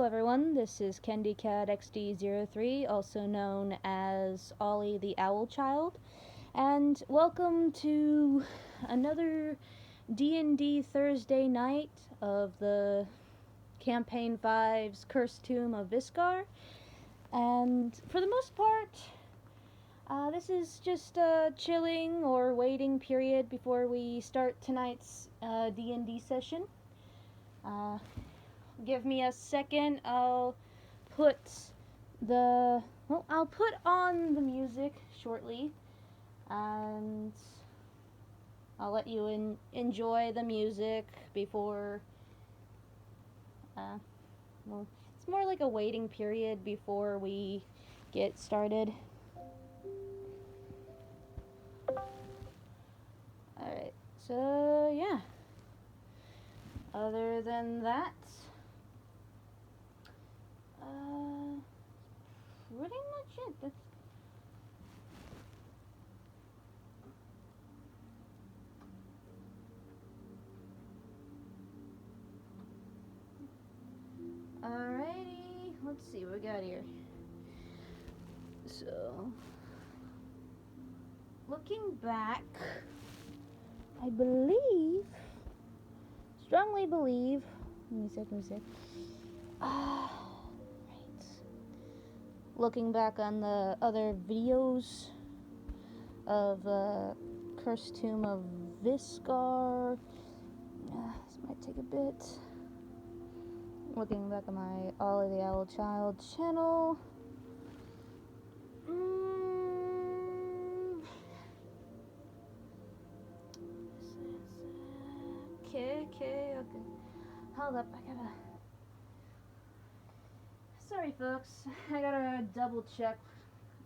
everyone, this is CandyCatXD03, also known as Ollie the Owl Child, and welcome to another D&D Thursday night of the Campaign 5's Cursed Tomb of Visgar. And for the most part, this is just a chilling or waiting period before we start tonight's D&D session. Give me a second. I'll put on the music shortly, and I'll let you enjoy the music before. It's more like a waiting period before we get started. Alright, so yeah. Other than that, pretty much it. Alrighty, let's see what we got here. So, looking back, I strongly believe, let me see. Right. Looking back on the other videos of Cursed Tomb of Visgar, this might take a bit. Looking back at my Ollie the Owl Child channel. Okay. Hold up, Sorry, folks. I gotta double check.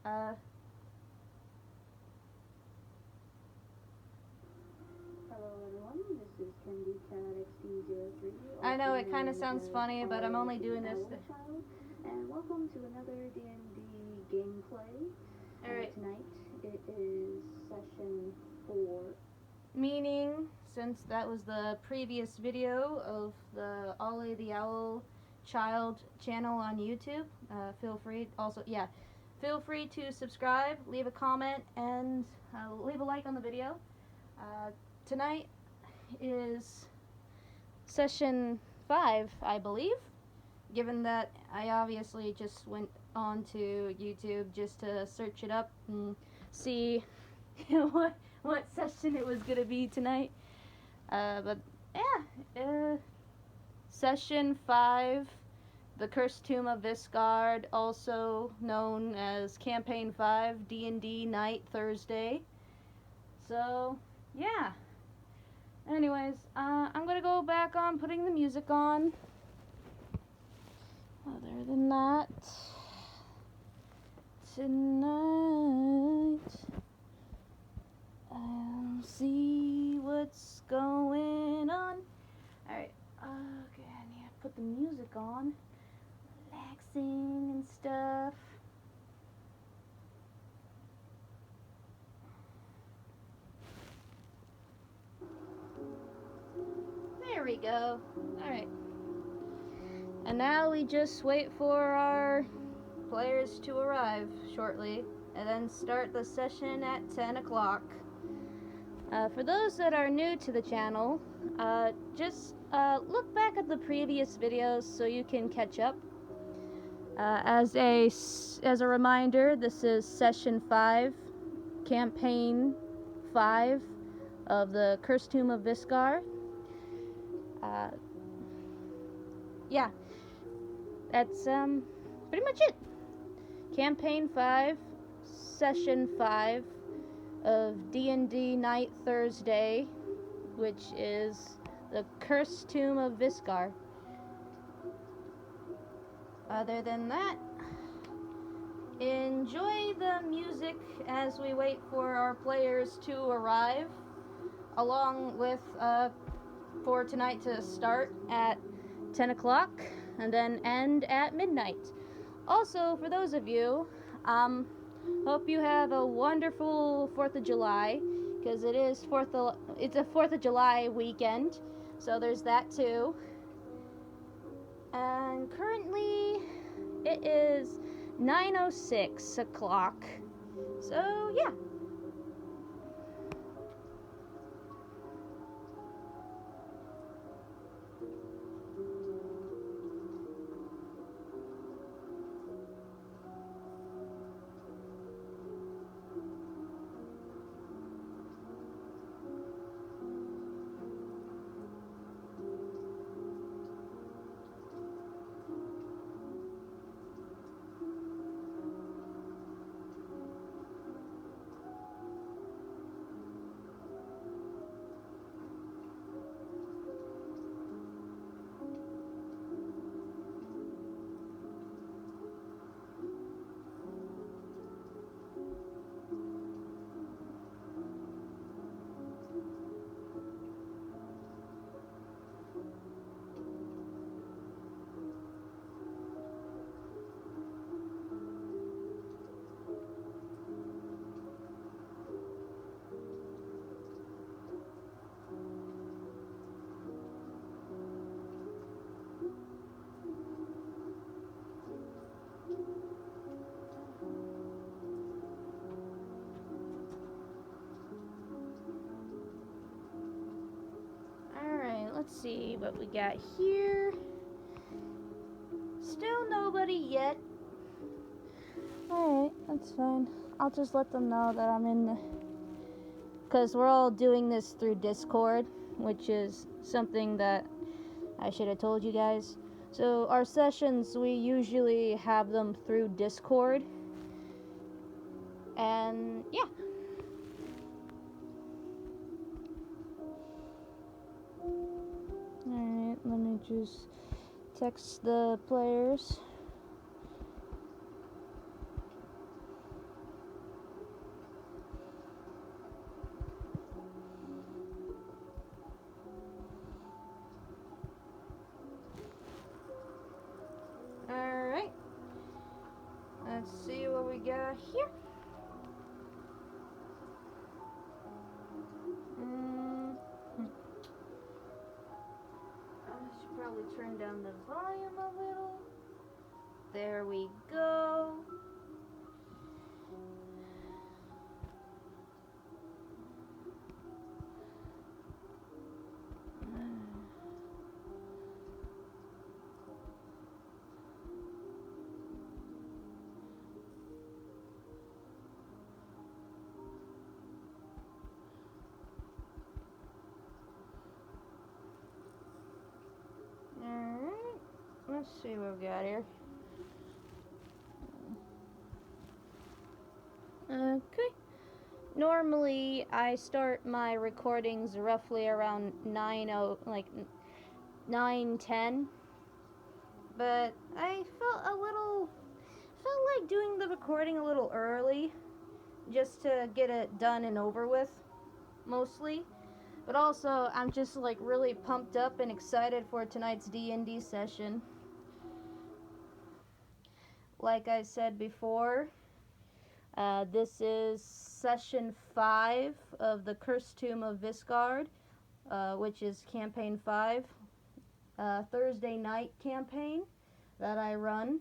Hello, everyone. This is CandyCatXD03. I know it kind of sounds funny, but I'm only doing this. And welcome to another D&D gameplay. Alright. Tonight it is session 4. Meaning, since that was the previous video of the Ollie the Owl Child channel on YouTube, feel free to subscribe, leave a comment, and leave a like on the video. Tonight is session 5, I believe, given that I obviously just went on to YouTube just to search it up and see what session it was gonna be tonight. But yeah, session 5, the Cursed Tomb of Visgar, also known as Campaign 5 D&D Night Thursday. So yeah. Anyways, I'm gonna go back on putting the music on. Other than that, tonight I'll see what's going on. Alright, okay, I need to put the music on. Relaxing and stuff. There we go. Alright. And now we just wait for our players to arrive shortly, and then start the session at 10 o'clock. For those that are new to the channel, just look back at the previous videos so you can catch up. As a reminder, this is session 5, campaign 5 of the Cursed Tomb of Visgar. Yeah, that's pretty much it. Campaign 5, session 5 of D&D Night Thursday, which is the Cursed Tomb of Visgar. Other than that, enjoy the music as we wait for our players to arrive, along with for tonight to start at 10 o'clock and then end at midnight. Also, for those of you, hope you have a wonderful 4th of July, because it's a 4th of July weekend, so there's that too. And currently it is 9:06 o'clock. So yeah. Alright, let's see what we got here. Still nobody yet. Alright, that's fine. I'll just let them know that I'm in the... Because we're all doing this through Discord, which is something that I should have told you guys. So our sessions, we usually have them through Discord. And yeah. Alright, let me just text the players. Alright. Let's see what we got here. I should probably turn down the volume a little. There we go. Alright, let's see what we got here. Okay. Normally, I start my recordings roughly around 9:10. But I felt like doing the recording a little early, just to get it done and over with, mostly. But also, I'm just like really pumped up and excited for tonight's D&D session. Like I said before, this is session 5 of the Cursed Tomb of Visgar, which is campaign 5, Thursday night campaign that I run.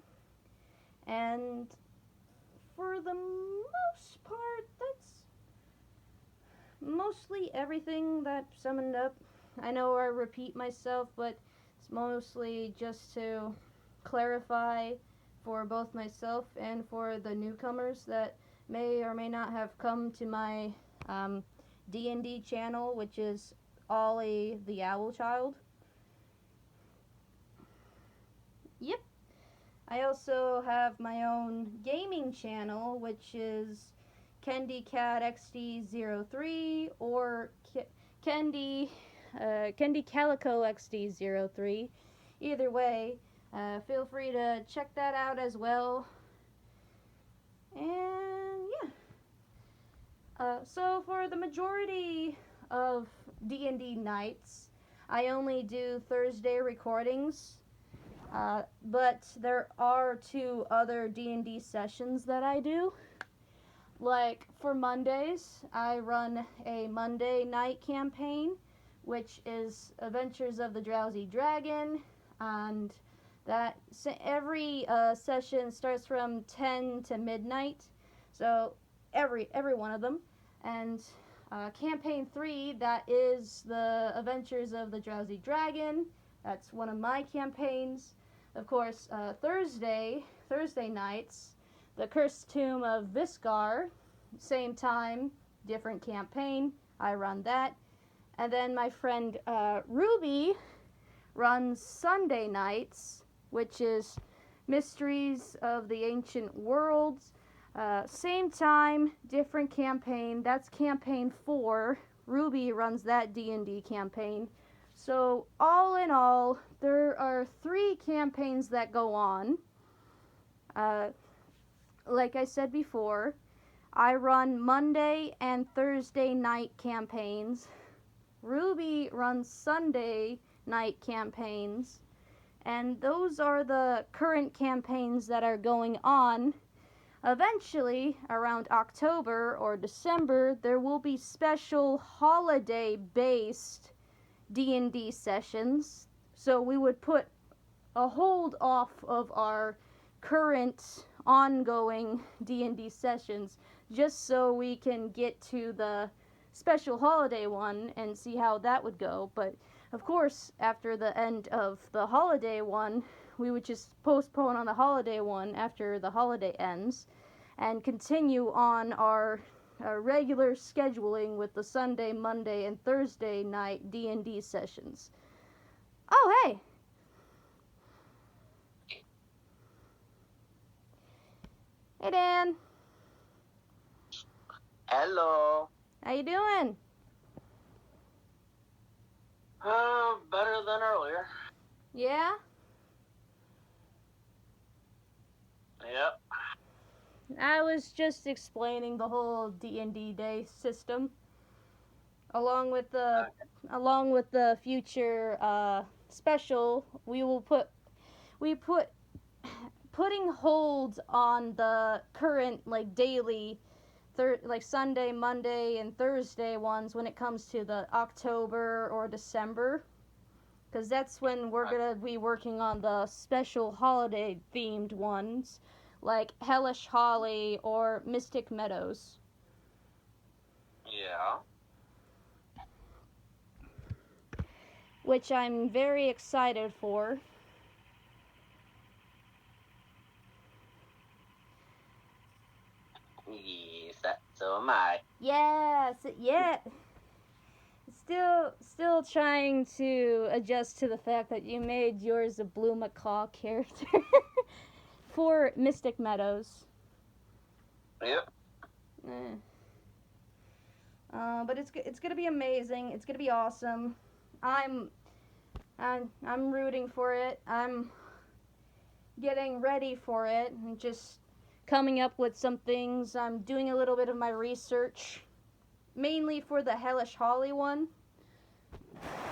And for the most part, that's mostly everything that summoned up. I know I repeat myself, but it's mostly just to clarify for both myself and for the newcomers that may or may not have come to my D&D channel, which is Ollie the Owl Child. Yep. I also have my own gaming channel, which is Candy Cat XD03 or Candy Calico XD03. Either way, feel free to check that out as well. And yeah. So for the majority of D&D nights, I only do Thursday recordings. But there are 2 other D&D sessions that I do. Like for Mondays, I run a Monday night campaign, which is Adventures of the Drowsy Dragon, and Every session starts from 10 to midnight, so every one of them. And campaign 3, that is the Adventures of the Drowsy Dragon. That's one of my campaigns. Of course, Thursday nights, the Cursed Tomb of Visgar, same time, different campaign. I run that. And then my friend Ruby runs Sunday nights, which is Mysteries of the Ancient Worlds. Same time, different campaign. That's campaign 4. Ruby runs that D&D campaign. So all in all, there are 3 campaigns that go on. Like I said before, I run Monday and Thursday night campaigns. Ruby runs Sunday night campaigns. And those are the current campaigns that are going on. Eventually, around October or December, there will be special holiday-based D&D sessions. So we would put a hold off of our current ongoing D&D sessions just so we can get to the special holiday one and see how that would go. But of course, after the end of the holiday one, we would just postpone on the holiday one after the holiday ends and continue on our regular scheduling with the Sunday, Monday, and Thursday night D&D sessions. Oh, hey! Hey, Dan. Hello. How you doing? Better than earlier. Yeah? Yep. I was just explaining the whole D&D day system, along with the future special. Putting hold on the current daily, Sunday, Monday, and Thursday ones when it comes to the October or December, because that's when we're gonna be working on the special holiday themed ones, like Hellish Holly or Mystic Meadows. Yeah. Which I'm very excited for. Yes, so am I. Yes, yeah. Still trying to adjust to the fact that you made yours a Blue Macaw character for Mystic Meadows. Yep. But it's gonna be amazing. It's gonna be awesome. I'm rooting for it. I'm getting ready for it and just coming up with some things. I'm doing a little bit of my research, mainly for the Hellish Holly one,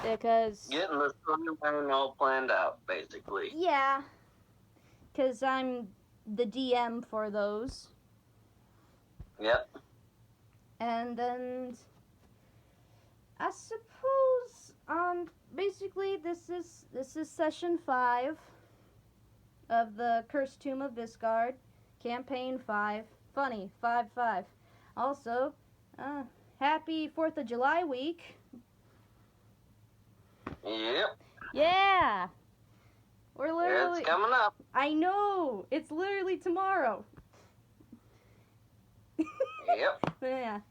because getting the storyline all planned out, basically. Yeah, because I'm the DM for those. Yep. And then I suppose basically this is session 5 of the Cursed Tomb of Visgard, campaign 5. Funny, 5-5. Also, happy 4th of July week. Yep. Yeah. We're literally It's coming up. I know. It's literally tomorrow. Yep. Yeah.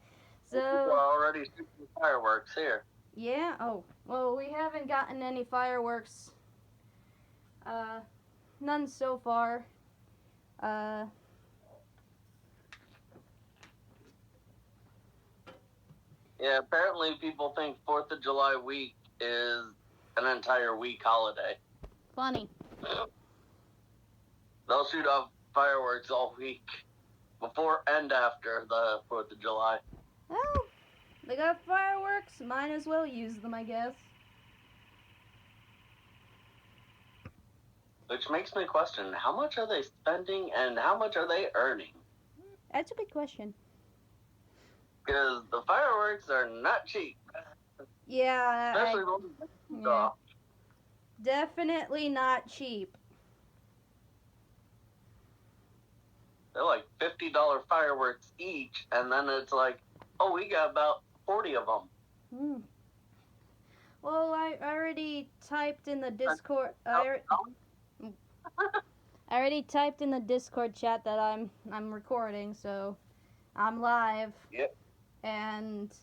We're So already shooting fireworks here. yeah. Oh, well, we haven't gotten any fireworks. None so far. Yeah, apparently people think 4th of July week is an entire week holiday. Funny. They'll shoot off fireworks all week, before and after the 4th of July. Well, they got fireworks. Might as well use them, I guess. Which makes me question, how much are they spending and how much are they earning? That's a good question. Because the fireworks are not cheap. Yeah. Especially when yeah. Definitely not cheap. They're like $50 fireworks each, and then it's like, oh, we got about 40 of them. Hmm. Well, I already typed in the Discord. I already typed in the Discord chat that I'm recording, so I'm live. Yep. And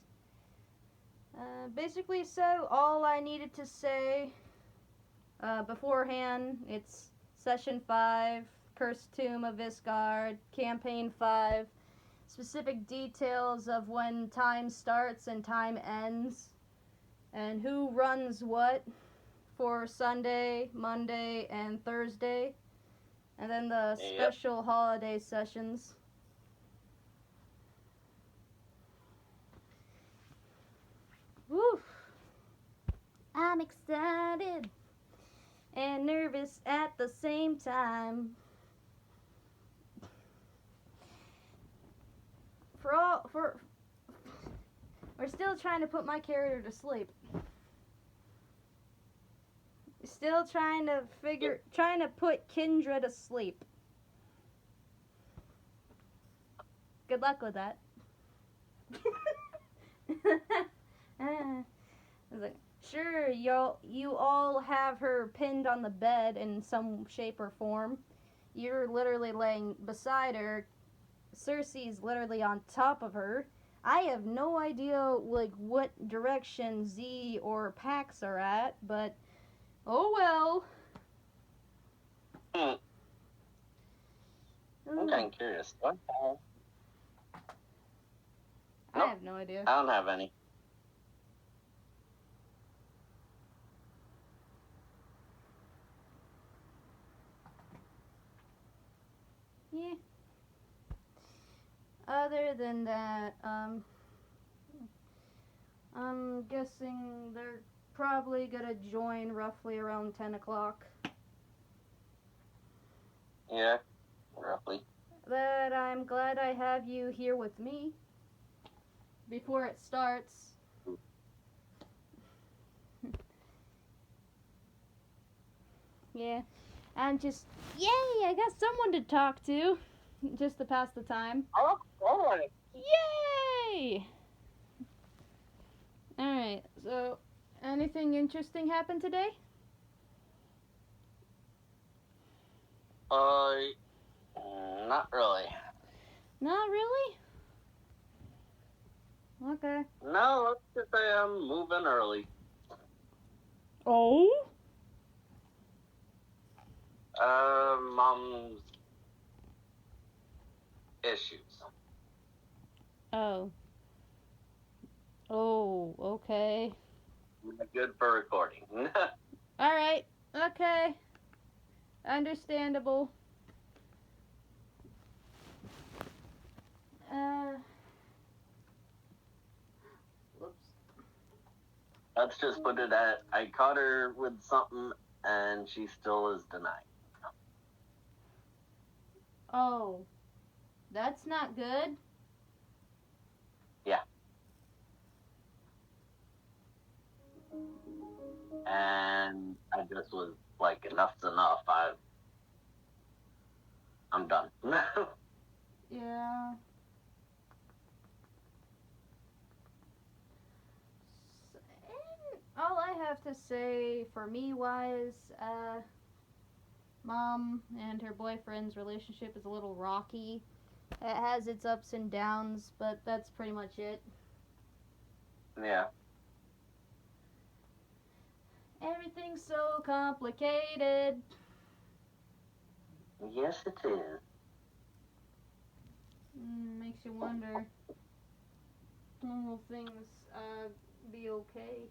basically, so all I needed to say beforehand, it's Session 5, Cursed Tomb of Visgar, Campaign 5, specific details of when time starts and time ends, and who runs what for Sunday, Monday, and Thursday, and then the special holiday sessions. Woo! I'm excited and nervous at the same time. We're still trying to put my character to sleep. Still trying to put Kendra to sleep. Good luck with that. I was like, sure, you all have her pinned on the bed in some shape or form. You're literally laying beside her. Cersei's literally on top of her. I have no idea what direction Z or Pax are at, but oh well. I'm kind of curious. What? I have no idea. I don't have any. Yeah. Other than that, I'm guessing they're probably gonna join roughly around 10 o'clock. Yeah, roughly. But I'm glad I have you here with me before it starts. Yeah, I'm just, yay, I got someone to talk to, just to pass the time. Oh, boy. Yay! Alright, so, anything interesting happened today? Not really. Not really? Okay. No, let's just say I'm moving early. Oh? Mom's issues. Oh. Oh, okay. Good for recording. Alright, okay. Understandable. Whoops. Let's just put it at, I caught her with something and she still is denying. Oh. That's not good. Yeah. And I just was like, enough's enough. I'm done. Yeah. And all I have to say for me wise, Mom and her boyfriend's relationship is a little rocky. It has its ups and downs, but that's pretty much it. Yeah. Everything's so complicated. Yes, it is. Makes you wonder. When will things be okay?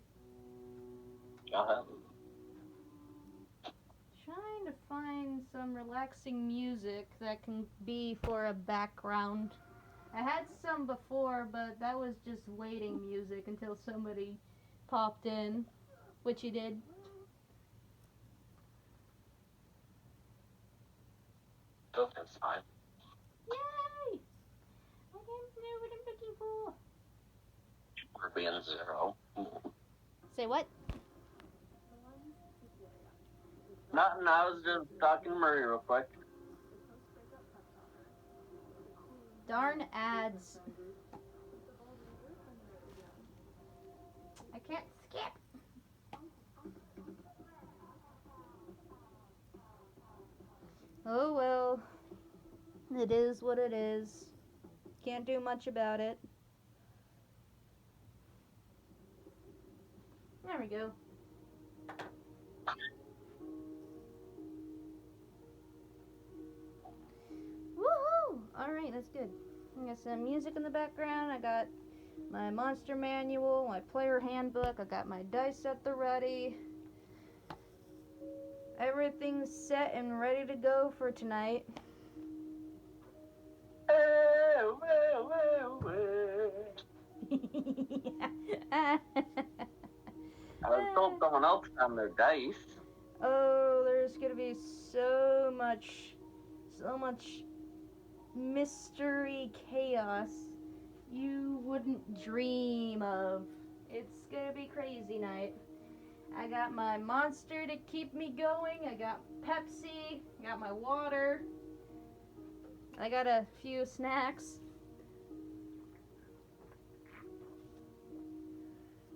Trying to find some relaxing music that can be for a background. I had some before, but that was just waiting music until somebody popped in, which he did. Oh, that's fine. Yay! I didn't know what I'm looking for. We're being 0. Say what? Nothing, I was just talking to Murray real quick. Darn ads. I can't skip. Oh well. It is what it is. Can't do much about it. There we go. Woohoo! Alright, that's good. I got some music in the background. I got my monster manual, my player handbook. I got my dice at the ready. Everything's set and ready to go for tonight. I was told someone else on their dice. Oh, there's gonna be so much mystery chaos you wouldn't dream of. It's gonna be crazy night. I got my monster to keep me going. I got Pepsi. I got my water. I got a few snacks.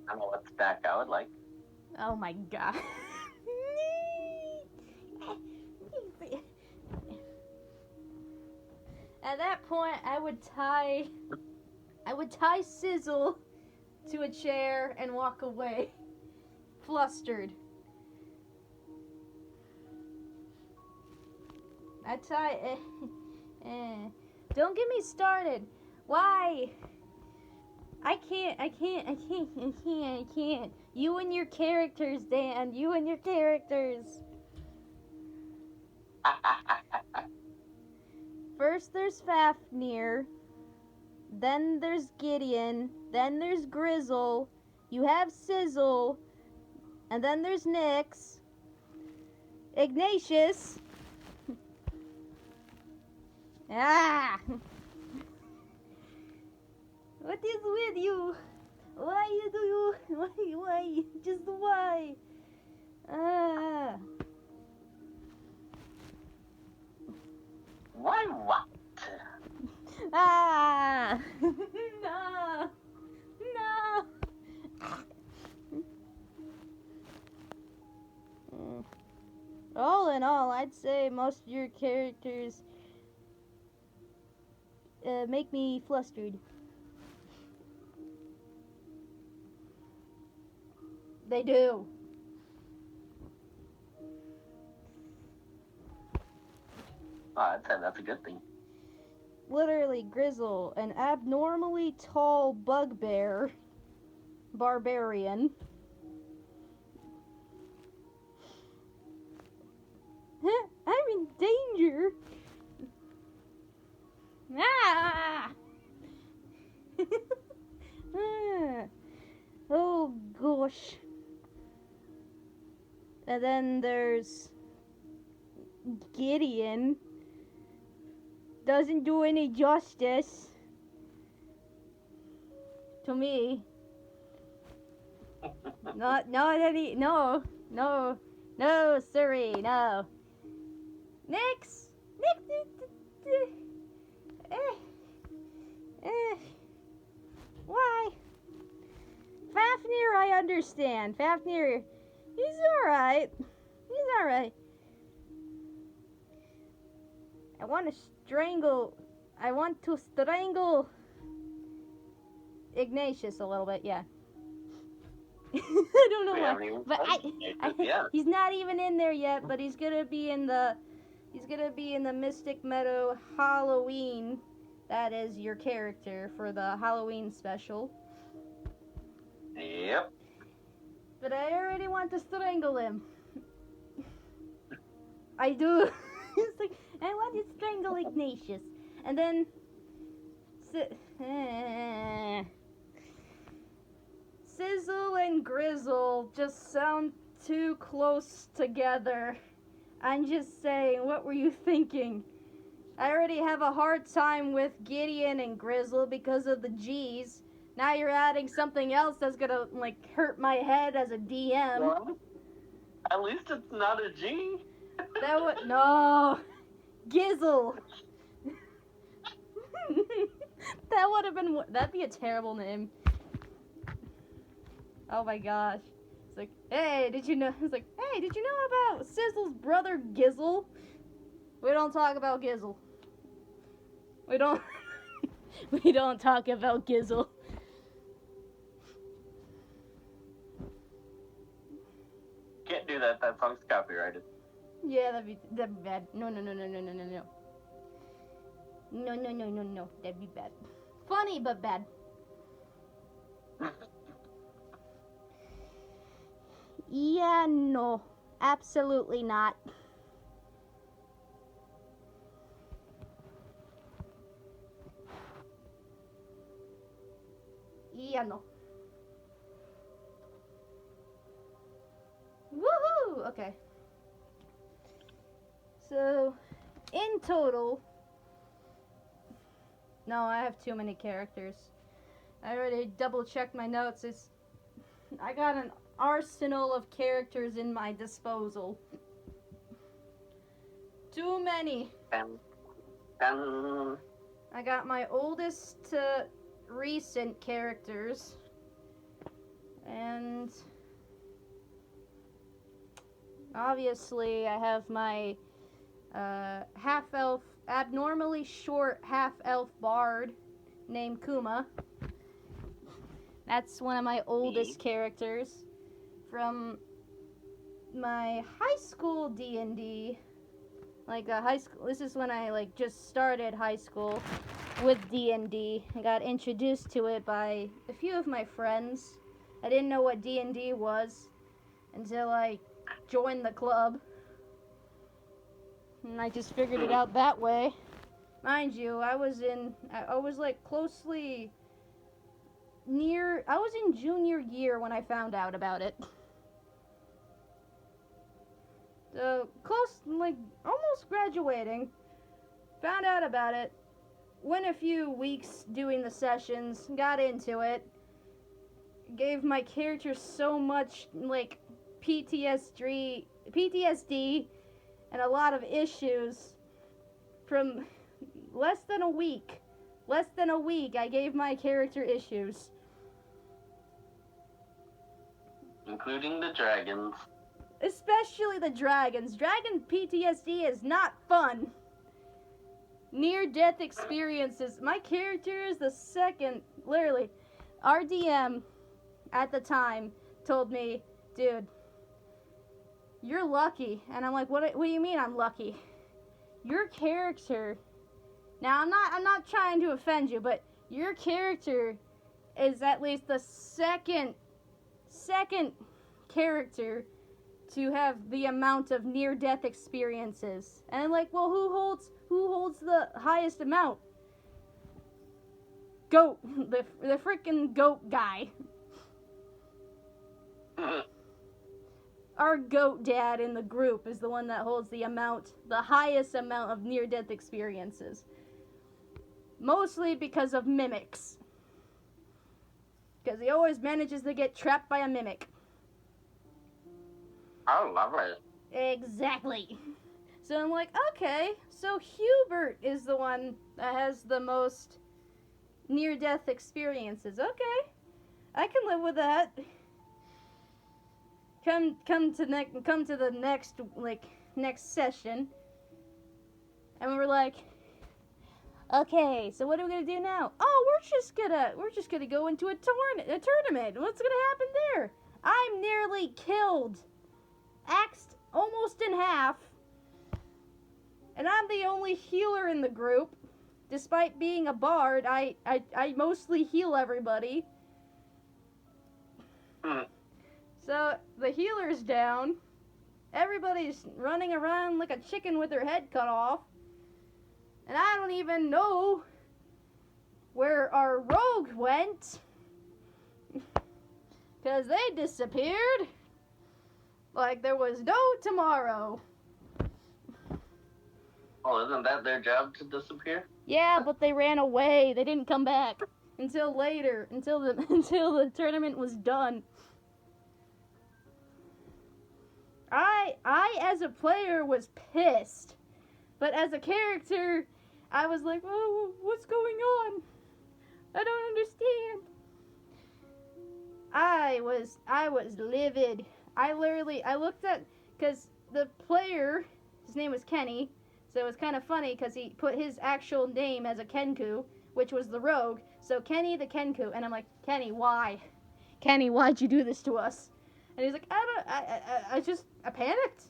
I don't know what snack I would like. Oh my god. At that point, I would tie Sizzle to a chair and walk away, flustered. Don't get me started. Why? I can't. You and your characters, Dan. You and your characters. First there's Fafnir. Then there's Gideon. Then there's Grizzle. You have Sizzle. And then there's Nyx. Ignatius. Ah! What is with you? Why do you? Why? Just why? Ah. Why what? Ah. No. No. All in all, I'd say most of your characters make me flustered. They do. Oh, I'd say that's a good thing. Literally, Grizzle, an abnormally tall bugbear barbarian. I'm in danger. Ah! Oh gosh. And then there's Gideon. Doesn't do any justice to me. Not any. No, sirree, no. Next. Why? Fafnir, I understand. Fafnir, he's alright. I want to strangle Ignatius a little bit, yeah. I don't know why, but he's not even in there yet. But he's gonna be in the Mystic Meadow Halloween. That is your character for the Halloween special. Yep. But I already want to strangle him. I do. It's like, I want to strangle Ignatius. And then Sizzle and Grizzle just sound too close together. I'm just saying, what were you thinking? I already have a hard time with Gideon and Grizzle because of the G's. Now you're adding something else that's gonna, hurt my head as a DM. Well, at least it's not a G. No. Gizzle. That would have been. That'd be a terrible name. Oh my gosh. It's like, hey, did you know? It's like, hey, did you know about Sizzle's brother Gizzle? We don't talk about Gizzle. We don't. We don't talk about Gizzle. Can't do that. That song's copyrighted. Yeah, that'd be bad. No. No. That'd be bad. Funny but bad. Yeah, no. Absolutely not. Yeah, no. Woohoo! Okay. So, in total... No, I have too many characters. I already double-checked my notes. I got an arsenal of characters in my disposal. Too many. I got my oldest to recent characters. And obviously I have my half-elf, abnormally short half-elf bard named Kuma. That's one of my oldest characters from my high school D&D. Like high school, this is when I like just started high school with D&D. I got introduced to it by a few of my friends. I didn't know what D&D was until I joined the club. And I just figured it out that way. Mind you, I was like closely near, I was in junior year when I found out about it. So, close, like, almost graduating. Found out about it. Went a few weeks doing the sessions, got into it. Gave my character so much, like, PTSD, and a lot of issues from less than a week. I gave my character issues. Including the dragons. Especially the dragons. Dragon PTSD is not fun. Near-death experiences. My character is the second, literally, our DM at the time told me, dude, you're lucky. And I'm like, what do you mean I'm lucky? Your character, now I'm not trying to offend you, but your character is at least the second character to have the amount of near-death experiences. And I'm like, well, who holds the highest amount? Goat, the freaking goat guy. Our goat dad in the group is the one that holds the highest amount of near-death experiences. Mostly because of mimics. Because he always manages to get trapped by a mimic. Oh, lovely. Exactly. So I'm like, okay, so Hubert is the one that has the most near-death experiences. Okay, I can live with that. Come to the next session, and we were like, okay, so what are we gonna do now? Oh, we're just gonna go into a tournament. What's gonna happen there? I'm nearly killed, axed almost in half, and I'm the only healer in the group. Despite being a bard, I mostly heal everybody. So the healer's down. Everybody's running around like a chicken with their head cut off. And I don't even know where our rogue went. Because they disappeared. Like there was no tomorrow. Oh, isn't that their job to disappear? Yeah, but they ran away. They didn't come back until later, until the tournament was done. I as a player was pissed, but as a character, I was like, oh, what's going on? I don't understand. I was livid. I looked at, because the player, his name was Kenny, so it was kind of funny because he put his actual name as a Kenku, which was the rogue. So Kenny the Kenku, and I'm like, Kenny, why? Kenny, why'd you do this to us? And he's like, I panicked.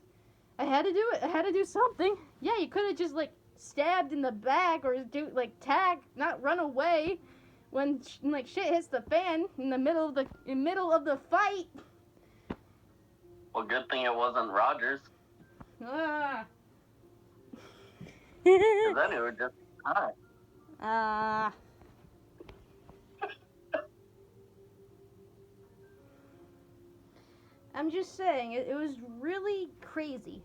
I had to do it. I had to do something. Yeah, you could have just like stabbed in the back or do like tag, not run away when like shit hits the fan in the middle of the fight. Well, good thing it wasn't Rogers. Ah. Because then it would just die. I'm just saying, it was really crazy.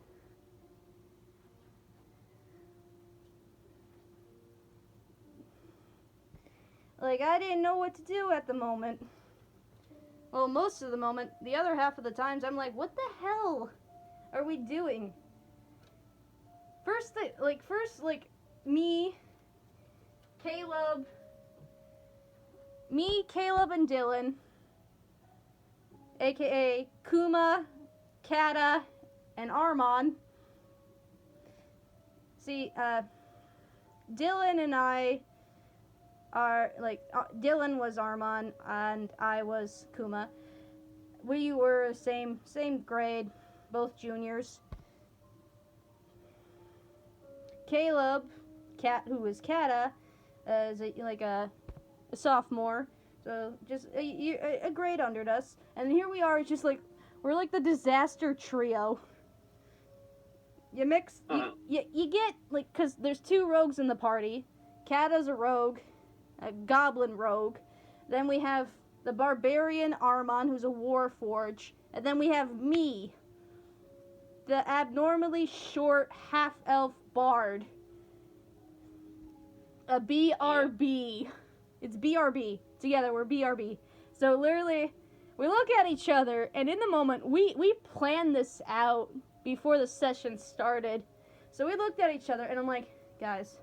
Like, I didn't know what to do at the moment. Well, most of the moment. The other half of the times, I'm like, what the hell are we doing? First, me, Caleb, and Dylan, aka Kuma, Kata, and Armon. See, Dylan and I are, like, Dylan was Armon, and I was Kuma. We were same grade, both juniors. Caleb, who was Kata, is a sophomore, so just a grade under us. And here we are, just like, we're like the disaster trio. You mix, you get, like, because there's two rogues in the party. Kata's a rogue, a goblin rogue. Then we have the barbarian Armon, who's a warforge. And then we have me, the abnormally short half-elf bard. A BRB. It's BRB. Together, we're BRB. So literally, we look at each other, and in the moment, we planned this out before the session started. So we looked at each other, and I'm like, guys,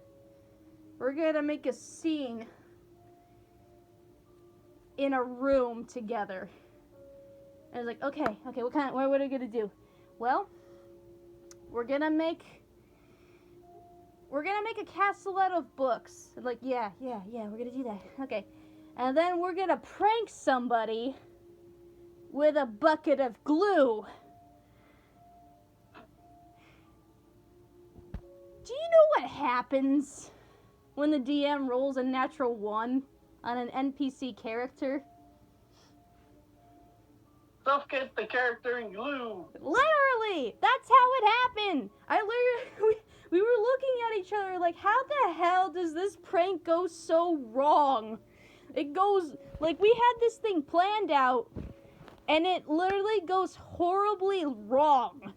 we're gonna make a scene in a room together. And I was like, okay, what are we gonna do? Well, we're gonna make a castle out of books. I'm like, yeah, we're gonna do that. Okay. And then we're gonna prank somebody with a bucket of glue. Do you know what happens when the DM rolls a natural 1 on an NPC character? Suffocate the character in glue. Literally! That's how it happened! We were looking at each other like, how the hell does this prank go so wrong? It goes, like, we had this thing planned out, and it literally goes horribly wrong.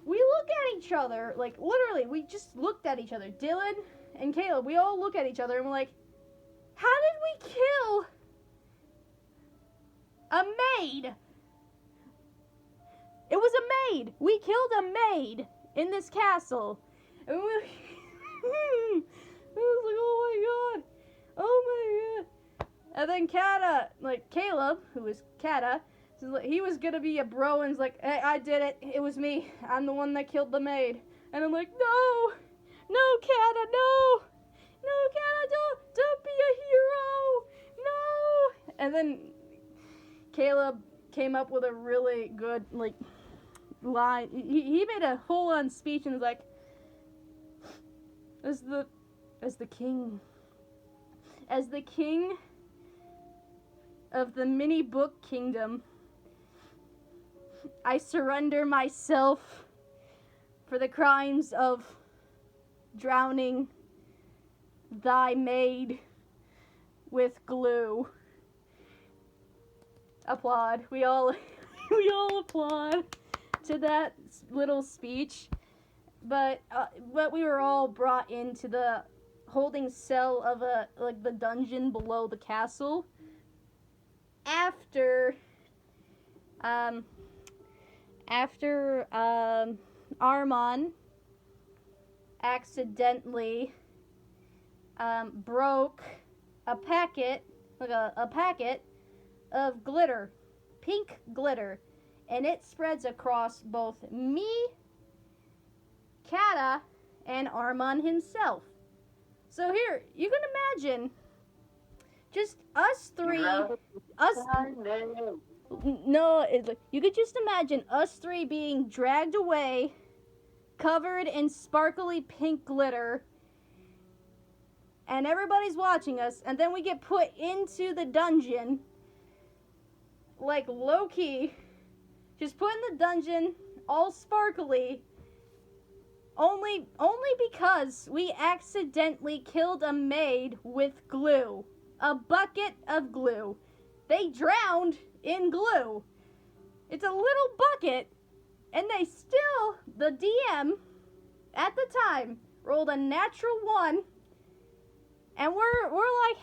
We look at each other, like, literally, we just looked at each other. Dylan and Caleb, we all look at each other, and we're like, how did we kill a maid? It was a maid. We killed a maid in this castle. And we I was like, oh my god. And then Caleb, who was Kata, he was gonna be a bro and was like, hey, I did it. It was me. I'm the one that killed the maid. And I'm like, no, Kata, no, Kata, don't be a hero, no. And then Caleb came up with a really good, like, line. He made a whole-on speech and was like, as the king of the mini book kingdom, I surrender myself for the crimes of drowning thy maid with glue. Applaud. We all applaud to that little speech. But we were all brought into the holding cell of the dungeon below the castle after Armon accidentally broke a packet, like a packet of glitter, pink glitter, and it spreads across both me, Kata, and Armand himself. So here, you can imagine just us three, no, you could just imagine us three being dragged away, covered in sparkly pink glitter, and everybody's watching us, and then we get put into the dungeon, like Loki, just put in the dungeon, all sparkly, only because we accidentally killed a maid with glue. A bucket of glue. They drowned in glue. It's a little bucket, and they still, the DM, at the time, rolled a natural 1, and we're like,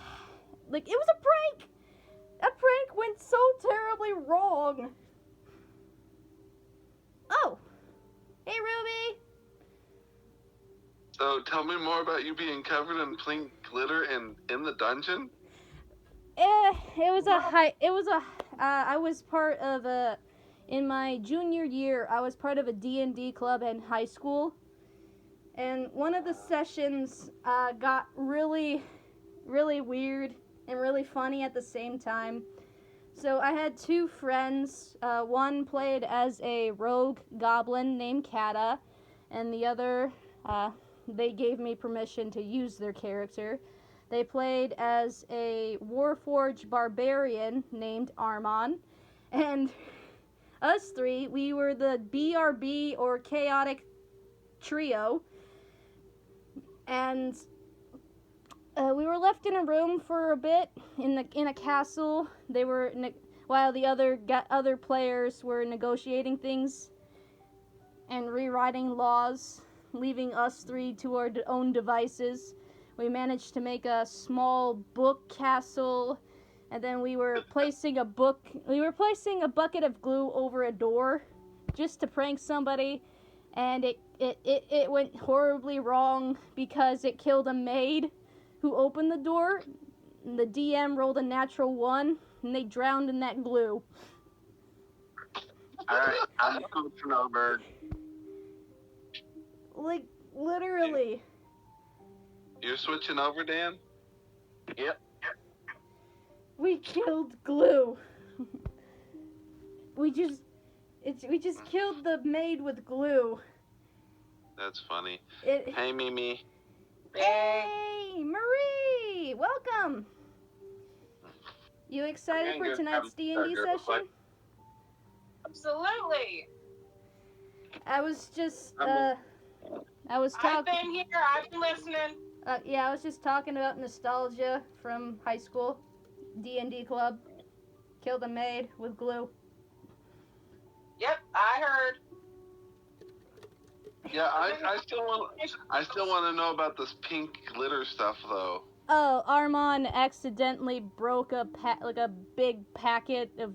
it was a prank! A prank went so terribly wrong. Oh, hey Ruby! So tell me more about you being covered in pink glitter in the dungeon? I was part of in my junior year, I was part of a D&D club in high school. And one of the sessions got really, really weird and really funny at the same time. So I had 2 friends. One played as a rogue goblin named Kata, and the other, they gave me permission to use their character. They played as a Warforged barbarian named Armand, and us 3, we were the BRB or Chaotic Trio, and we were left in a room for a bit in a castle. They were while the other players were negotiating things and rewriting laws, leaving us 3 to our own devices. We managed to make a small book castle, and then we were placing a bucket of glue over a door just to prank somebody, and it went horribly wrong because it killed a maid who opened the door. And the DM rolled a natural 1, and they drowned in that glue. Alright, I'm switching over. Like, literally. You're switching over, Dan? Yep. We killed glue. we just killed the maid with glue. That's funny. Hey, Mimi. Hey, Marie! Welcome! You excited for tonight's D&D session? Absolutely. I was just, I've been here. I've been listening. I was just talking about nostalgia from high school. D&D club. Killed a maid with glue. Yep, I heard. Yeah, I still want to know about this pink glitter stuff though. Oh, Armand accidentally broke a big packet of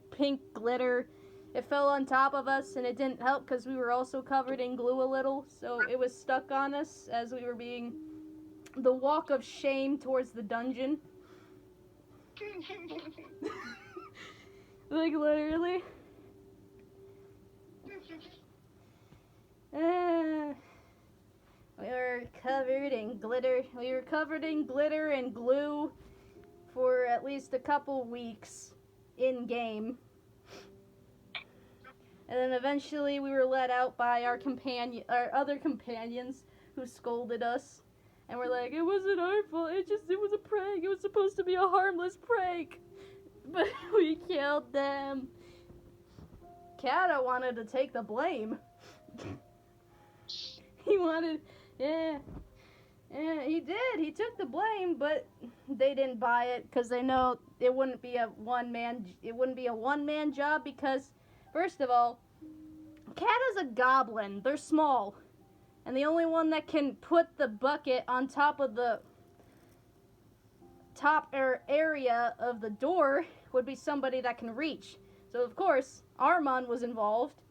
pink glitter. It fell on top of us, and it didn't help because we were also covered in glue a little, so it was stuck on us as we were being the walk of shame towards the dungeon. Like, literally. We were covered in glitter. We were covered in glitter and glue for at least a couple weeks in-game. And then eventually we were let out by our other companions who scolded us. And we're like, it wasn't our fault, it was a prank, it was supposed to be a harmless prank. But we killed them. Kata wanted to take the blame. He wanted, yeah, he did, he took the blame, but they didn't buy it, because they know it wouldn't be a one-man job, because, first of all, Kata's a goblin, they're small. And the only one that can put the bucket on top of the top area of the door would be somebody that can reach. So, of course, Armand was involved.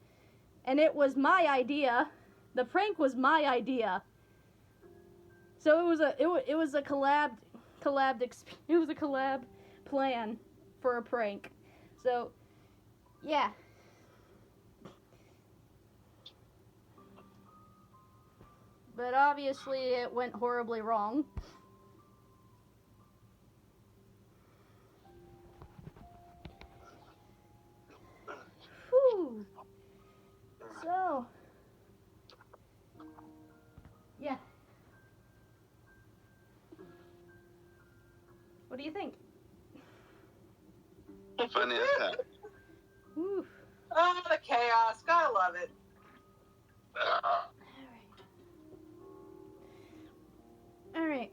And it was my idea The prank was my idea. So it was a collab it was a collab plan for a prank. So yeah. But obviously it went horribly wrong. Whew. So yeah. What do you think? Funny as heck. Whew. Oh, the chaos. Gotta love it. Alright.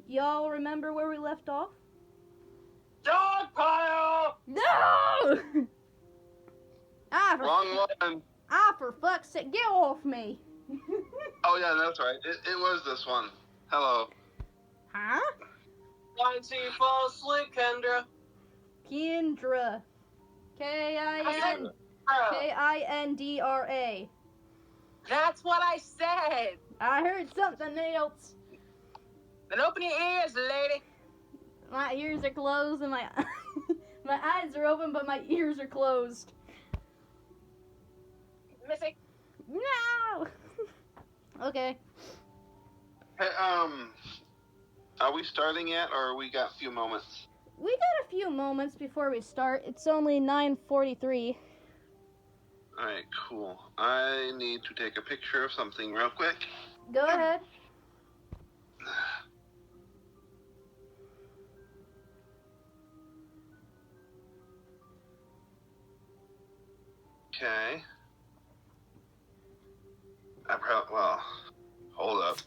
Y'all remember where we left off? Dog pile! No! Wrong one. For fuck's sake, get off me! Oh yeah, that's right. It was this one. Hello. Huh? Once you fall asleep, Kendra. Kendra. Kindra. That's what I said. I heard something else. Then open your ears, lady. My ears are closed and my my eyes are open, but my ears are closed. Missy. No. Okay. Hey, are we starting yet, or we got a few moments? We got a few moments before we start. It's only 9:43. All right, cool. I need to take a picture of something real quick. Go ahead. Okay. Well, hold up.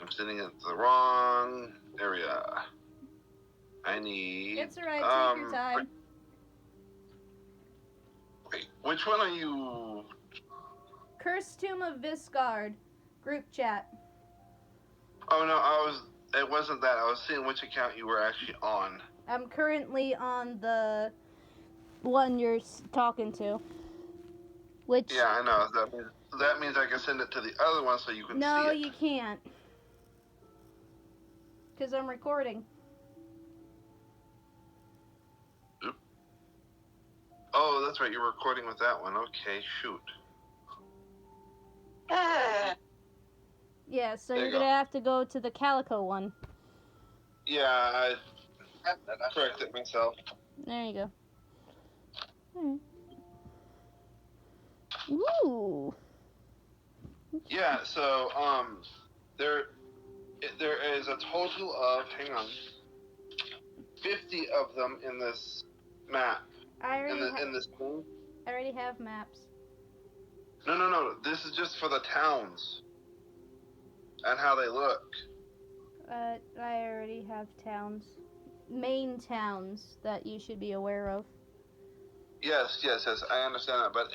I'm sitting at the wrong area. I need... It's alright, take your time. Wait, which one are you... Cursed Tomb of Visgar. Group chat. Oh no, it wasn't that. I was seeing which account you were actually on. I'm currently on the one you're talking to. Which... Yeah, I know. That means I can send it to the other one so you can see it. No, you can't. Because I'm recording. Oop. Oh, that's right. You're recording with that one. Okay, shoot. Yeah, so There you're you going to go. have to go to the Calico one. Yeah, I corrected myself. There you go. Alright. Ooh. Yeah, so there is a total of 50 of them in this map. I In this thing. already have maps. No. This is just for the towns and how they look. I already have towns. Main towns that you should be aware of. Yes, I understand that, but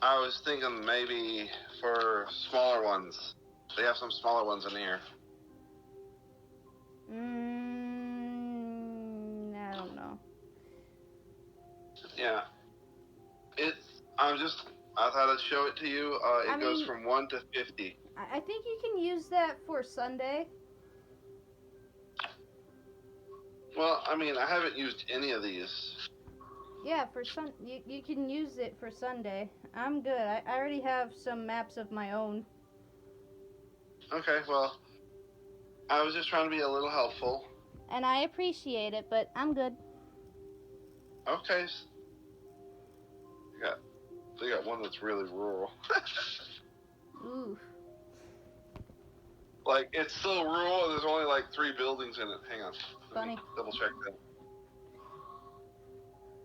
I was thinking maybe for smaller ones. They have some smaller ones in here. I don't know. Yeah. I thought I'd show it to you. It goes from 1 to 50. I think you can use that for Sunday. Well, I mean, I haven't used any of these. Yeah, for you can use it for Sunday. I'm good. I already have some maps of my own. Okay, well, I was just trying to be a little helpful. And I appreciate it, but I'm good. Okay. They got one that's really rural. Ooh. Like, it's so rural, there's only like 3 buildings in it. Hang on. Funny. Double check that.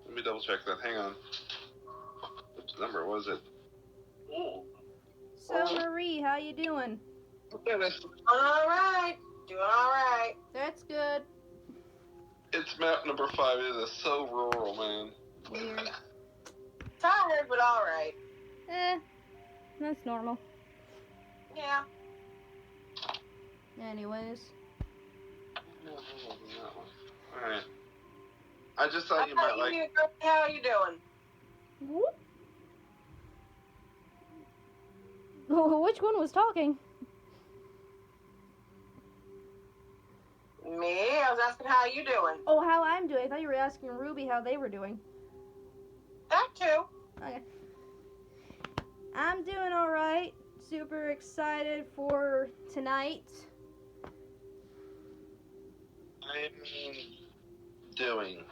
Let me double check that. Hang on. Which number was it? So Marie, how you doing? It's Doing all right. That's good. map number 5. It is so rural, man. Weird. Tired, but all right. That's normal. Yeah. Anyways. Alright. I just thought you might like... How are you doing? Whoop. Which one was talking? Me? I was asking how you doing. Oh, how I'm doing. I thought you were asking Ruby how they were doing. That too. Okay. I'm doing alright. Super excited for tonight. I'm doing.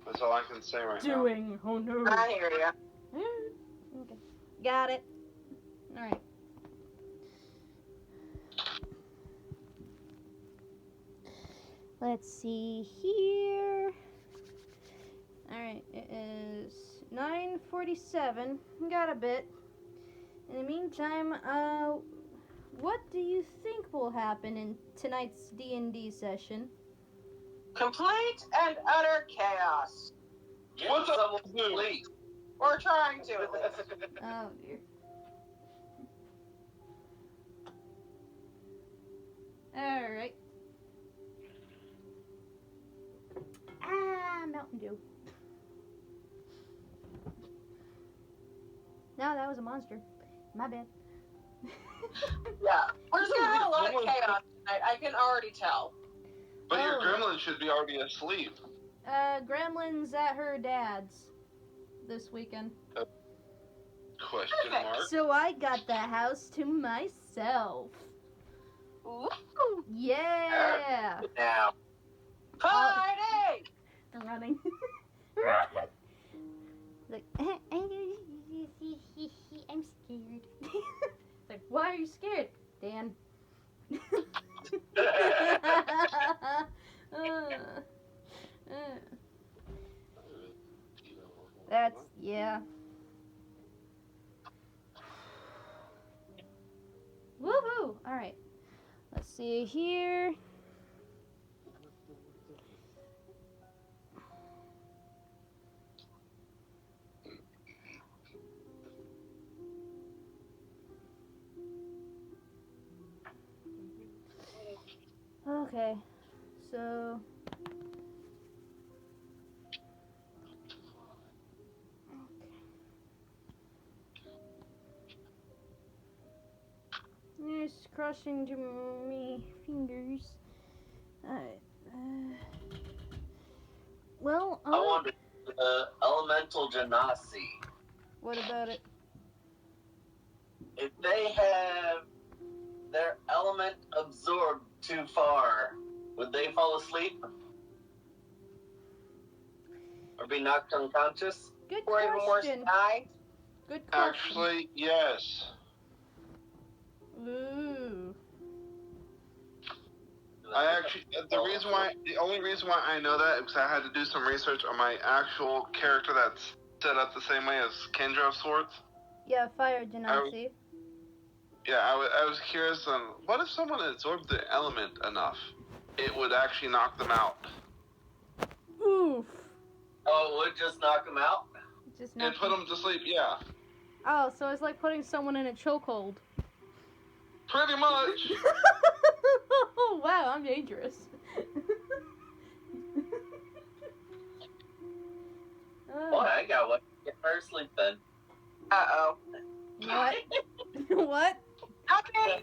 That's all I can say right now. Doing. Oh no. I hear ya. Okay. Got it. Alright. Let's see here. Alright, it is 9:47. Got a bit. In the meantime, what do you think will happen in tonight's D&D session? Complete and utter chaos. What's up, Someone dude? sleep. We're trying to at least. Oh dear. Alright. Mountain Dew. No, that was a monster. My bad. Yeah. We're just gonna have a lot of chaos tonight. I can already tell. But your Oh. gremlin should be already asleep. Gremlin's at her dad's this weekend. Question mark. So I got the house to myself. Ooh. Yeah. Now. Party! I'm running. Like, I'm scared. Like, why are you scared, Dan? That's, yeah. Woohoo! Alright. Let's see here. Okay, so it's crushing to me fingers. Alright. Well, I wonder, elemental genasi, what about it? if they have their element absorbed too far, would they fall asleep? Or be knocked unconscious? Good Or even worse, question. die. Good question. Actually, yes. Ooh. The only reason why I know that is because I had to do some research on my actual character that's set up the same way as Kendra of sorts. Yeah, fire genasi. Yeah, I was curious on what if someone absorbed the element enough, it would actually knock them out. Oof. Oh, it would just knock them out? Just And put them to sleep, yeah. Oh, so it's like putting someone in a chokehold. Pretty much. Oh, wow, I'm dangerous. Boy, I got one. Get her asleep then. Uh-oh. What? What? Nothing!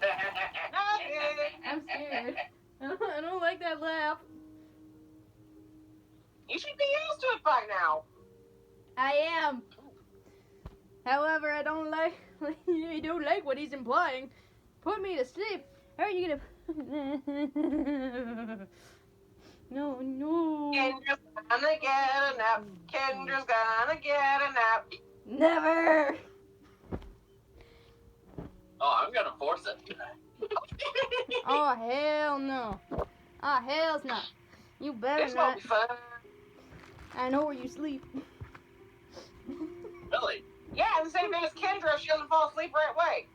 Nothing! I'm scared. I don't like that laugh. You should be used to it by now. I am. However, I don't like what he's implying. Put me to sleep. How are you gonna? No. Kendra's gonna get a nap. Kendra's gonna get a nap. Never. Oh, I'm gonna force it. Oh hell no. Oh hell's no. You better This won't not. be fun. I know where you sleep. Really? Yeah, the same thing as Kendra. She doesn't fall asleep right away.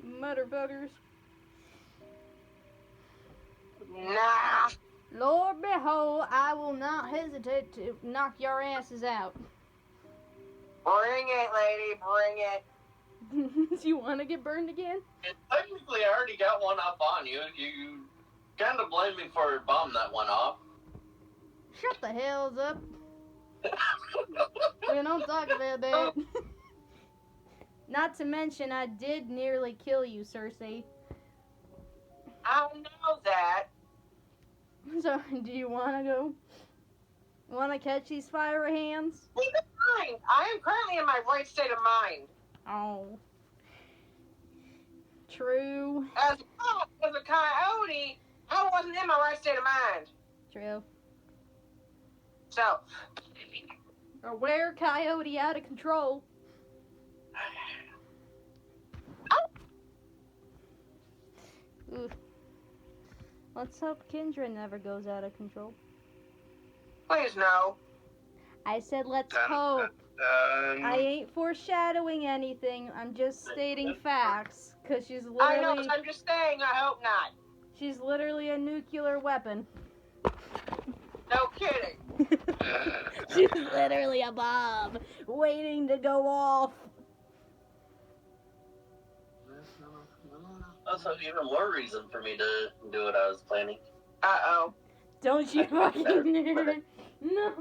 Motherfuckers. Nah. Lord behold, I will not hesitate to knock your asses out. Bring it, lady. Bring it. Do you want to get burned again? And technically, I already got one up on you. You kind of blame me for a bomb that went off. Shut the hells up. We don't talk about that. Not to mention, I did nearly kill you, Cersei. I know that. So, do you want to go? Want to catch these fire hands? Keep in mind, I am currently in my right state of mind. Oh. True. As a coyote, I wasn't in my right state of mind. True. So, Or where coyote out of control. Ooh. Let's hope Kendra never goes out of control. please no. I said let's hope. I ain't foreshadowing anything. I'm just stating facts. Because she's I know, literally... I'm just saying, I hope not. She's literally a nuclear weapon. No kidding. She's literally a bomb. Waiting to go off. That's even more reason for me to do what I was planning. Uh-oh. Don't you fucking dare. No.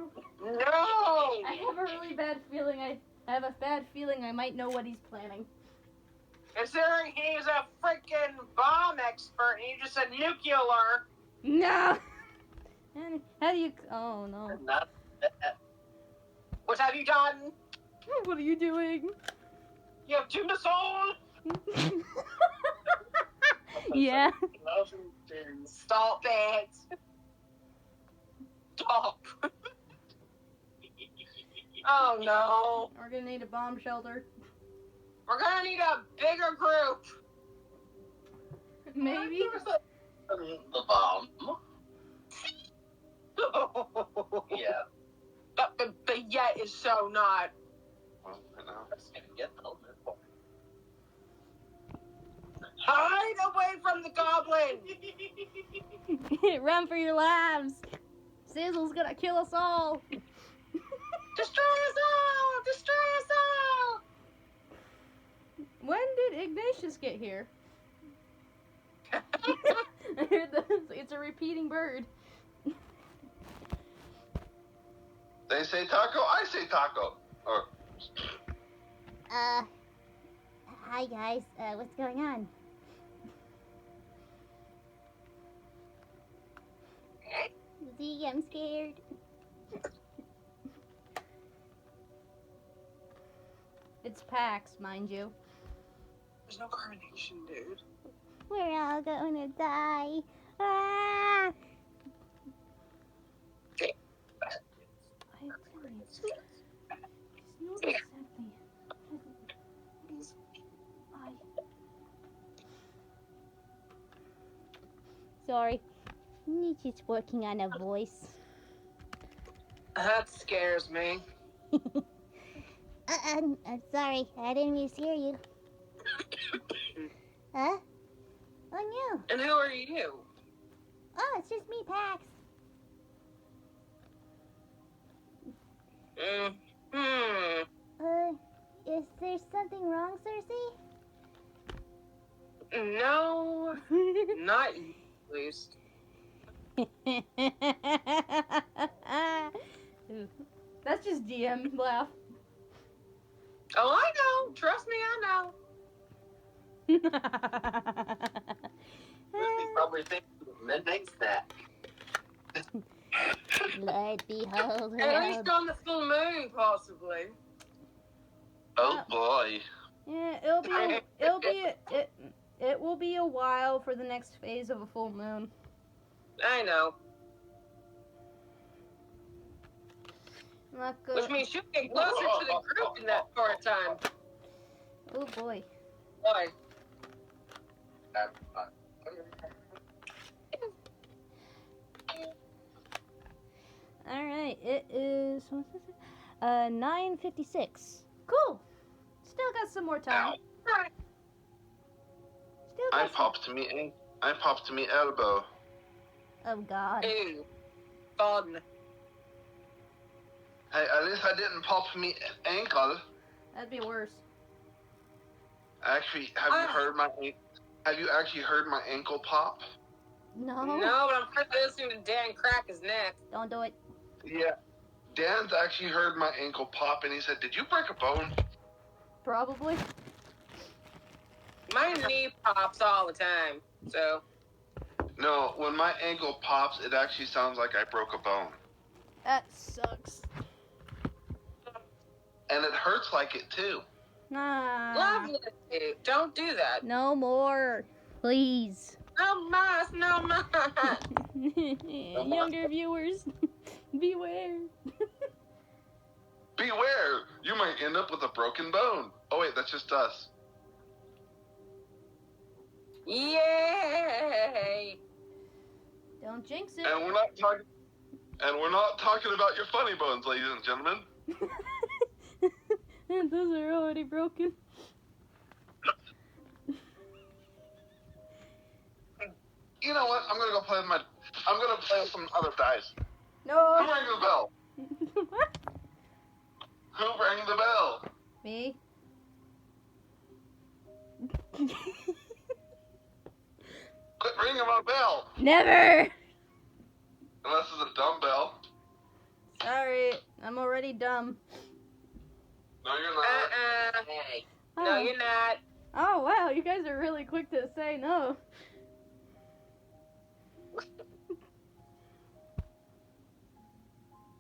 No! I have a really bad feeling. I have a bad feeling I might know what he's planning. Considering he's a freaking bomb expert and you just said nuclear. No. How do you? Oh no. Not that. What have you done? What are you doing? You have two missiles? Yeah. Stop it. Stop. Oh no. We're gonna need a bomb shelter. We're gonna need a bigger group. Maybe. The bomb. Yeah. But yet is so not. Well, I know. I was gonna get the helmet. Hide away from the goblin. Run for your lives. Sizzle's gonna kill us all. Destroy us all. Destroy us all. When did Ignatius get here? I heard this. It's a repeating bird. They say taco, I say taco. Or Hi guys, what's going on? Z, I'm scared. It's PAX, mind you. There's no carbonation, dude. We're all going to die. Ah! I tell you, it's not exactly. Sorry. Nietzsche's working on a voice. That scares me. Sorry, I didn't mean to scare you. Huh? Oh no. And who are you? Oh, it's just me, Pax. Is there something wrong, Cersei? No, not you, at least. That's just DM laugh. Oh, I know. Trust me, I know. He probably thinks midnight snack. Lord behold her. At least on the full moon, possibly. oh boy. Yeah, it will be a while for the next phase of a full moon. I know. Not good. Which means you get closer to the group in that short time. Oh boy. Why? Alright, it is 9:56. Cool. Still got some more time. Ow. Still I got popped me elbow. Oh god. Ew. Fun. Hey, at least I didn't pop me ankle. That'd be worse. Actually, have you actually heard my ankle pop? No. No, but I'm listening to Dan crack his neck. Don't do it. Yeah. Dan's actually heard my ankle pop, and he said, "Did you break a bone?" Probably. My knee pops all the time, so. No, when my ankle pops, it actually sounds like I broke a bone. That sucks. And it hurts like it, too. Nah. Lovely. Don't do that. No more. Please. No mas, no mas. Younger viewers, beware. Beware! You might end up with a broken bone. Oh, wait, that's just us. Yay! Don't jinx it. And we're not talking about your funny bones, ladies and gentlemen. Those are already broken. You know what? I'm gonna play with some other dice. Who No. rang the bell? What? Who rang the bell? Me. Quit ringing my bell. Never. Unless it's a dumb bell. Sorry, I'm already dumb. No, you're not. Hey. Oh. No, you're not. Oh wow, you guys are really quick to say no.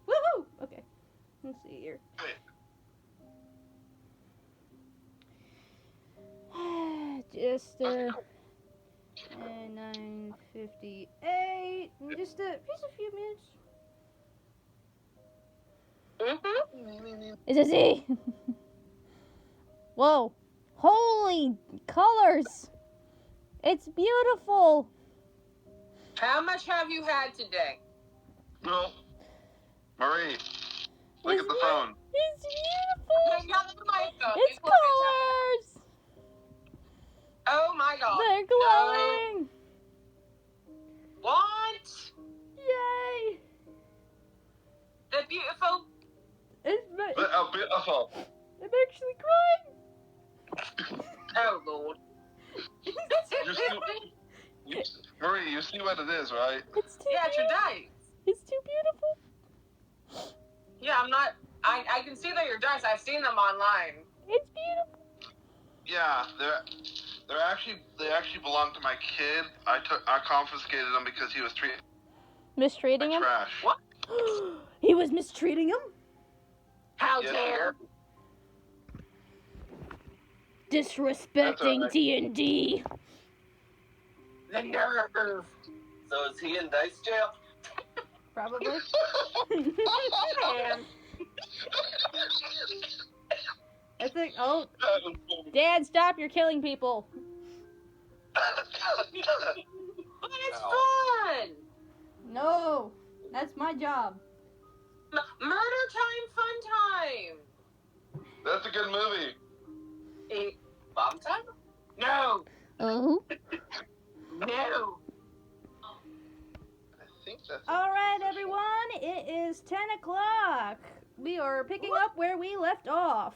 Woohoo! Okay, let's see here. Just 9:58. Just a few minutes. It's a Z. Whoa. Holy colors. It's beautiful. How much have you had today? No. Marie, look at the phone. It's beautiful. Hang on the mic up. It's colors. Oh my god. They're glowing. What? Yay. They're beautiful. Beautiful. I'm actually crying. Oh lord. Marie, you see what it is, right? It's too Yeah, it's your beautiful. dice. It's too beautiful. Yeah, I'm not. I can see that your dice. I've seen them online. It's beautiful. Yeah, they actually belong to my kid. I confiscated them because he was treating Mistreating like him? trash. What? He was mistreating him? How Yes. dare? Disrespecting right. D&D. The nerve. So is he in dice jail? Probably. Man. I think. Oh, Dad, stop, you're killing people. But it's Ow. fun. no, that's my job. Murder time, fun time. That's a good movie. Bomb time? No. Oh. No. I think that's All right, everyone. It is 10 o'clock. We are picking up where we left off,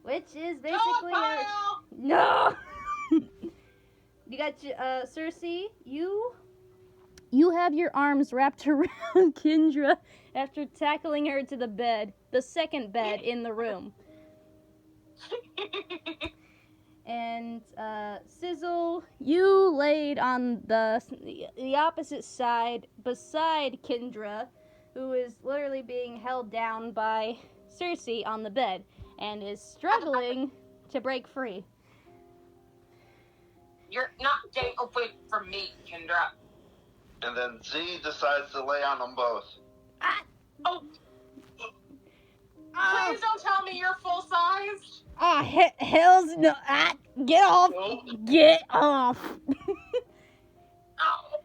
which is basically Pile. no. You got Cersei. You have your arms wrapped around Kendra after tackling her to the bed, the second bed in the room. And Sizzle, you laid on the opposite side beside Kendra, who is literally being held down by Cersei on the bed and is struggling to break free. You're not getting away from me, Kendra. And then Z decides to lay on them both. Oh. Please don't tell me you're full size. Hell's no. Get off. Get off. Oh.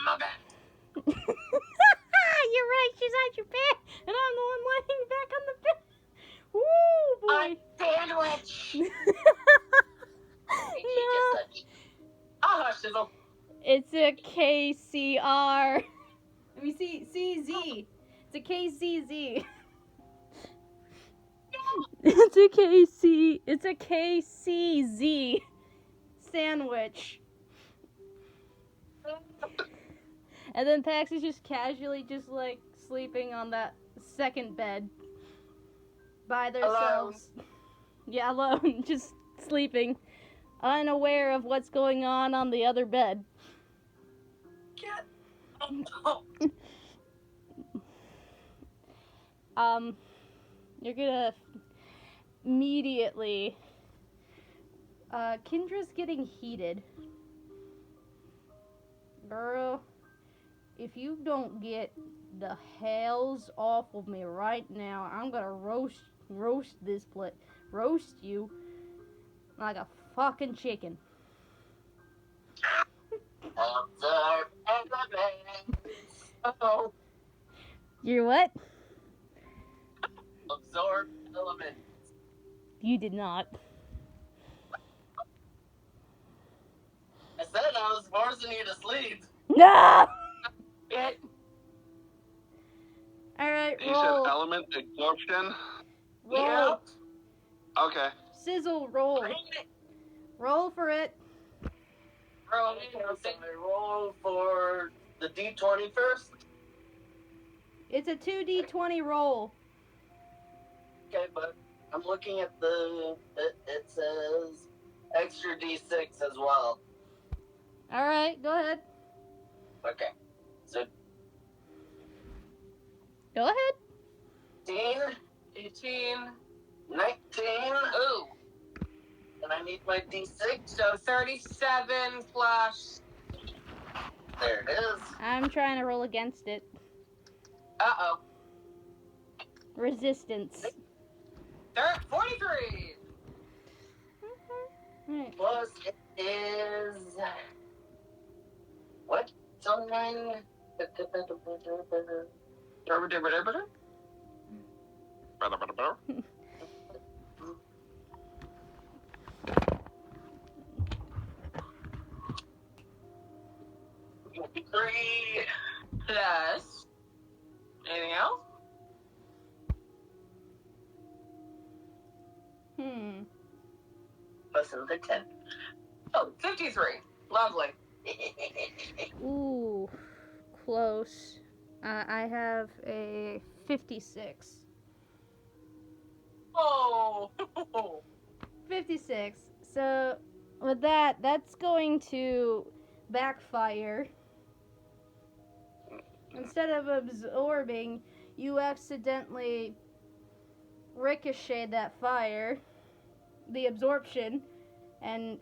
My bad. You're right, she's on your bed, and I'm the one laying back on the bed. Woo, boy. I'm sandwich. No. Oh, hush, Sizzle. It's a KCR. Let me see. CZ. It's a KCZ. It's a KCZ sandwich. And then Paxie's just casually just like sleeping on that second bed by themselves. Yeah, alone, just sleeping, unaware of what's going on the other bed. Get You're gonna immediately. Kendra's getting heated. Girl, if you don't get the hells off of me right now, I'm gonna roast you like a fucking chicken. Absorb elements. Uh-oh. You're what? Absorb elements. You did not. I said I was forcing you to sleep. No! It. Alright, You roll. said element absorption? Roll. Yep. Okay. Sizzle, roll. Roll for it. So I roll for the D20 first. It's a 2d20 roll. Okay, but I'm looking at it says extra D6 as well. Alright, go ahead. Okay. So Go ahead. 18, 19. Ooh. And I need my D6. So 37 plus. There it is. I'm trying to roll against it. Uh-oh. Resistance. 43. Alright. Plus it is what? Something. Three. Plus. Anything else? Plus another 10. Oh, 53. Lovely. Ooh, close. I have a 56. Oh. 56. So, with that, that's going to backfire. Instead of absorbing, you accidentally ricochet that fire, the absorption, and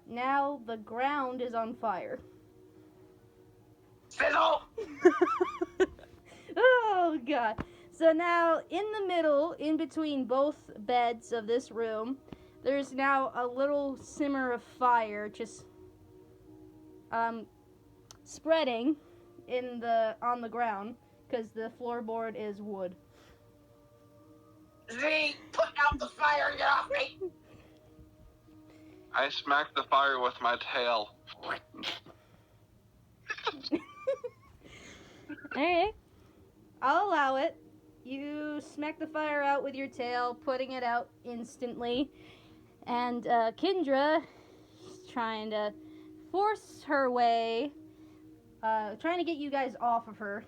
now the ground is on fire. Fizzle! Oh, God. So now, in the middle, in between both beds of this room, there's now a little simmer of fire just spreading on the ground, because the floorboard is wood. Z, put out the fire and get off me. I smacked the fire with my tail. Alright. I'll allow it. You smack the fire out with your tail, putting it out instantly. And Kendra is trying to force her way, trying to get you guys off of her.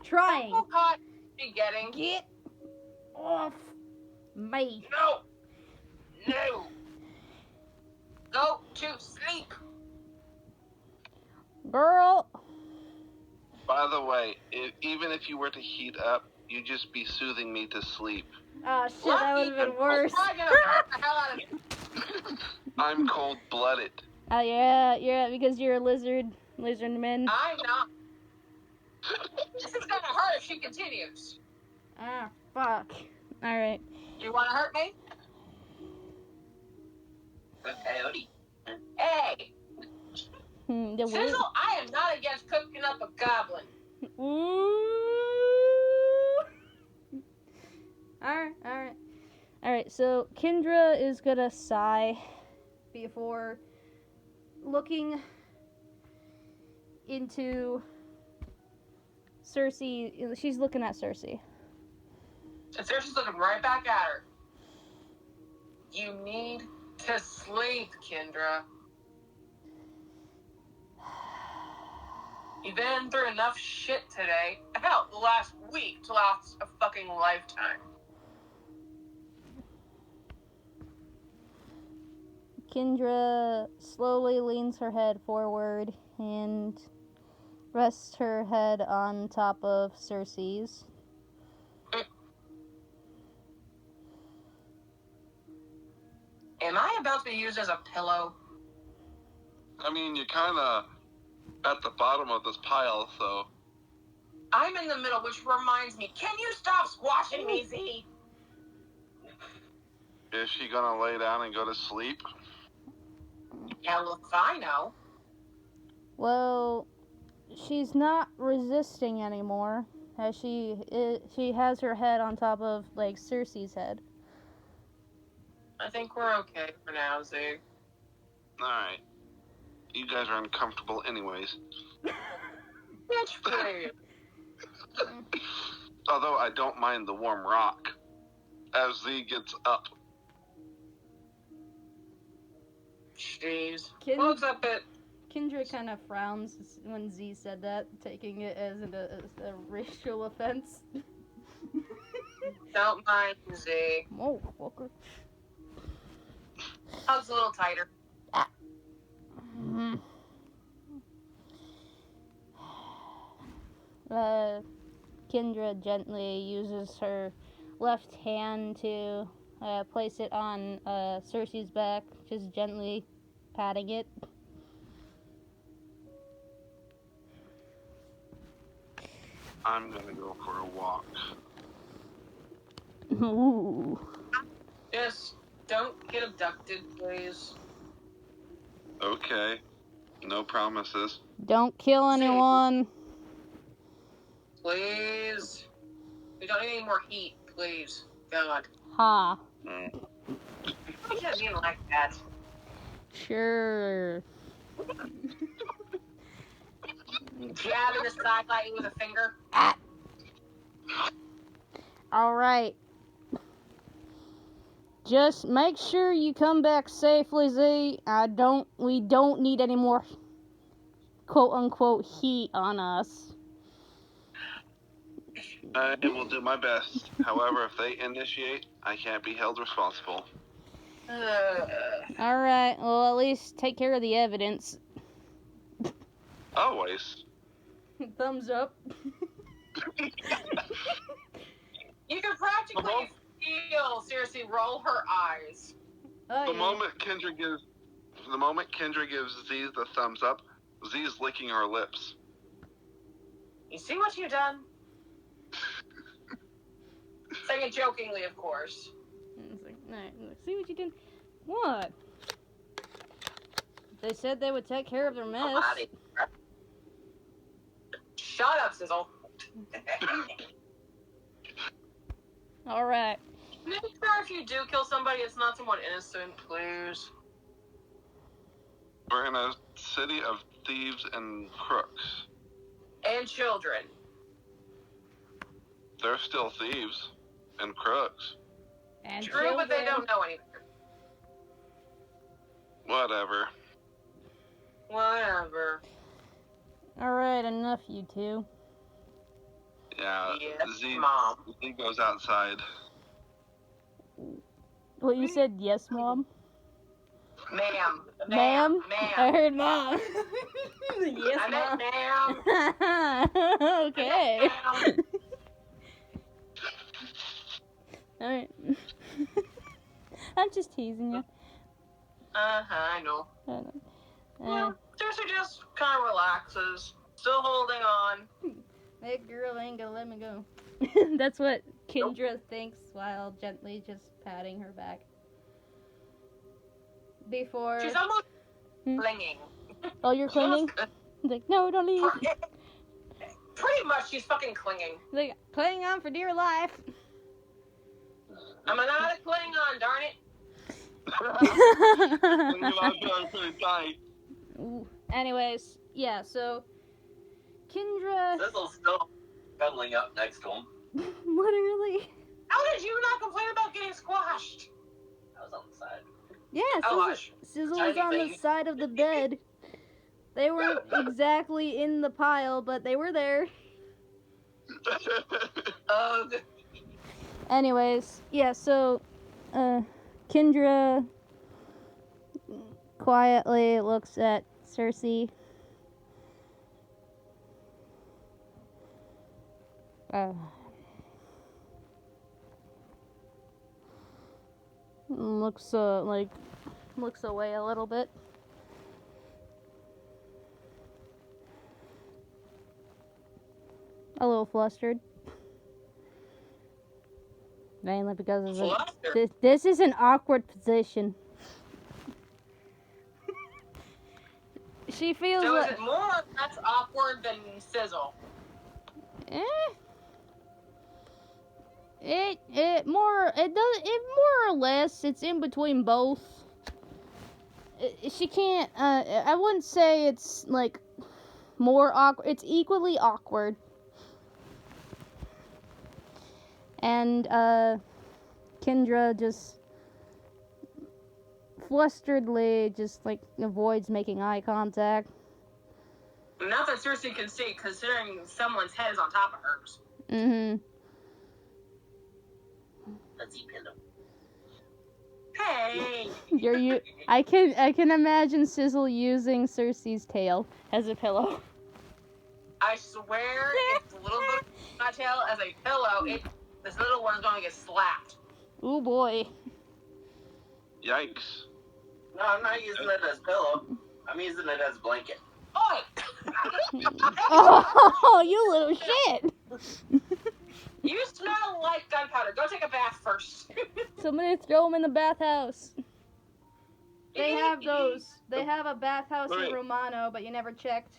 Trying. How hot she getting? Get off me. No. No. Go to sleep. Girl. By the way, even if you were to heat up, you'd just be soothing me to sleep. Oh shit, that would have been worse. I'm gonna hurt the hell out of you. I'm cold-blooded. Oh yeah, because you're a lizard man. I'm not. This is gonna hurt if she continues. Ah, fuck. Alright. You wanna hurt me? Coyote. Hey, The Sizzle, I am not against cooking up a goblin. Ooh. Alright, so Kendra is gonna sigh before looking into Cersei. She's looking at Cersei. And Cersei's looking right back at her. You need to sleep, Kendra. You've been through enough shit today. Hell, the last week to last a fucking lifetime. Kendra slowly leans her head forward and rests her head on top of Cersei's. Am I about to be used as a pillow? I mean, you're kind of at the bottom of this pile, so. I'm in the middle, which reminds me, can you stop squashing me, Z? Is she gonna lay down and go to sleep? Hell if I know. Well, she's not resisting anymore, as she has her head on top of, like, Cersei's head. I think we're okay for now, Z. Alright. You guys are uncomfortable anyways. Bitch, please. Although I don't mind the warm rock. As Z gets up. Jeez. Looks up it. Kendra kind of frowns when Z said that, taking it as a racial offense. Don't mind Z. Oh, fucker. Hug's a little tighter. Kendra gently uses her left hand to place it on Cersei's back, just gently patting it. I'm gonna go for a walk. Ooh. Just don't get abducted, please. Okay. No promises. Don't kill anyone. Please. We don't need any more heat, please. God. Ha. I just didn't like that. Sure. Jabbing the side light with a finger. All right. Just make sure you come back safely, Z. We don't need any more quote unquote heat on us. I will do my best. However, if they initiate, I can't be held responsible. All right. Well, at least take care of the evidence. Always. Thumbs up. You can practically feel seriously roll her eyes. Oh, The yeah. moment Kendra gives Z the thumbs up, Z's licking her lips. You see what you've done? Saying it jokingly, of course. It's like, nah, see what you did? What? They said they would take care of their mess. Shut up, Sizzle. All right. Make sure if you do kill somebody, it's not someone innocent, please. We're in a city of thieves and crooks. And children. They're still thieves and crooks. And True, but they don't know anything. Whatever. Whatever. All right, enough, you two. Yeah, Yes, Z Mom. goes outside. Well, you said yes, Mom? Ma'am. Ma'am? I Ma'am. heard Mom. Yes, I meant Mom. ma'am. Okay. Ma'am. All right. I'm just teasing you. I know. I know. Well, seriously, just kind of relaxes. Still holding on. That girl ain't gonna let me go. That's what Kendra thinks while gently just patting her back. Before. She's almost clinging. Oh, you're clinging? Like, no, don't leave. Pretty much, she's fucking clinging. Like, clinging on for dear life. I'm not a Klingon, darn it. Ooh. Anyways, yeah, so Kendra Sizzle's still cuddling up next to him. literally. How did you not complain about getting squashed? I was on the side. Yeah, Oh, hush. Sizzle was on the side of the bed They were exactly in the pile, but they were there. Anyways, yeah, so Kendra quietly looks at Cersei. Looks looks away a little bit. A little flustered. Mainly because this is an awkward position. She feels So like... is it more or less awkward than Sizzle? It more or less it's in between both. She can't I wouldn't say it's like more awkward. It's equally awkward. And Kendra just flusteredly just like avoids making eye contact. Not that Cersei can see, considering someone's head is on top of hers. Mm-hmm. Let's see, pillow. Hey. I can imagine Sizzle using Cersei's tail as a pillow. I swear, if the little bit of my tail as a pillow, this little one's gonna get slapped. Oh boy. Yikes. No, I'm not using it as pillow. I'm using it as blanket. Oi! Oh, you little shit! You smell like gunpowder. Go take a bath first. Somebody throw him in the bathhouse. They have those. They have a bathhouse in Romano, but you never checked.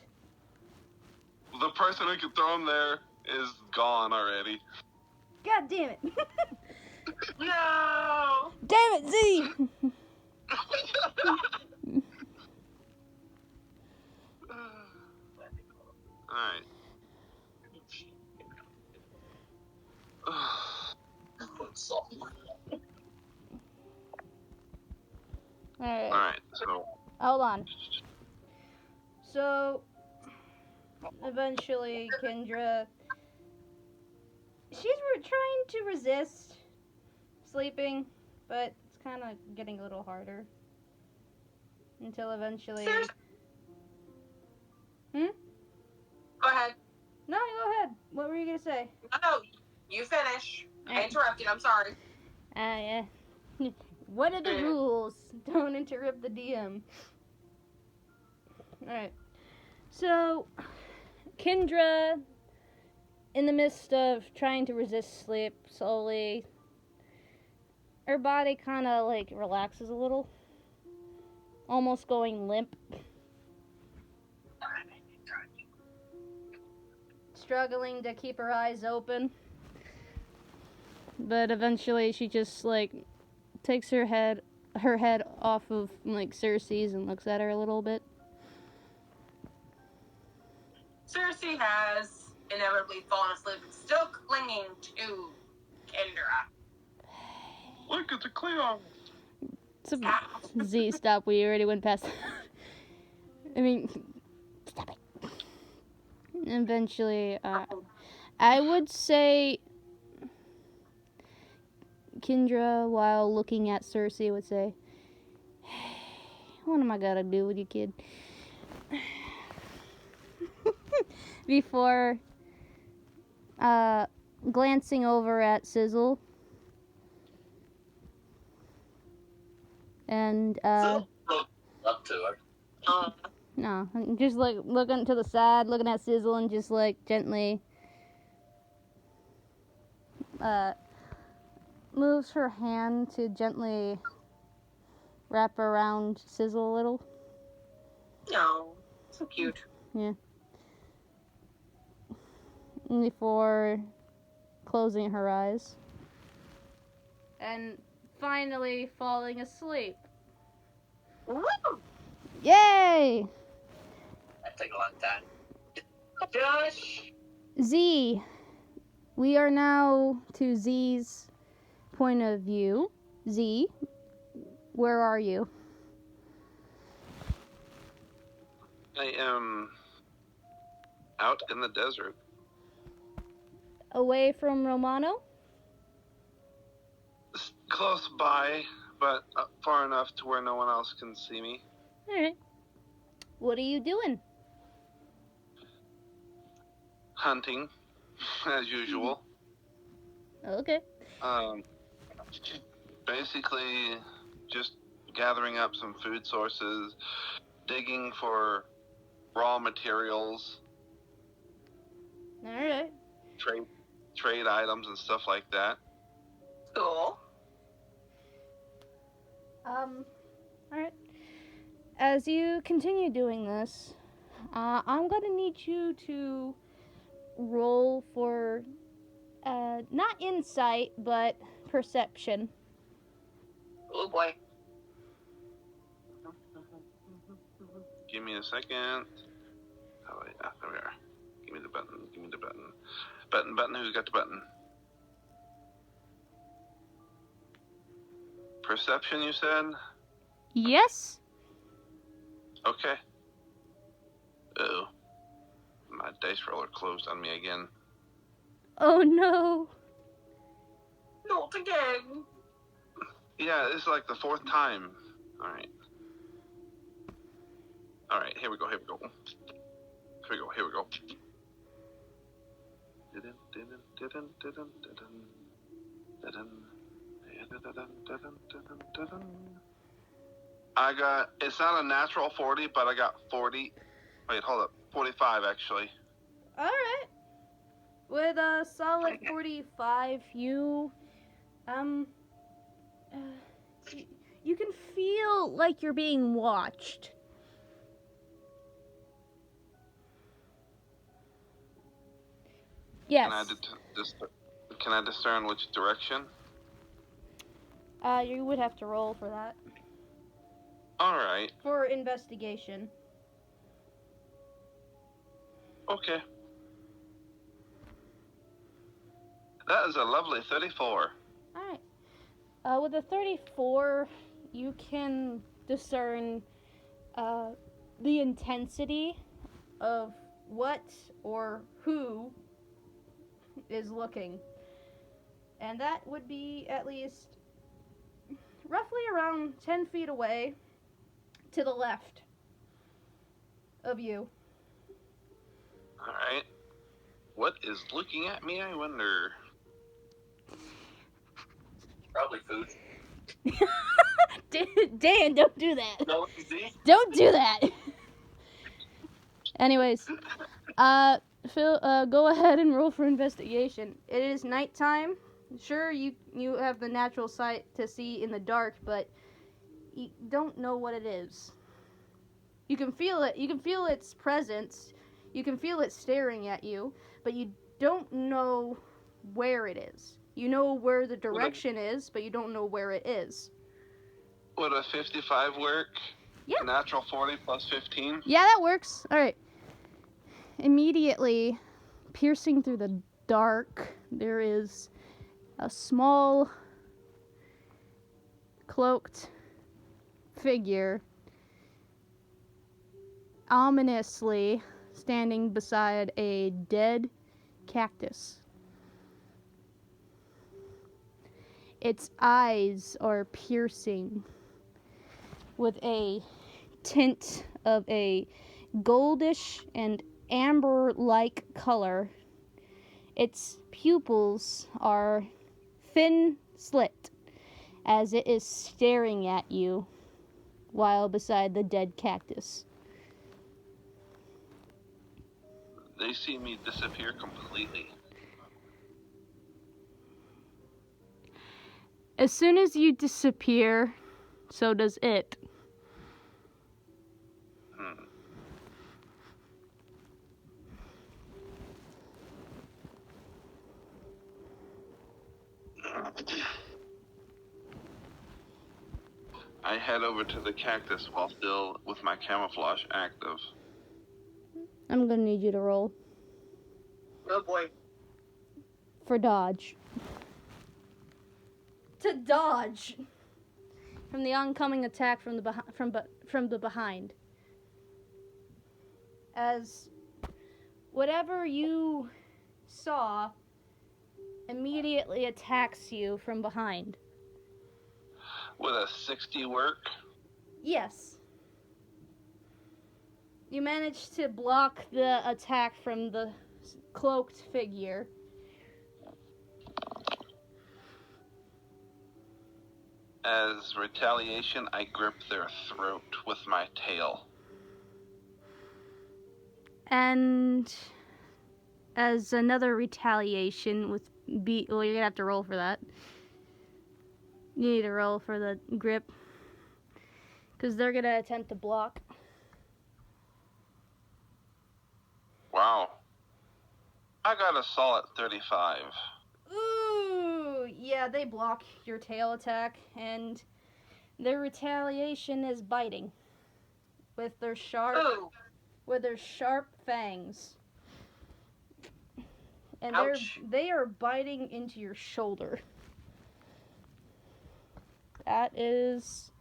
The person who could throw him there is gone already. God damn it. No! Damn it, Z! Alright. Alright, so. Hold on. So, eventually, Kendra... She's trying to resist sleeping, but it's kind of getting a little harder. Until eventually... Go ahead. No, go ahead. What were you going to say? No, you finish. I interrupted. I'm sorry. Yeah. What are the rules? Don't interrupt the DM. Alright. So, Kendra, in the midst of trying to resist sleep slowly, her body kind of like relaxes a little. Almost going limp. Struggling to keep her eyes open. But eventually she just like takes her head off of like Cersei's and looks at her a little bit. Cersei has inevitably fallen asleep and still clinging to Kendra. Look at the Cleo. Z, stop. We already went past. I mean, stop it. Eventually, I would say Kendra, while looking at Cersei, would say, "What am I gonna do with you, kid?" Before glancing over at Sizzle. And Up to her. no, just like looking to the side, looking at Sizzle, and just like gently moves her hand to gently wrap around Sizzle a little. No, so cute. Yeah. Before closing her eyes. And finally falling asleep. Woo! Yay! That took a long time. Josh. Z. We are now to Z's point of view. Z, where are you? I am out in the desert. Away from Romano? Close by, but far enough to where no one else can see me. Alright. What are you doing? Hunting, as usual. Okay. Basically, just gathering up some food sources, digging for raw materials, Alright. trade items and stuff like that. Cool. Alright. As you continue doing this, I'm gonna need you to roll for, not insight, but perception. Oh boy. Give me a second. Oh, yeah, there we are. Give me the button. Give me the button. Button. Who's got the button? Perception, you said? Yes? Okay. Uh-oh. My dice roller closed on me again. Oh no. Not again. Yeah, this is like the fourth time. Alright. Alright, here we go. I got, it's not a natural 40, but I got 40. Wait, hold up. 45, actually. Alright. With a solid 45, you you can feel like you're being watched. Yes. Can I discern which direction? You would have to roll for that. Alright. For investigation. Okay. That is a lovely 34. Alright. With a 34, you can discern the intensity of what or who is looking. And that would be at least roughly around 10 feet away to the left of you. Alright. What is looking at me, I wonder? Probably food. Dan, don't do that. No, easy. Don't do that. Anyways, Phil, go ahead and roll for investigation. It is nighttime. Sure, you have the natural sight to see in the dark, but you don't know what it is. You can feel it. You can feel its presence. You can feel it staring at you, but you don't know where it is. You know where the direction is, but you don't know where it is. Would a 55 work? Yeah. Natural 40 plus 15? Yeah, that works. All right. Immediately, piercing through the dark, there is a small, cloaked figure ominously standing beside a dead cactus. Its eyes are piercing with a tint of a goldish and amber-like color. Its pupils are thin slit as it is staring at you while beside the dead cactus. They see me disappear completely. As soon as you disappear, so does it. I head over to the cactus while still with my camouflage active. I'm gonna need you to roll Oh boy. for dodge. To dodge from the oncoming attack from the behind. as whatever you saw immediately attacks you from behind. With a 60 work? Yes. You managed to block the attack from the cloaked figure. As retaliation, I grip their throat with my tail. And as another retaliation with well, you're gonna have to roll for that. You need to roll for the grip. Because they're gonna attempt to block. Wow. I got a solid 35. Ooh, yeah, they block your tail attack, and their retaliation is biting with their sharp fangs. And Ouch. they are biting into your shoulder. That is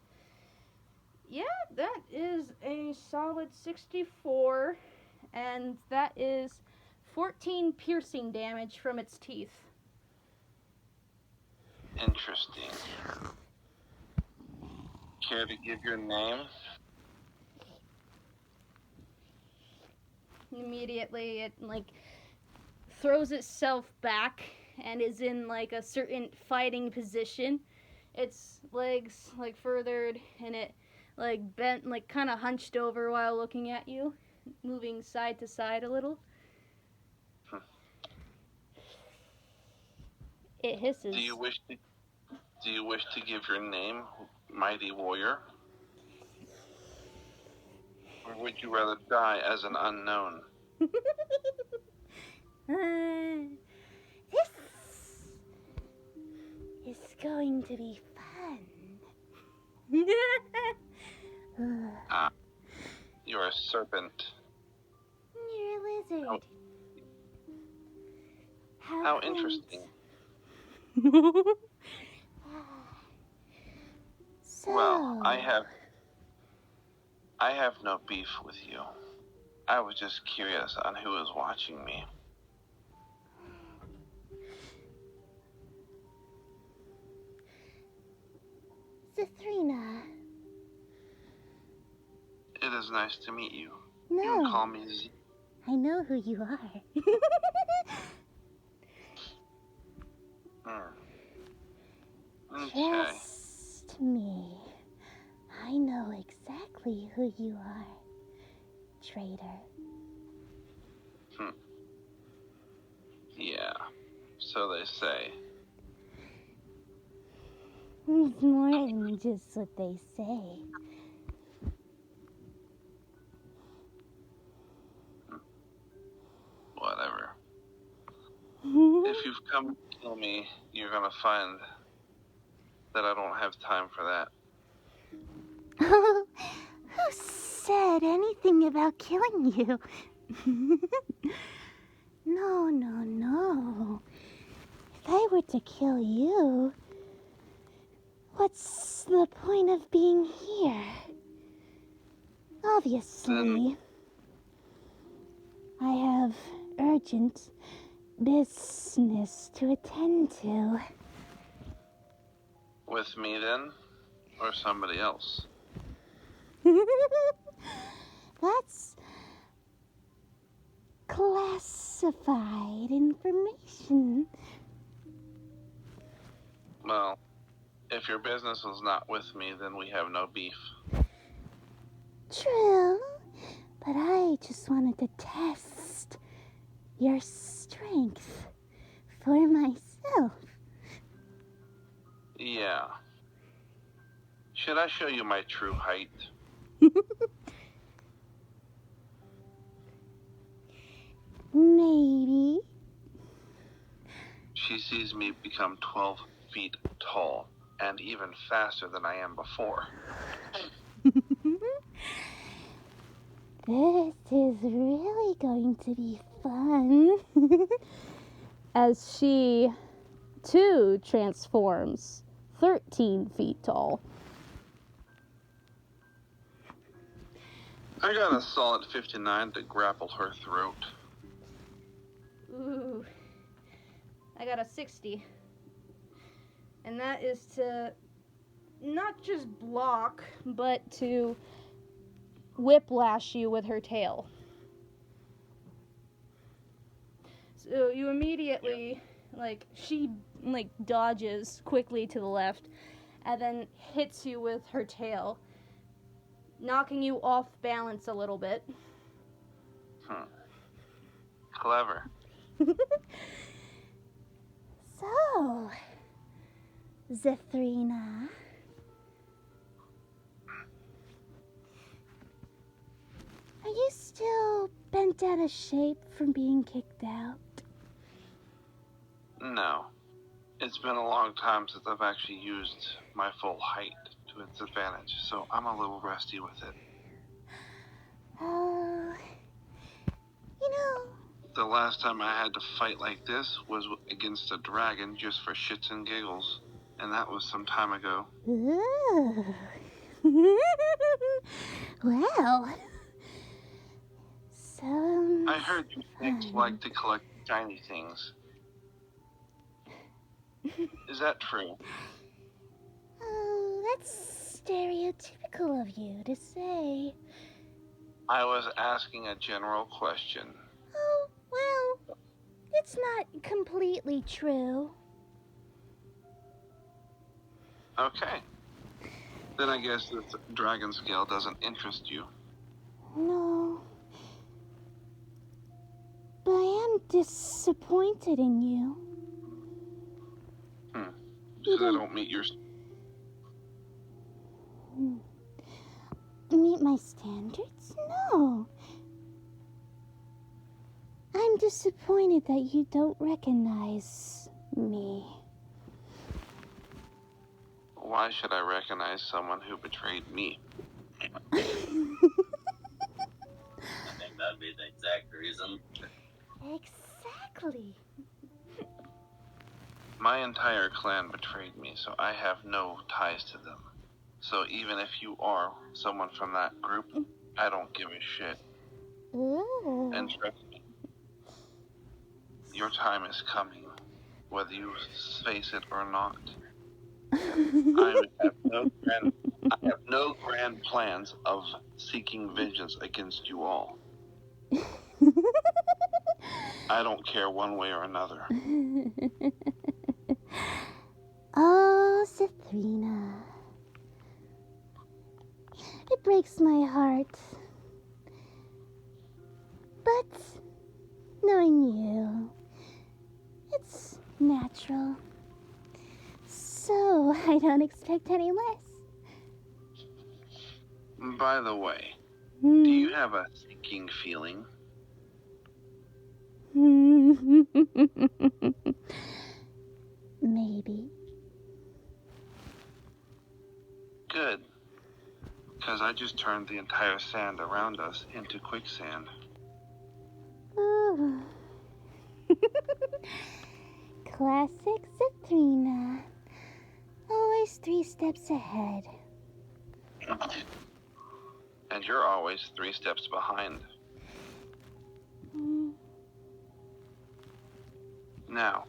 a solid 64, and that is 14 piercing damage from its teeth. Interesting. Care to give your name? Immediately, it throws itself back and is in a certain fighting position. Its legs furthered, and it bent, kind of hunched over while looking at you, moving side to side a little. It hisses. Do you wish to give your name, mighty warrior? Or would you rather die as an unknown? This is going to be fun. You're a serpent. You're a lizard. How interesting. So, Well, I have no beef with you. I was just curious on who is watching me. Zithrina. It is nice to meet you. No. You can call me Z. I know who you are. Okay. Trust me. I know exactly who you are, traitor. Yeah, so they say. It's more than just what they say. Whatever. If you've come to kill me, you're gonna find that I don't have time for that. Who said anything about killing you? No. If I were to kill you, what's the point of being here? Obviously, I have urgent business to attend to. With me then? Or somebody else? That's classified information. Well, if your business was not with me, then we have no beef. True, but I just wanted to test your strength for myself. Yeah. Should I show you my true height? Maybe. She sees me become 12 feet tall, and even faster than I am before. This is really going to be fun. As she, too, transforms 13 feet tall. I got a solid 59 to grapple her throat. Ooh. I got a 60. And that is to not just block, but to whiplash you with her tail. So you immediately, she dodges quickly to the left and then hits you with her tail, knocking you off balance a little bit. Clever. So, Zithrina, are you still bent out of shape from being kicked out? No. It's been a long time since I've actually used my full height to its advantage, so I'm a little rusty with it. Oh, you know... The last time I had to fight like this was against a dragon just for shits and giggles, and that was some time ago. Ooh. Well... So... I heard you snakes like to collect shiny things. Is that true? Oh, that's stereotypical of you to say. I was asking a general question. Oh, well, it's not completely true. Okay. Then I guess this dragon scale doesn't interest you. No. But I am disappointed in you. Because I don't meet your... Meet my standards? No. I'm disappointed that you don't recognize me. Why should I recognize someone who betrayed me? I think that'd be the exact reason. Exactly. My entire clan betrayed me, so I have no ties to them. So even if you are someone from that group, I don't give a shit. Ooh. And trust me, your time is coming, whether you face it or not. I have no grand plans of seeking vengeance against you all. I don't care one way or another. Oh, Zithrina. It breaks my heart. But knowing you, it's natural. So I don't expect any less. By the way, do you have a sinking feeling? Maybe. Good. Because I just turned the entire sand around us into quicksand. Ooh. Classic Zithrina. Always 3 steps ahead. And you're always 3 steps behind. Now,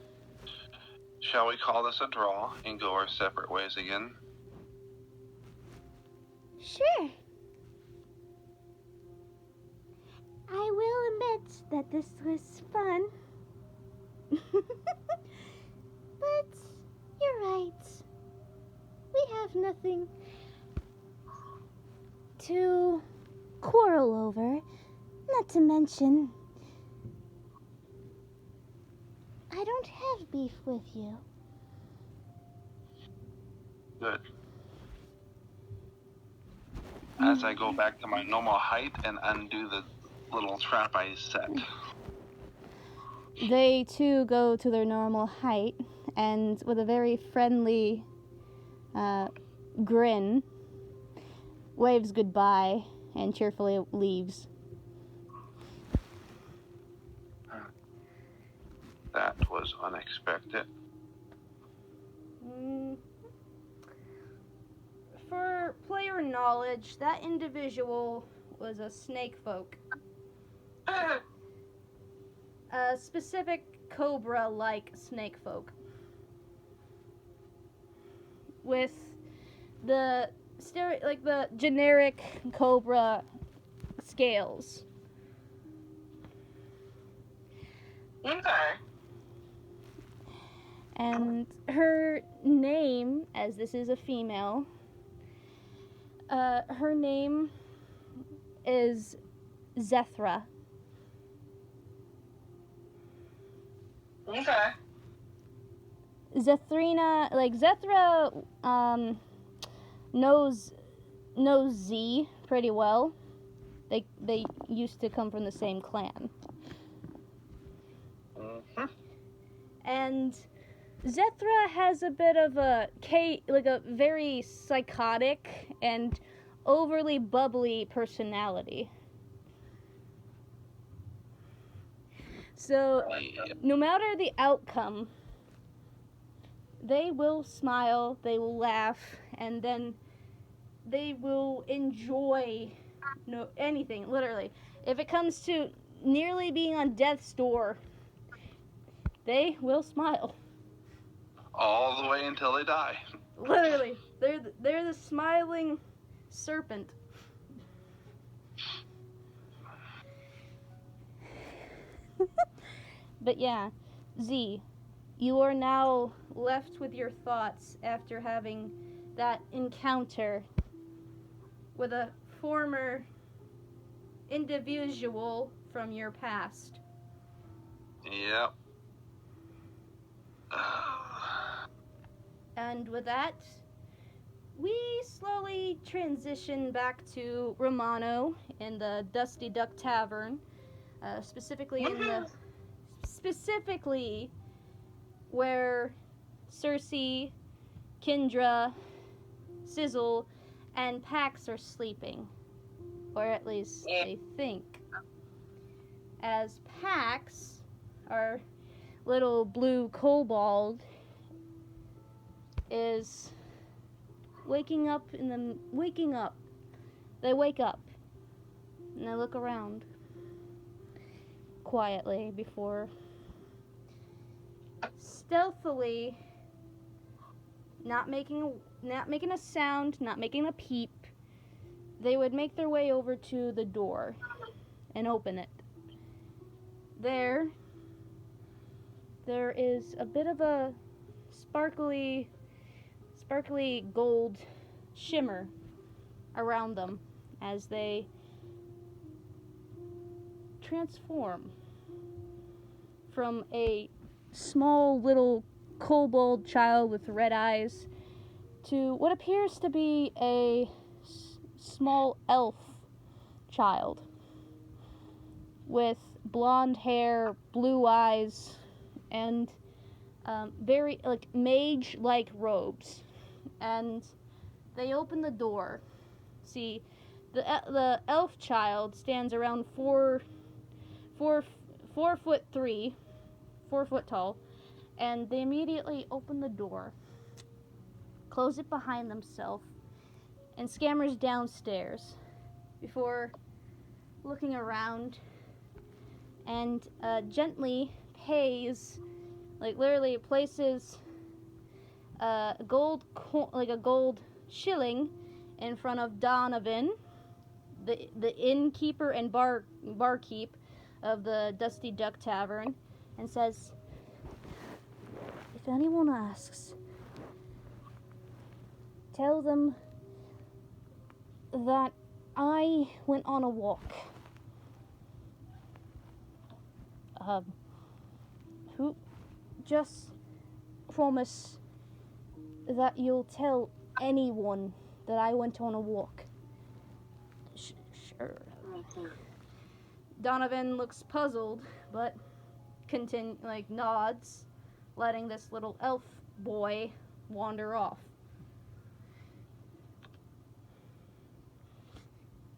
shall we call this a draw and go our separate ways again? Sure. I will admit that this was fun. But you're right. We have nothing to quarrel over. Not to mention, I don't have beef with you. Good. As I go back to my normal height and undo the little trap I set. They too go to their normal height, and with a very friendly grin, waves goodbye and cheerfully leaves. That was unexpected. For player knowledge, that individual was a snake folk. A specific cobra-like snake folk. With the the generic cobra scales. Okay. And her name, as this is a female, her name is Zethra. Okay. Zethra knows Z pretty well. They used to come from the same clan. Mm-hmm. And Zethra has a bit of a very psychotic and overly bubbly personality. So, no matter the outcome, they will smile, they will laugh, and then they will enjoy anything, literally. If it comes to nearly being on death's door, they will smile. All the way until they die. Literally, they're the smiling serpent. But yeah, Z, you are now left with your thoughts after having that encounter with a former individual from your past. Yep. And with that, we slowly transition back to Romano in the Dusty Duck Tavern, specifically where Cersei, Kendra, Sizzle, and Pax are sleeping, or at least they think. As Pax, our little blue kobold, is waking up. They wake up and they look around quietly before stealthily, not making a sound, not making a peep. They would make their way over to the door and open it. There is a bit of a sparkly gold shimmer around them as they transform from a small little kobold child with red eyes to what appears to be a small elf child with blonde hair, blue eyes, and very mage-like robes. And they open the door. See, the elf child stands around 4'3", 4 foot tall, and they immediately open the door, close it behind themselves, and scammers downstairs before looking around and gently places a gold shilling in front of Donovan, the innkeeper and barkeep of the Dusty Duck Tavern, and says, "If anyone asks, tell them that I went on a walk. Who just promise that you'll tell anyone that I went on a walk." Sure. Donovan looks puzzled, but nods, letting this little elf boy wander off.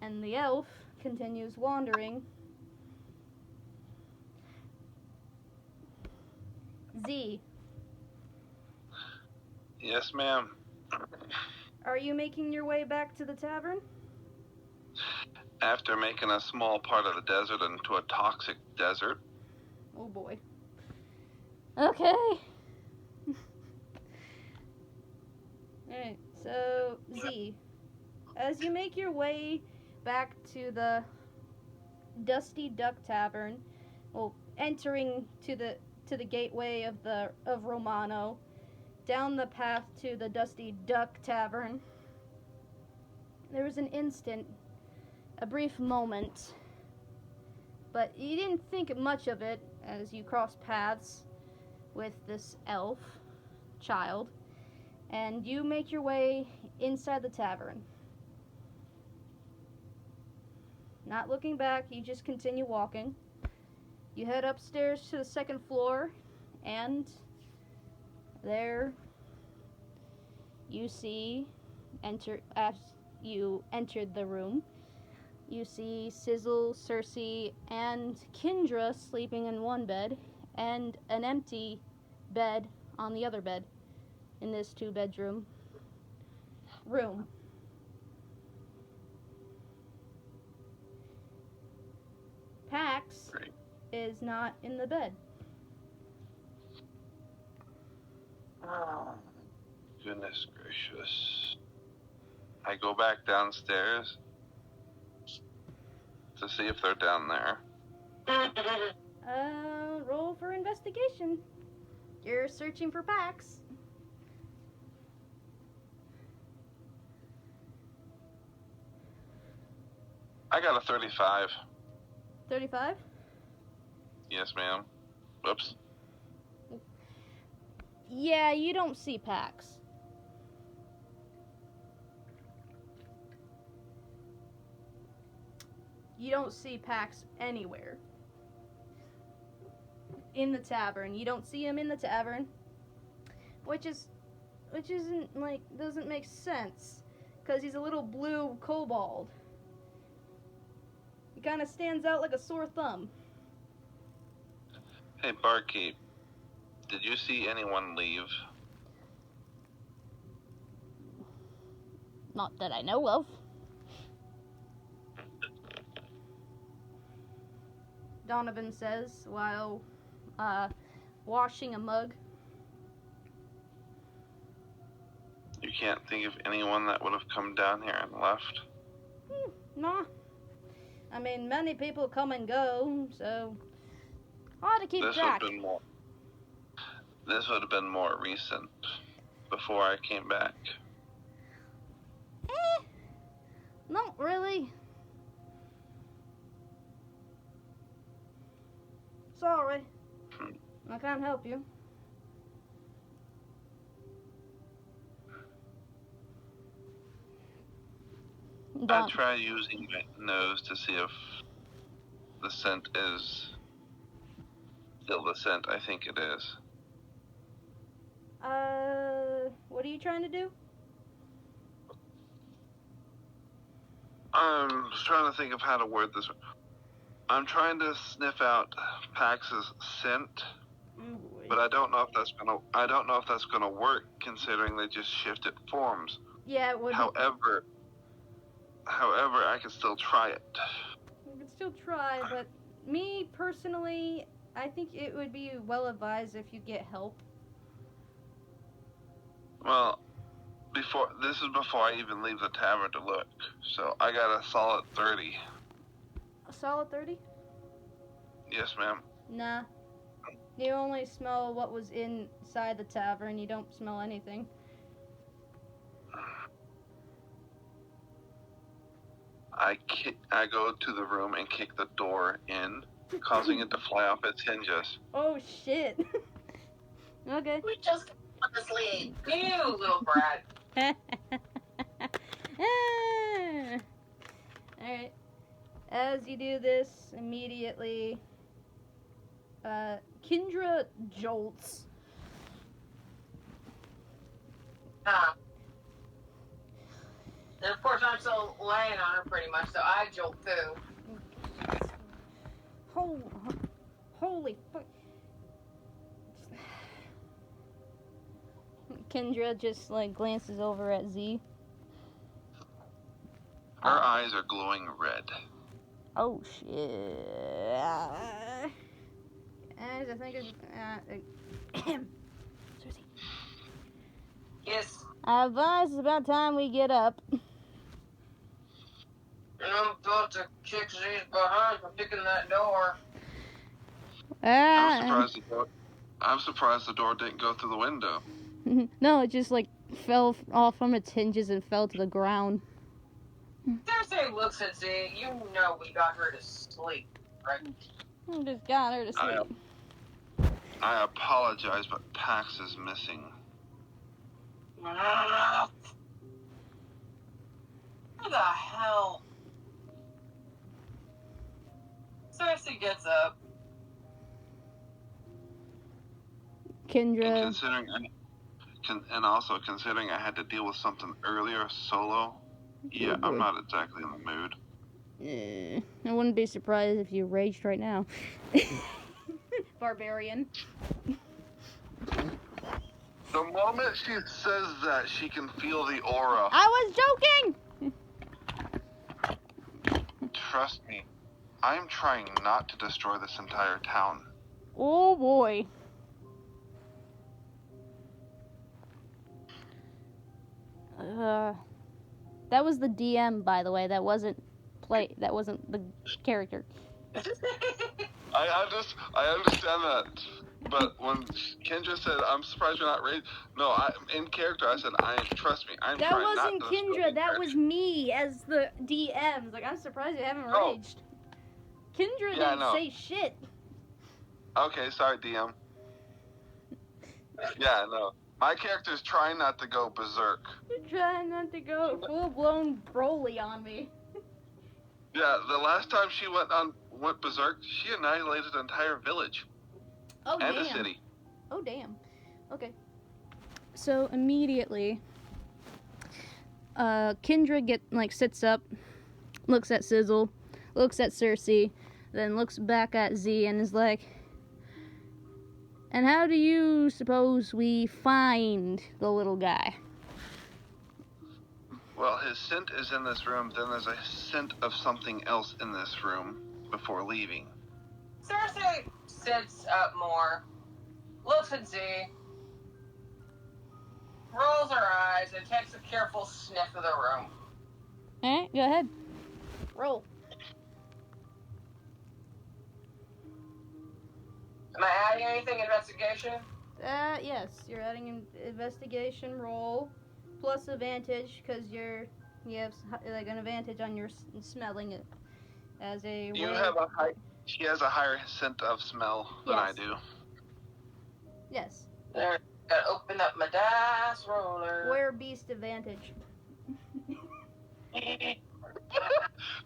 And the elf continues wandering. Z, Yes, ma'am. are you making your way back to the tavern? After making a small part of the desert into a toxic desert. Oh boy. Okay. Alright, so Z, as you make your way back to the Dusty Duck Tavern, well, entering to the gateway of Romano, down the path to the Dusty Duck Tavern, there was an instant, a brief moment, but you didn't think much of it as you crossed paths with this elf child, and you make your way inside the tavern. Not looking back, you just continue walking. You head upstairs to the second floor, and there you see, as you entered the room, you see Sizzle, Cersei, and Kendra sleeping in one bed, and an empty bed on the other bed in this 2-bedroom room. Pax Great. is not in the bed. Oh, goodness gracious. I go back downstairs to see if they're down there. Roll for investigation. You're searching for Pax. I got a 35. 35? Yes, ma'am. Whoops. Yeah, you don't see Pax. You don't see Pax anywhere. In the tavern. You don't see him in the tavern. Which isn't, like, doesn't make sense. Because he's a little blue kobold. He kind of stands out like a sore thumb. Hey, barkeep. Did you see anyone leave? Not that I know of. Donovan says while washing a mug. You can't think of anyone that would have come down here and left? Nah. I mean, many people come and go, so hard to keep track. This would have been more recent, before I came back. Not really. Sorry. I can't help you. I try using my nose to see if the scent is still the scent I think it is. What are you trying to do? I'm trying to think of how to word this. I'm trying to sniff out Pax's scent, but I don't know if that's gonna work considering they just shifted forms. Yeah, it would. However, I can still try it. You can still try, but me personally, I think it would be well advised if you get help. Well, this is before I even leave the tavern to look, so I got a solid 30. A solid 30? Yes, ma'am. Nah. You only smell what was inside the tavern. You don't smell anything. I go to the room and kick the door in, causing it to fly off its hinges. Oh, shit. Okay. We just want to sleep. You little brat. Alright. As you do this, immediately, Kendra jolts. And of course, I'm still laying on her pretty much, so I jolt too. Holy fuck. Kendra just, like, glances over at Z. Her eyes are glowing red. Oh shit. As I think it's Cersei. Yes. I advise it's about time we get up. And I'm about to kick Z's behind for picking that door. I'm surprised the door didn't go through the window. No, it just like fell off from its hinges and fell to the ground. Cersei looks at Z. You know we got her to sleep, right? I just got her to sleep. I apologize, but Pax is missing. Who the hell? Cersei gets up. Kendra. And also considering I had to deal with something earlier solo, yeah, I'm not exactly in the mood. I wouldn't be surprised if you raged right now. Barbarian. The moment she says that, she can feel the aura. I was joking! Trust me, I am trying not to destroy this entire town. Oh boy. That was the DM, by the way. That wasn't the character. I understand that, but when Kendra said, "I'm surprised you're not raged," no, in character I said, "Trust me, I'm That trying wasn't not to destroy Kendra. the That character." was me as the DM. Like, I'm surprised you haven't Oh. raged. Kendra Yeah, didn't say shit. Okay, sorry, DM. Yeah, no. My character's trying not to go berserk. You're trying not to go full-blown Broly on me. Yeah, the last time she went berserk, she annihilated an entire village. Oh, and damn. a city. Oh, damn. Okay. So, immediately, Kendra sits up, looks at Sizzle, looks at Cersei, then looks back at Z and is like, "And how do you suppose we find the little guy?" Well, his scent is in this room, then there's a scent of something else in this room before leaving. Cersei sits up more, looks at Z, rolls her eyes, and takes a careful sniff of the room. Alright, go ahead. Roll. Am I adding anything? Investigation? Yes, you're adding an investigation roll plus advantage because you have like an advantage on your smelling it as a. She has a higher scent of smell than I do. Yes. There, gotta open up my dice roller. Where beast advantage. That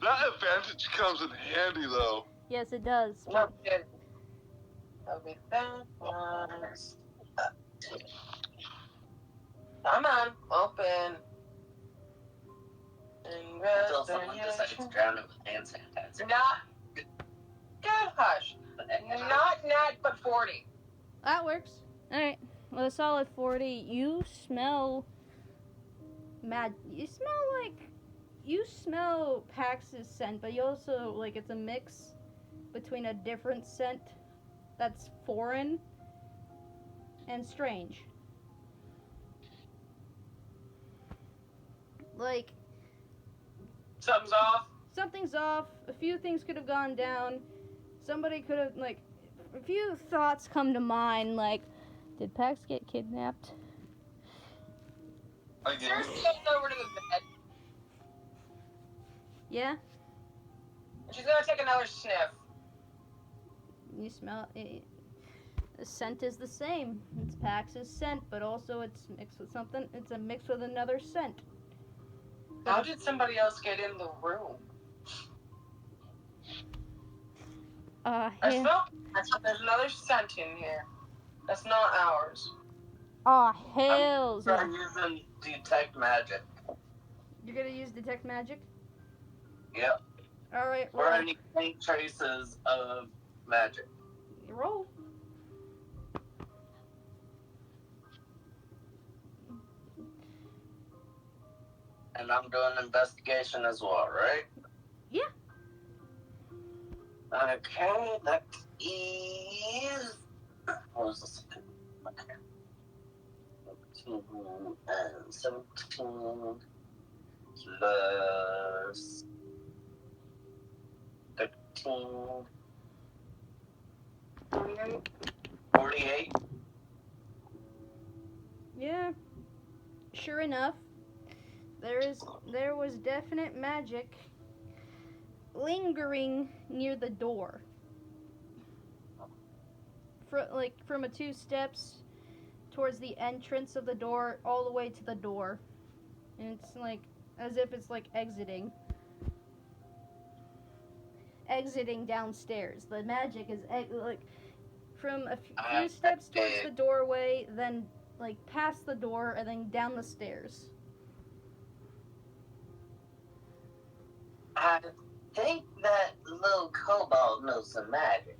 advantage comes in handy though. Yes, it does. No kidding. Okay, that was. Come on, open. Until someone decides to drown it with hand sanitizer. Not. Good hush. Not net, but 40. That works. Alright. With a solid 40, you smell you smell Pax's scent, but you also, it's a mix between a different scent that's foreign and strange. Something's off. Something's off. A few things could have gone down. Somebody could have, a few thoughts come to mind, did Pax get kidnapped? Cersei goes over to the bed. Yeah? She's gonna take another sniff. You smell it. The scent is the same. It's Pax's scent, but also it's mixed with something. It's a mix with another scent. How did somebody else get in the room? I smell. There's another scent in here. That's not ours. Oh, hells. I'm using detect magic. You're gonna use detect magic? Yep. Alright, Or any faint traces of magic. Roll. And I'm doing investigation as well, right? Yeah. Okay, that is. What was this? Okay. 17 and 17 plus 13. 48. 48. Yeah. Sure enough, there was definite magic lingering near the door. From a 2 steps towards the entrance of the door all the way to the door. And it's like as if it's like exiting downstairs. The magic is like from a few steps towards the doorway, then like past the door and then down the stairs. I think that little kobold knows some magic.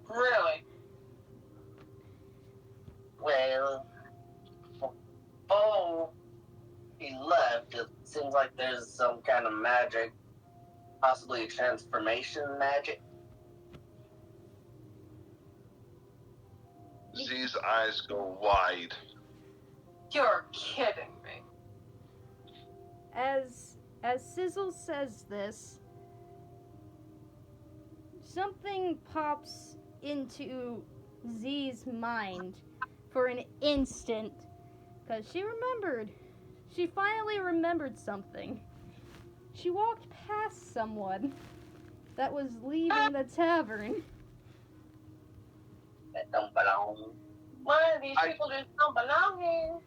Really? Well, before he left, it seems like there's some kind of magic, possibly transformation magic. Z's eyes go wide. You're kidding me. As Sizzle says this, something pops into Z's mind for an instant, because she remembered. She finally remembered something. She walked past someone that was leaving the tavern. That don't belong. Why these people just don't belong here?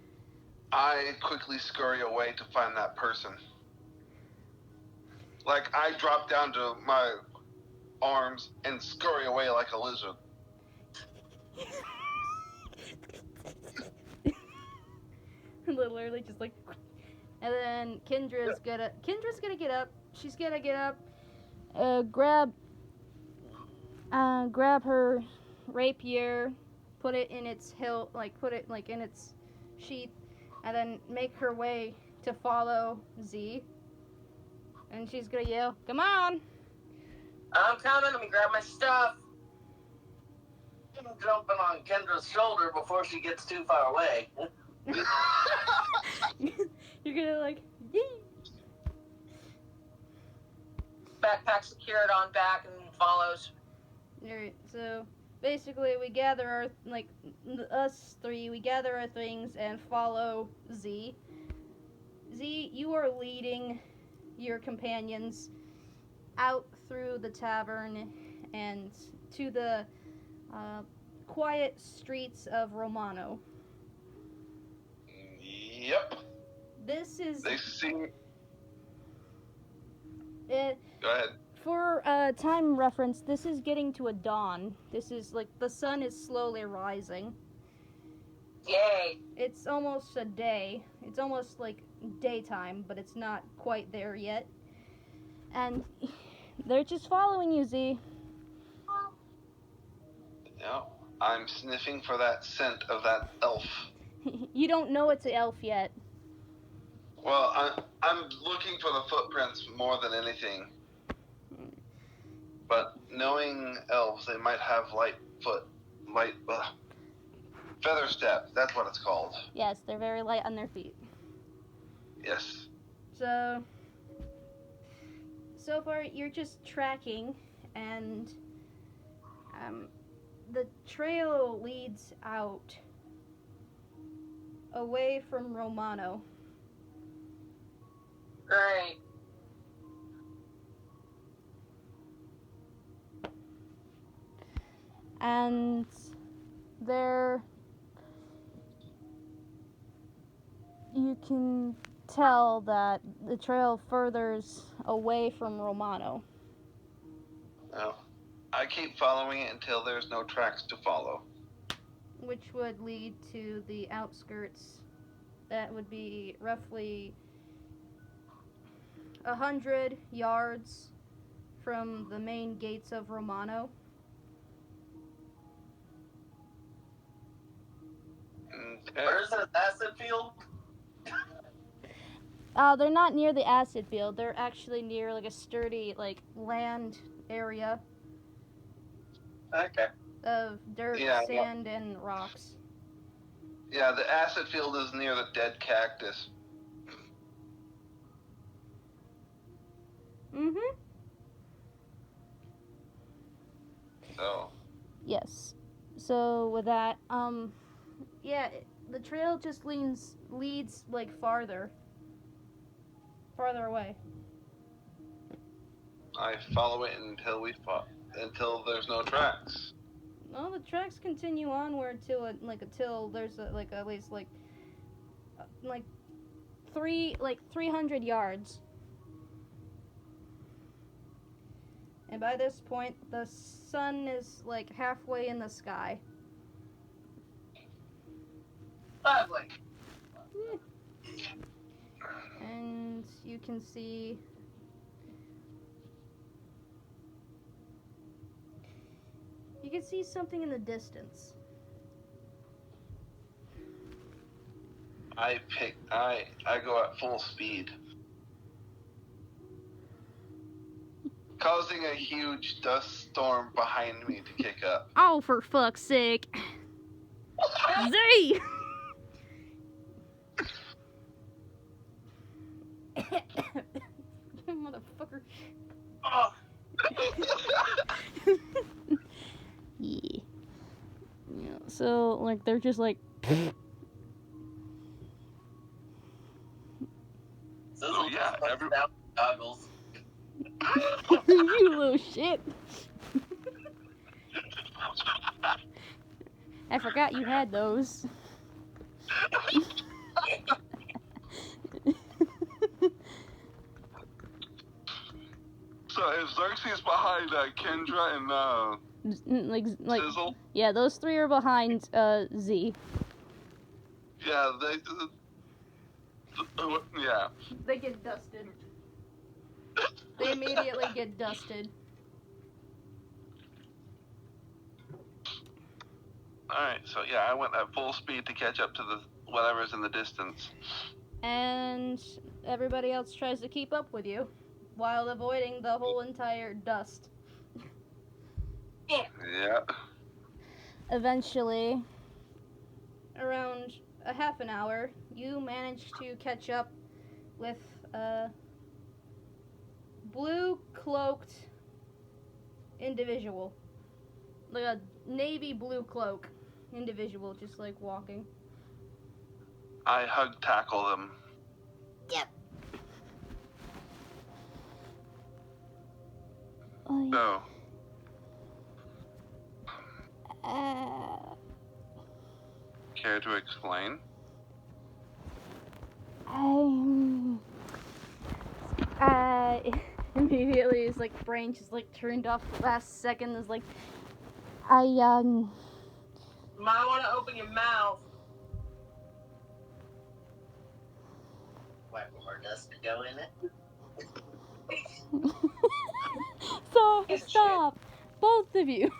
I quickly scurry away to find that person. Like, I drop down to my arms and scurry away like a lizard. Literally just like, and then Kendra's gonna get up. She's gonna get up, grab her rapier, put it in its hilt, put it in its sheath, and then make her way to follow Z. And she's gonna yell, "Come on!" I'm coming. Let me grab my stuff. I'm jumping on Kendra's shoulder before she gets too far away. You're gonna like, yee. Backpack secured on back and follows. Alright, so basically we gather us three, we gather our things and follow Z. Z, you are leading your companions out through the tavern and to the quiet streets of Romano. Yep. This is... They see... Go ahead. For time reference, this is getting to a dawn. This is like the sun is slowly rising. Yay. It's almost a day. It's almost like daytime, but it's not quite there yet. And they're just following you, Z. No, I'm sniffing for that scent of that elf. You don't know it's an elf yet. Well, I'm looking for the footprints more than anything. But knowing elves, they might have feather steps. That's what it's called. Yes, they're very light on their feet. Yes. So far you're just tracking, and the trail leads out away from Romano. Great. And there you can tell that the trail furthers away from Romano. No. I keep following it until there's no tracks to follow. Which would lead to the outskirts. That would be roughly 100 yards from the main gates of Romano. Okay. Where's this acid acid field? They're not near the acid field. They're actually near like a sturdy like land area Okay. of dirt, Yeah, sand, and rocks. Yeah, the acid field is near the dead cactus. Mm-hmm. So, Yes. So with that, yeah, the trail just leads like farther away. I follow it until there's no tracks. No, the tracks continue onward until there's at least like 300 yards. And by this point, the sun is like halfway in the sky. Lovely. And you can see something in the distance. I go at full speed, causing a huge dust storm behind me to kick up. Oh, for fuck's sake. Z! Motherfucker. Oh, Yeah. Yeah. So, like, they're just like. Sizzle yeah, just puts down goggles. You little shit. I forgot you had those. So if Xerxes behind Kendra and like Sizzle, yeah, those three are behind Z. yeah, yeah. They get dusted. They immediately get dusted. Alright, so yeah, I went at full speed to catch up to the whatever's in the distance. And everybody else tries to keep up with you while avoiding the whole entire dust. Yeah. Eventually, around a half an hour, you manage to catch up with a blue-cloaked individual. Like a navy blue cloak individual, just like walking. I hug tackle them. Yep. So, care to explain? Immediately his like brain just like turned off the last second. Is like, you might want to open your mouth. Wait for more dust to go in it. So stop, both of you.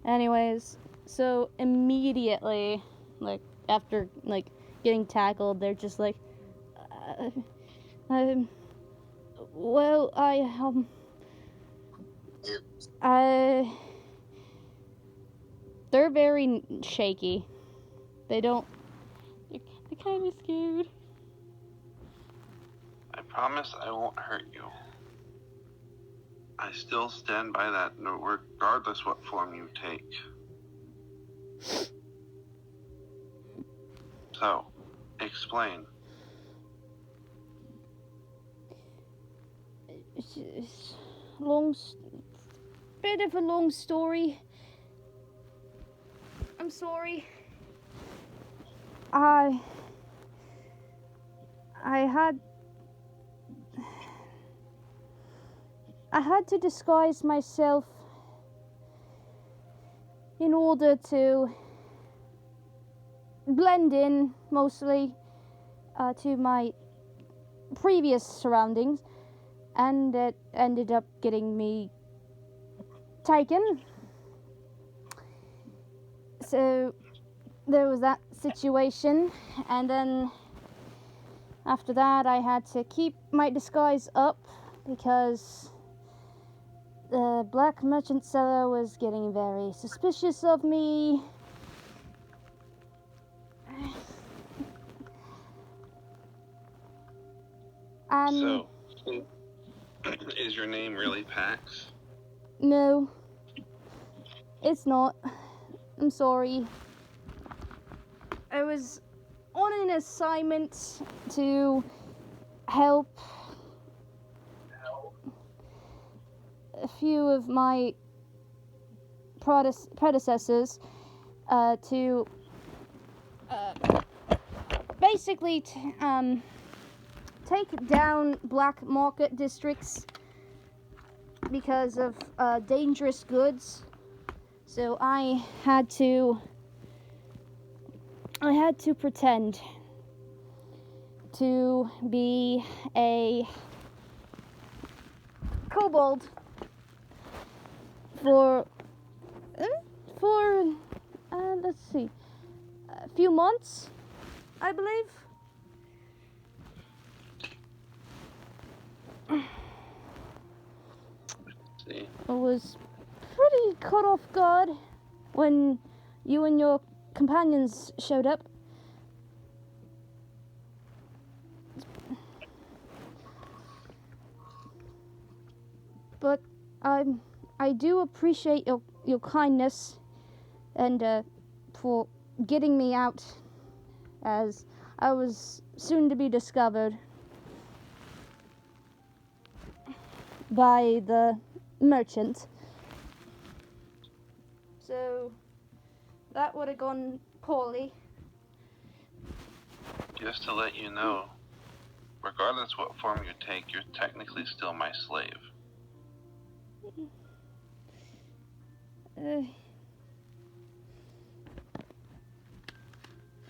Anyways, so immediately, like after like getting tackled, they're just like, well, they're very shaky. They're kind of scared. I promise I won't hurt you. I still stand by that, regardless what form you take. So, explain. It's bit of a long story. I'm sorry. I had to disguise myself in order to blend in mostly to my previous surroundings, and it ended up getting me taken. So there was that situation, and then after that I had to keep my disguise up because the black merchant seller was getting very suspicious of me. So, is your name really Pax? No, it's not. I'm sorry. I was on an assignment to help a few of my predecessors to basically take down black market districts because of dangerous goods. So I had to pretend to be a kobold for let's see, a few months, I believe. See. I was pretty caught off guard when you and your companions showed up. But I do appreciate your kindness and for getting me out, as I was soon to be discovered by the merchant. So that would have gone poorly. Just to let you know, regardless what form you take, you're technically still my slave.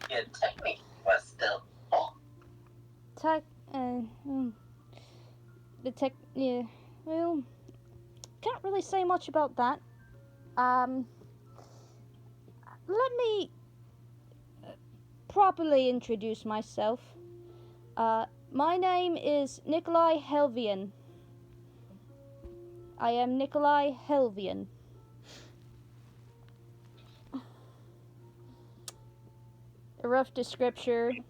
Yeah, technically, but still. Yeah, well, can't really say much about that. Let me properly introduce myself. My name is Nikolai Helvian. I am Nikolai Helvian. A rough description.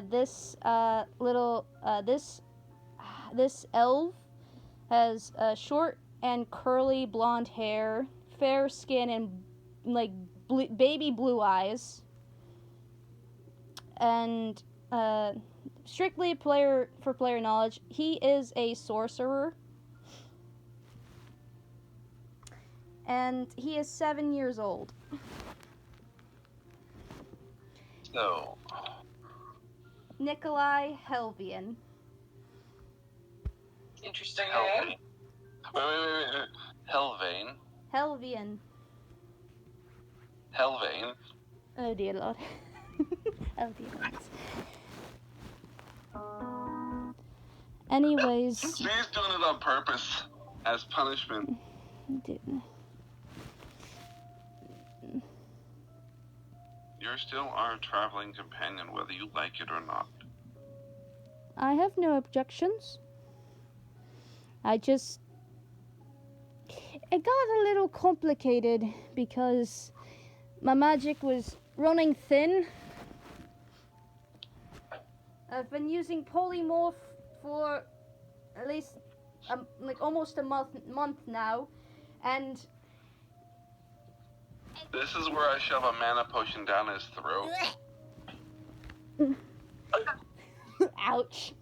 This elf has short and curly blonde hair, fair skin, and like baby blue eyes. And strictly player knowledge, he is a sorcerer. And he is 7 years old. So, Nikolai Helvian. Interesting Helvane. name. Wait. Helvane. Helvian. Helvane. Oh dear lord. Oh dear lord. Anyways. She's doing it on purpose as punishment. You're still our traveling companion, whether you like it or not. I have no objections. It got a little complicated because my magic was running thin. I've been using polymorph for at least almost a month now, and This is where I shove a mana potion down his throat. ouch.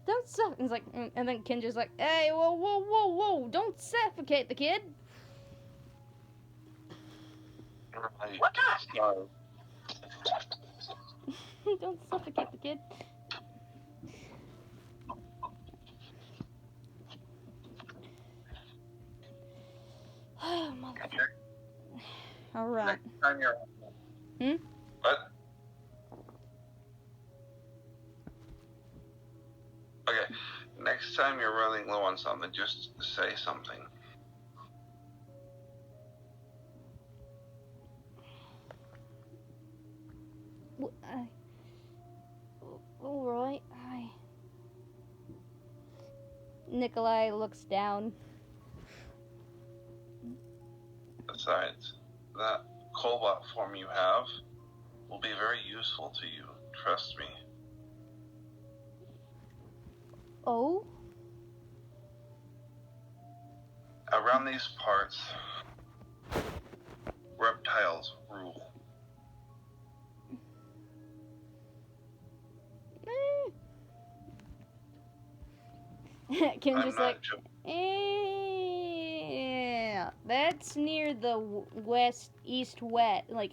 Don't suck. And, and then Kendra's like, hey, whoa, don't suffocate the kid. What? Don't suffocate the kid. Oh, motherfucker. Alright. Next time you're... What? Okay, next time you're running low on something, just say something. All right. Nikolai looks down. Besides, that cobalt form you have will be very useful to you. Trust me. Oh? Around these parts, reptiles rule. Kim I'm just not like, joking. yeah, that's near the west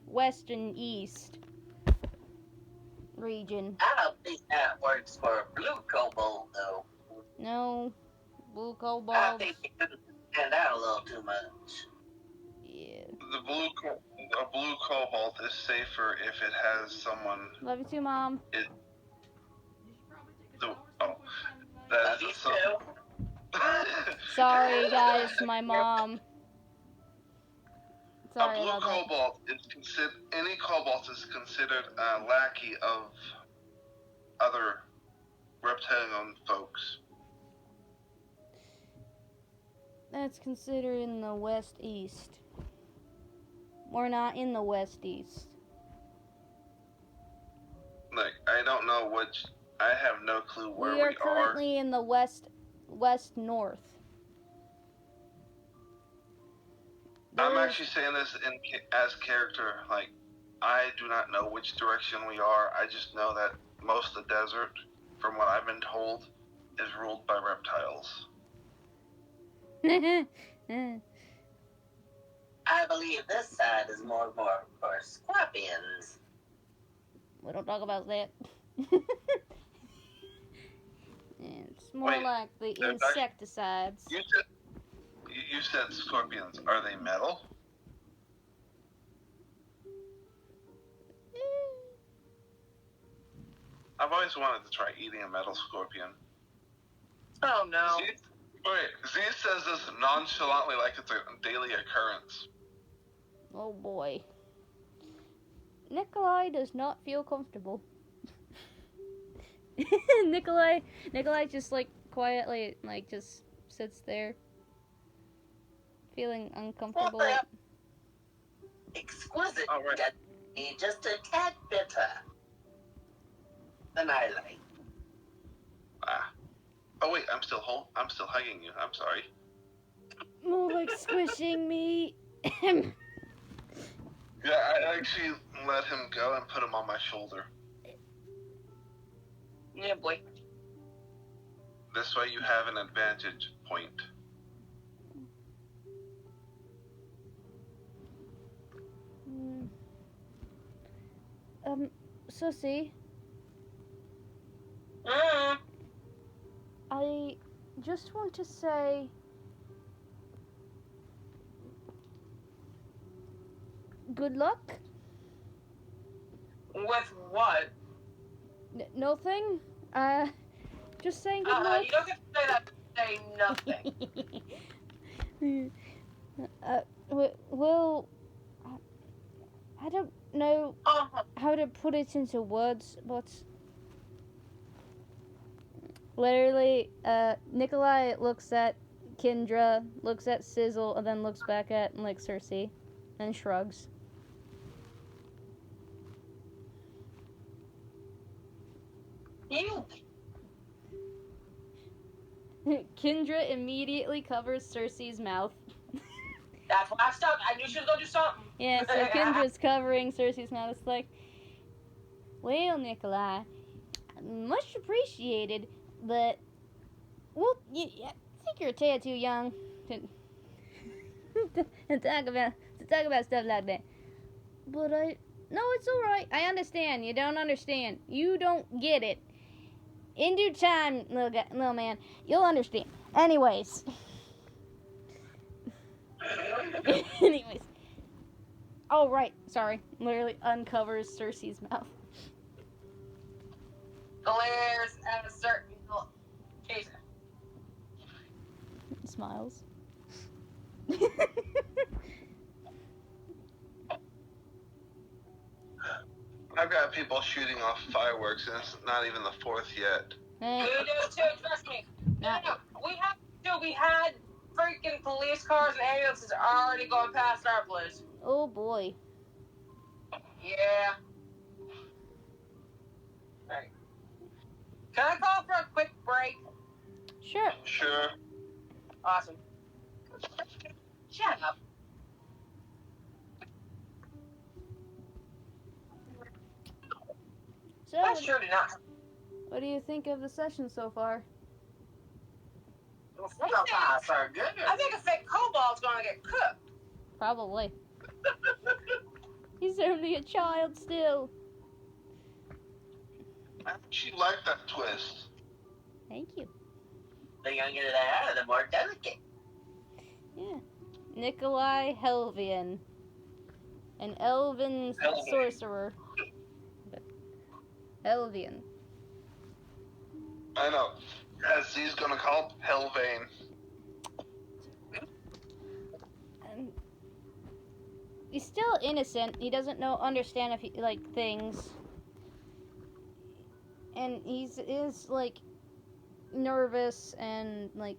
western east region. I don't think that works for blue cobalt, though. No, blue I cobalt. think it could stand out a little too much. Yeah. A blue cobalt is safer if it has someone. Love you too, Mom. Love you too. Sorry, guys, my mom. Sorry a blue about that. cobalt is considered. Any cobalt is considered a lackey of other reptilian folks. That's considered in the west east. We're not in the west east. Like, I don't know which. I have no clue where We are currently in the west north. I'm actually saying this as character. Like, I do not know which direction we are. I just know that most of the desert, from what I've been told, is ruled by reptiles. I believe this side is more for scorpions. We don't talk about that. It's more Wait, like the there's insecticides. You said scorpions. Are they metal? I've always wanted to try eating a metal scorpion. Oh no. Z says this nonchalantly like it's a daily occurrence. Oh boy. Nikolai does not feel comfortable. Nikolai just like quietly just sits there, feeling uncomfortable. Well, exquisite. All right. Just a tad bitter than I like. Oh wait, I'm still hugging you. I'm sorry. More like squishing me. Yeah, I actually let him go and put him on my shoulder. Yeah, boy. This way you have an advantage point. Susie, I just want to say good luck. With what? Nothing. Just saying good luck. You don't get to say that. Say nothing. Well, I don't know how to put it into words, but literally, Nikolai looks at Kendra, looks at Sizzle, and then looks back at Cersei, and shrugs. You. Kendra immediately covers Cersei's mouth. That's why I stopped. I knew she was gonna do something. Yeah, so Kendra's covering Cersei's mouth. It's like, well, Nikolai, much appreciated, but well, I think you're a tad too young to talk about stuff like that. But no, it's all right. I understand. You don't understand. You don't get it. In due time, little man, you'll understand. Anyways. Oh, right. Sorry. Literally uncovers Cersei's mouth. Glares at a certain occasion. Smiles. I've got people shooting off fireworks, and it's not even the 4th yet. Eh, You do too, trust me. not, No, we had freaking police cars and ambulances already going past our place. oh boy. Yeah. Alright. Can I call for a quick break? Sure. Sure. Awesome. Shut up. So, That's surely not. what do you think of the session so far? So far, good. I think a fake kobold's gonna get cooked. Probably. He's only a child still. She liked that twist. Thank you. The younger they are, the more delicate. Yeah. Nikolai Helvian. An elven Helvian. sorcerer. Helvian. I know. As he's gonna call him, Hellvane. And he's still innocent. He doesn't understand if he like things. And is like nervous and like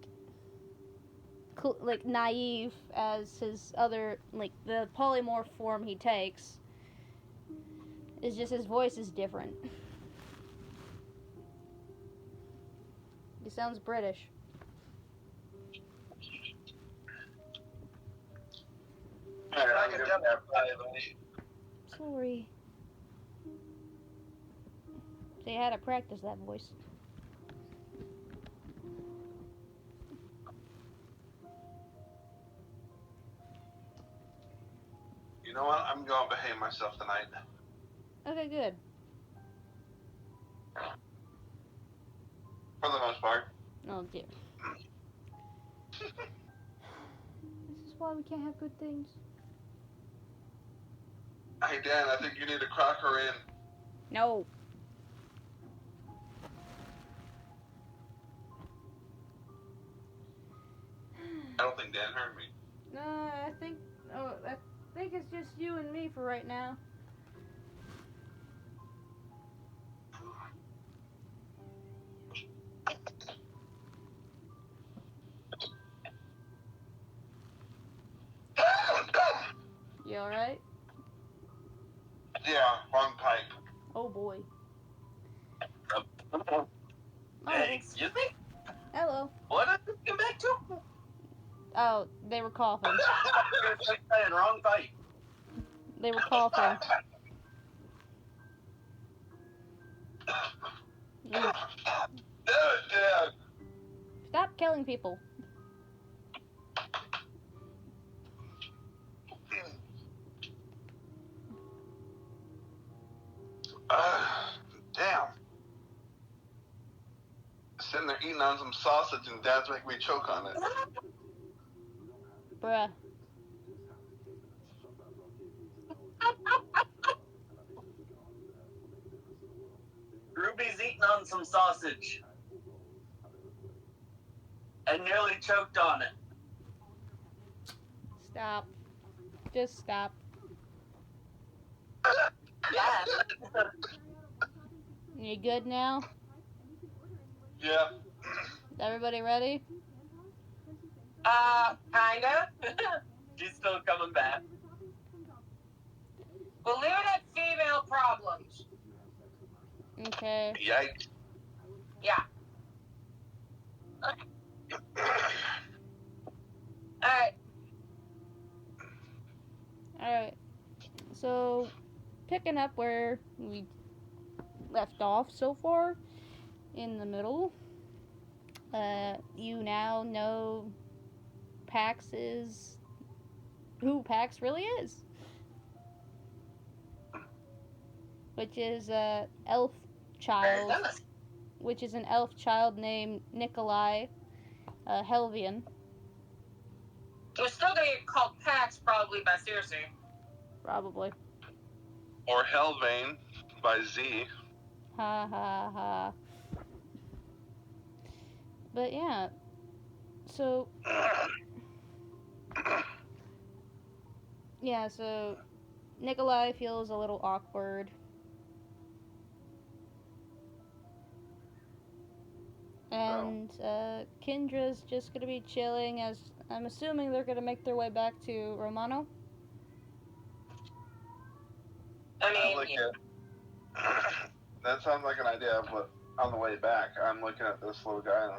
naive as his other the polymorph form he takes. It's just his voice is different. He sounds British. Sorry. They had to practice that voice. You know what? I'm going to behave myself tonight. Okay, good. For the most part. Oh dear. This is why we can't have good things. Hey, Dan, I think you need to crock her in. No. I don't think Dan heard me. No, I think it's just you and me for right now. You alright? Yeah, wrong pipe. Oh boy. Hey, excuse me? Hello. What did you come back to? Oh, they were coughing. Wrong fight. They were coughing. Ooh. Dad. Stop killing people. Damn. Sitting there eating on some sausage and Dad's making me choke on it. Bruh. Ruby's eating on some sausage. And nearly choked on it. Stop. Just stop. Yeah. You good now? Yeah. Everybody ready? Kinda. She's still coming back. Believe it had female problems. Okay. Yikes. Yeah. Alright. Alright. So, picking up where we left off so far, in the middle, you now know who Pax really is. Which is an elf child, which is an elf child named Nikolai Helvian. We're still gonna get called Pax probably by Circe. Probably. Or Hellvane by Z. Ha ha ha. But yeah, so Nikolai feels a little awkward And Kendra's just gonna be chilling, as I'm assuming they're gonna make their way back to Romano. I I'm mean, looking at, that sounds like an idea, but on the way back, I'm looking at this little guy.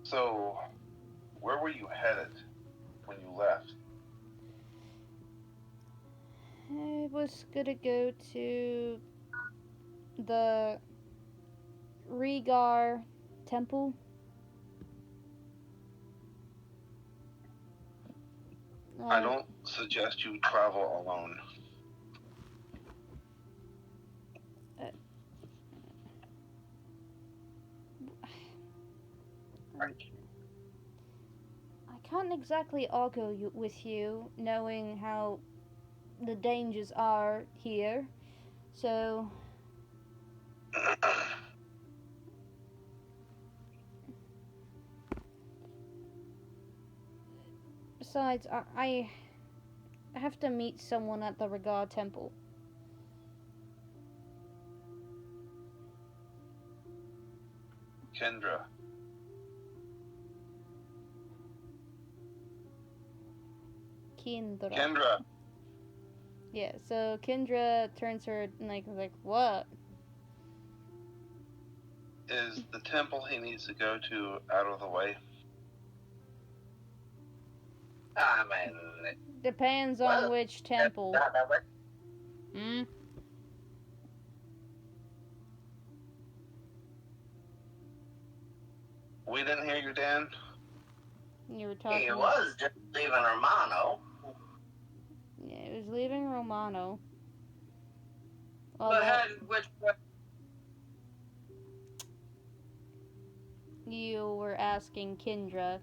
So, where were you headed when you left? I was gonna go to the Visgar temple. I don't suggest you travel alone. I can't exactly argue with you, knowing how the dangers are here. So, besides, I have to meet someone at the Visgar temple. Kendra. Kendra. Yeah, so Kendra turns her like what? Is the temple he needs to go to out of the way? I mean, Depends on which temple. not that way. Hmm? We didn't hear you, Dan. You were talking. He was just leaving Romano. Yeah, he was leaving Romano. but head which way? You were asking Kendra.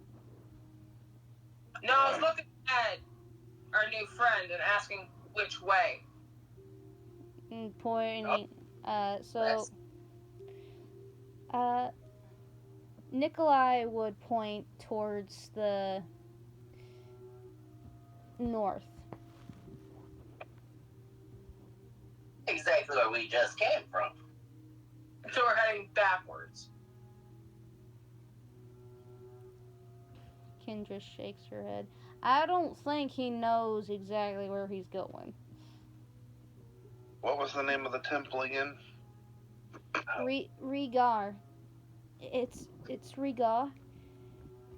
No, I was looking at our new friend and asking which way. And pointing. Nikolai would point towards the north. Exactly where we just came from. So we're heading backwards. Kendra shakes her head. I don't think he knows exactly where he's going. What was the name of the temple again? Visgar. It's Visgar.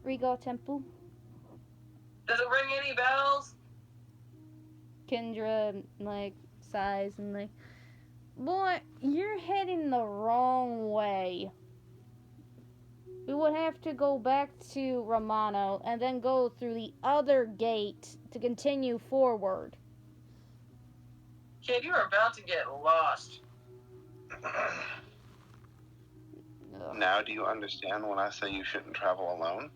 Visgar temple. Does it ring any bells? Kendra sighs and boy, you're heading the wrong way. We would have to go back to Romano and then go through the other gate to continue forward. Kid, you're about to get lost. Now, do you understand when I say you shouldn't travel alone?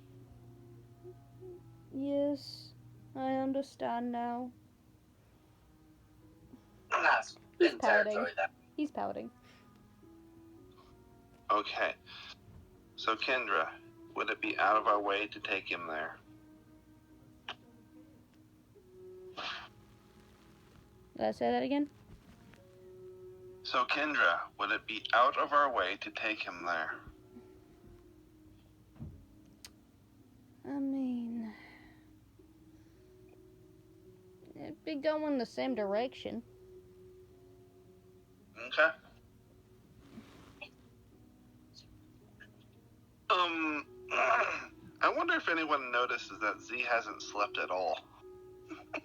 Yes, I understand now. That's He's in pouting. territory that. He's pouting. Okay. So, Kendra, would it be out of our way to take him there? Did I say that again? So, Kendra, would it be out of our way to take him there? I mean, it'd be going the same direction. Okay. I wonder if anyone notices that Z hasn't slept at all. I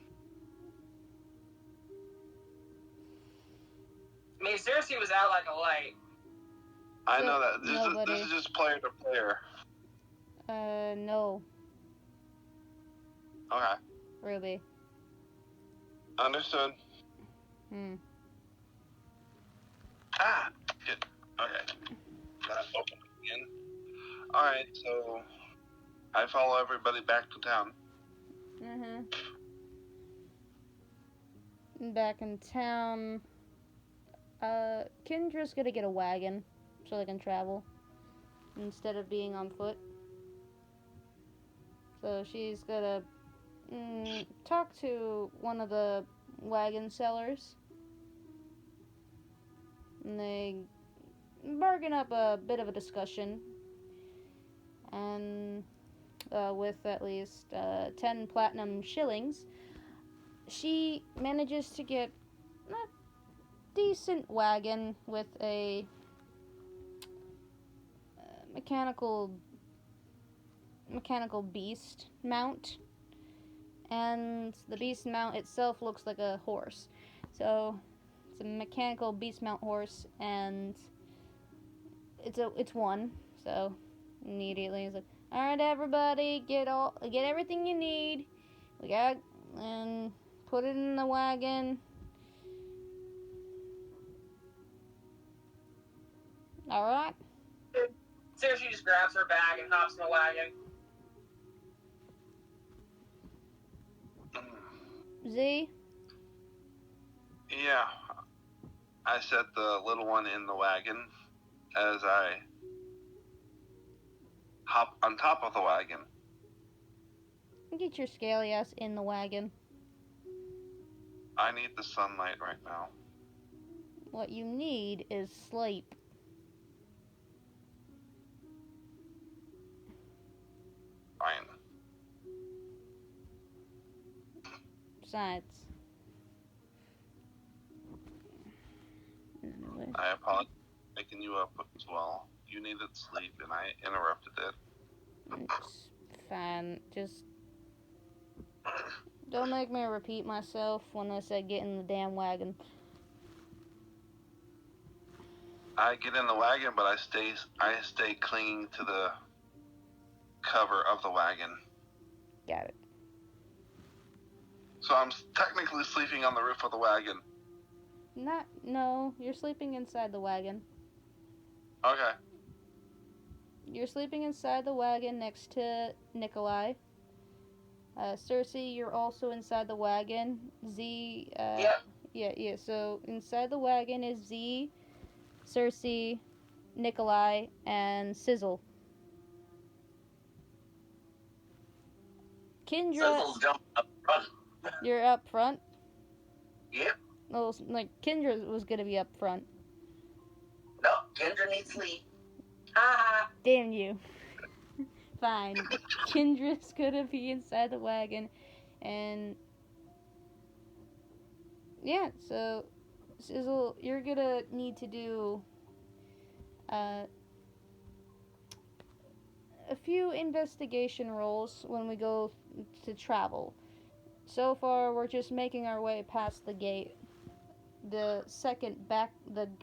mean, seriously, was out like a light. I know that. This is just player to player. No. Okay. Ruby. Understood. Ah, good. Okay. That open again. Alright, so I follow everybody back to town. Back in town, Kendra's gonna get a wagon so they can travel instead of being on foot. So she's gonna talk to one of the wagon sellers, and they bargain up a bit of a discussion. and with at least 10 platinum shillings, she manages to get a decent wagon with a mechanical beast mount, and the beast mount itself looks like a horse. So it's a mechanical beast mount horse, and it's one. So immediately he's like, "All right, everybody, get everything you need. We got and put it in the wagon." All right. So she just grabs her bag and hops in the wagon. Z. Yeah, I set the little one in the wagon as I hop on top of the wagon. Get your scaly ass in the wagon. I need the sunlight right now. What you need is sleep. Fine. Besides. Anyway. I apologize for making you up as well. You needed sleep and I interrupted it. It's fine. Just don't make me repeat myself when I say get in the damn wagon. I get in the wagon, but I stay clinging to the cover of the wagon. Got it. So I'm technically sleeping on the roof of the wagon. No, you're sleeping inside the wagon. Okay. You're sleeping inside the wagon next to Nikolai. Cersei, you're also inside the wagon. Z, Yep. Yeah, so inside the wagon is Z, Cersei, Nikolai, and Sizzle. Kendra, Sizzle's jumping up front. you're up front? Yep. Well, like, Kendra was gonna be up front. No, Kendra needs sleep. Damn you. Fine. Kendra's gonna be inside the wagon, and yeah, so Sizzle, you're gonna need to do a few investigation rolls when we go to travel. So far, we're just making our way past the gate, the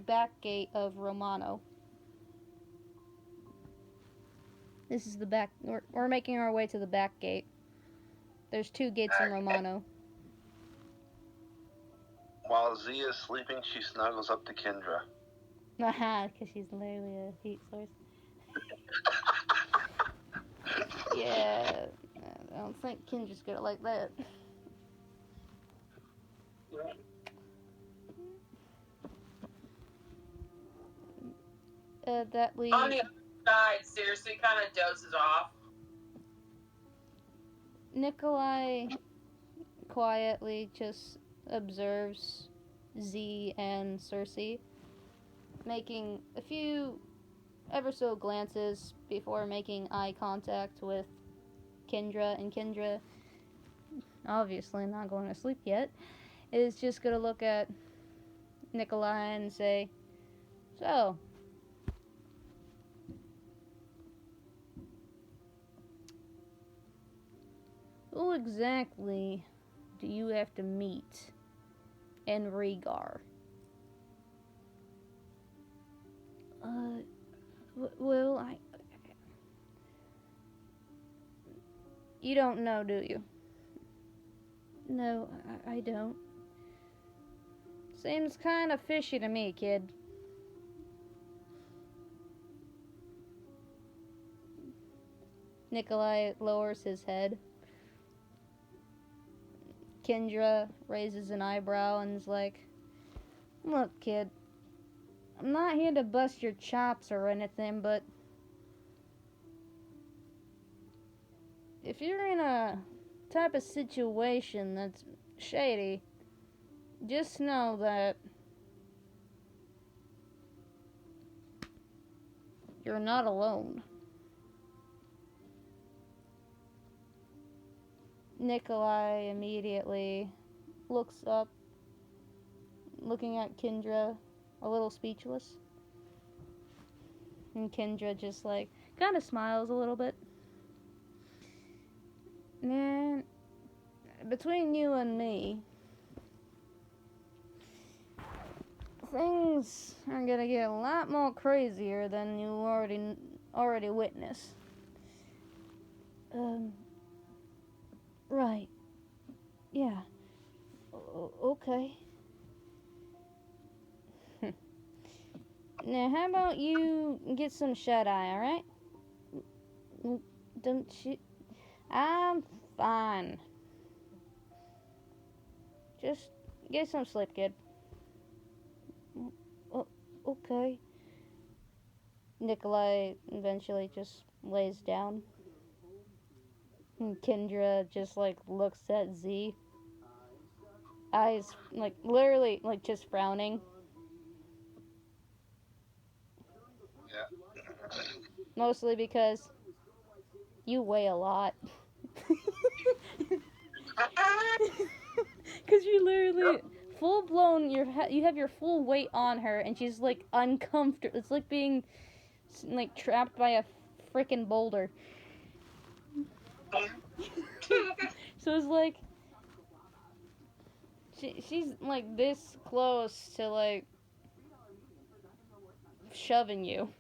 back gate of Romano. This is the back. We're making our way to the back gate. There's 2 gates in Romano. While Z is sleeping, she snuggles up to Kendra. Haha, because she's literally a heat source. Yeah, I don't think Kendra's gonna like that. That leaves. On the other side, seriously, kind of dozes off. Nikolai quietly just observes Z and Cersei, making a few ever so glances before making eye contact with Kendra, and Kendra, obviously not going to sleep yet, is just going to look at Nikolai and say, "So, who exactly do you have to meet in Visgar?" Well, you don't know, do you? No, I don't. Seems kind of fishy to me, kid. Nikolai lowers his head. Kendra raises an eyebrow and is like, "Look, kid, I'm not here to bust your chops or anything, but if you're in a type of situation that's shady, just know that you're not alone." Nikolai immediately looks up, looking at Kendra, a little speechless. And Kendra just like kind of smiles a little bit. Man, between you and me, things are gonna get a lot more crazier than you already witnessed. Right. Yeah. Okay. Now, how about you get some shut-eye, alright? Don't you... I'm fine. Just get some sleep, kid. Okay. Nikolai eventually just lays down. And Kendra just, like, looks at Z. Eyes, like, literally, like, just frowning. Yeah. Mostly because you weigh a lot. Because you literally full blown, you have your full weight on her, and she's like uncomfortable. It's like being like trapped by a freaking boulder. So it's like she's like this close to like shoving you.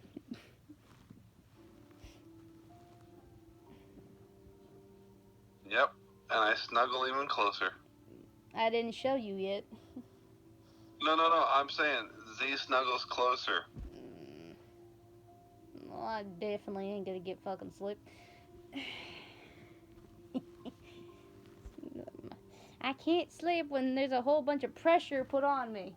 Yep. And I snuggle even closer. I didn't show you yet. No. I'm saying Z snuggles closer. Well, I definitely ain't gonna get fucking sleep. I can't sleep when there's a whole bunch of pressure put on me.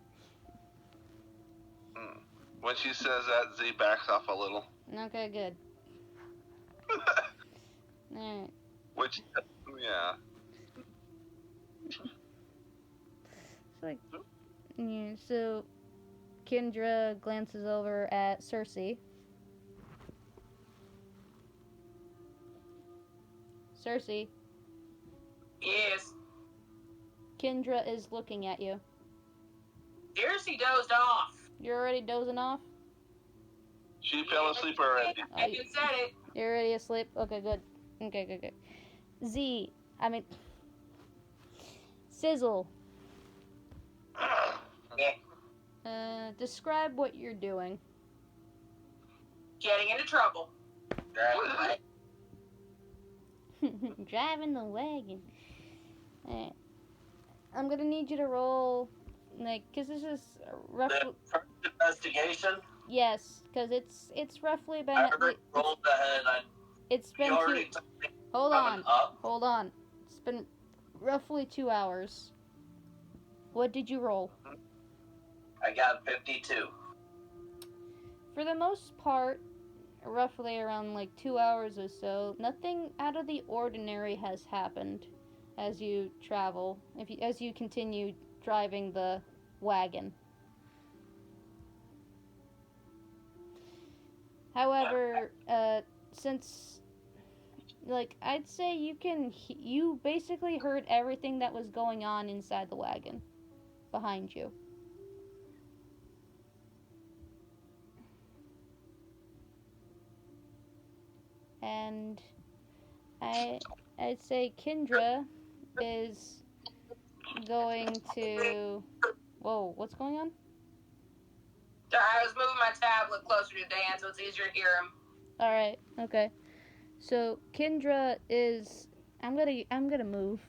When she says that, Z backs off a little. Okay, good. Alright. Which, yeah. It's like, yeah, so Kendra glances over at Cersei. Cersei, Yes. Kendra is looking at you. Seriously dozed off. You're already dozing off? She fell asleep already. I even said it. You're already asleep? Okay, good. Okay, good. Sizzle. Describe what you're doing. Getting into trouble. Driving the wagon. Alright. I'm gonna need you to roll, like, cause this is roughly. The first investigation. Yes, cause it's roughly been. I already rolled ahead. It's been you already two. told me Hold coming on. up. It's been roughly 2 hours. What did you roll? I got 52. For the most part, roughly around like 2 hours or so, nothing out of the ordinary has happened as you travel. As you continue driving the wagon. However, since, like, I'd say you basically heard everything that was going on inside the wagon behind you. And I'd say Kendra is going to... Whoa, what's going on? I was moving my tablet closer to Dan so it's easier to hear him. Alright, okay. So Kendra is... I'm gonna move.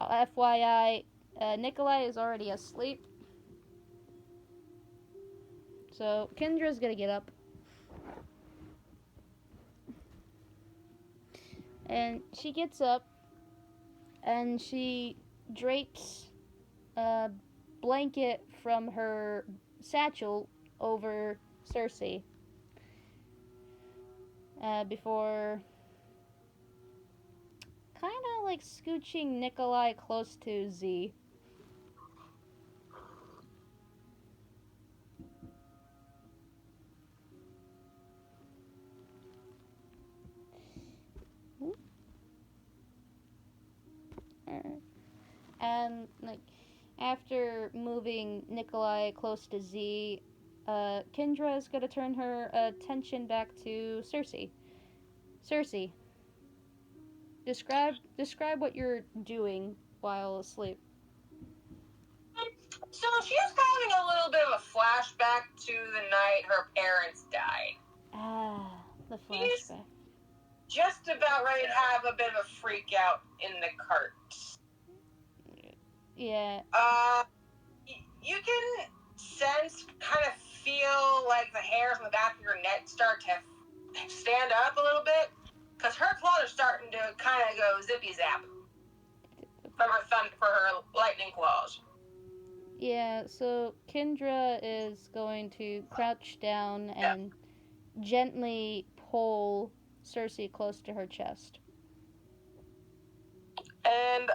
FYI, Nikolai is already asleep. So Kendra's gonna get up. And she gets up and she drapes a blanket from her satchel over Cersei. Before kind of like scooching Nikolai close to Z. then, like, after moving Nikolai close to Z, Kendra is going to turn her attention back to Cersei. Cersei, describe what you're doing while asleep. So she's having a little bit of a flashback to the night her parents died. Ah, the She's flashback. just about ready to have a bit of a freak out in the cart. Yeah. You can sense, kind of feel like the hairs on the back of your neck start to stand up a little bit, because her claws are starting to kind of go zippy zap from her lightning claws. Yeah, so Kendra is going to crouch down and gently pull Cersei close to her chest. And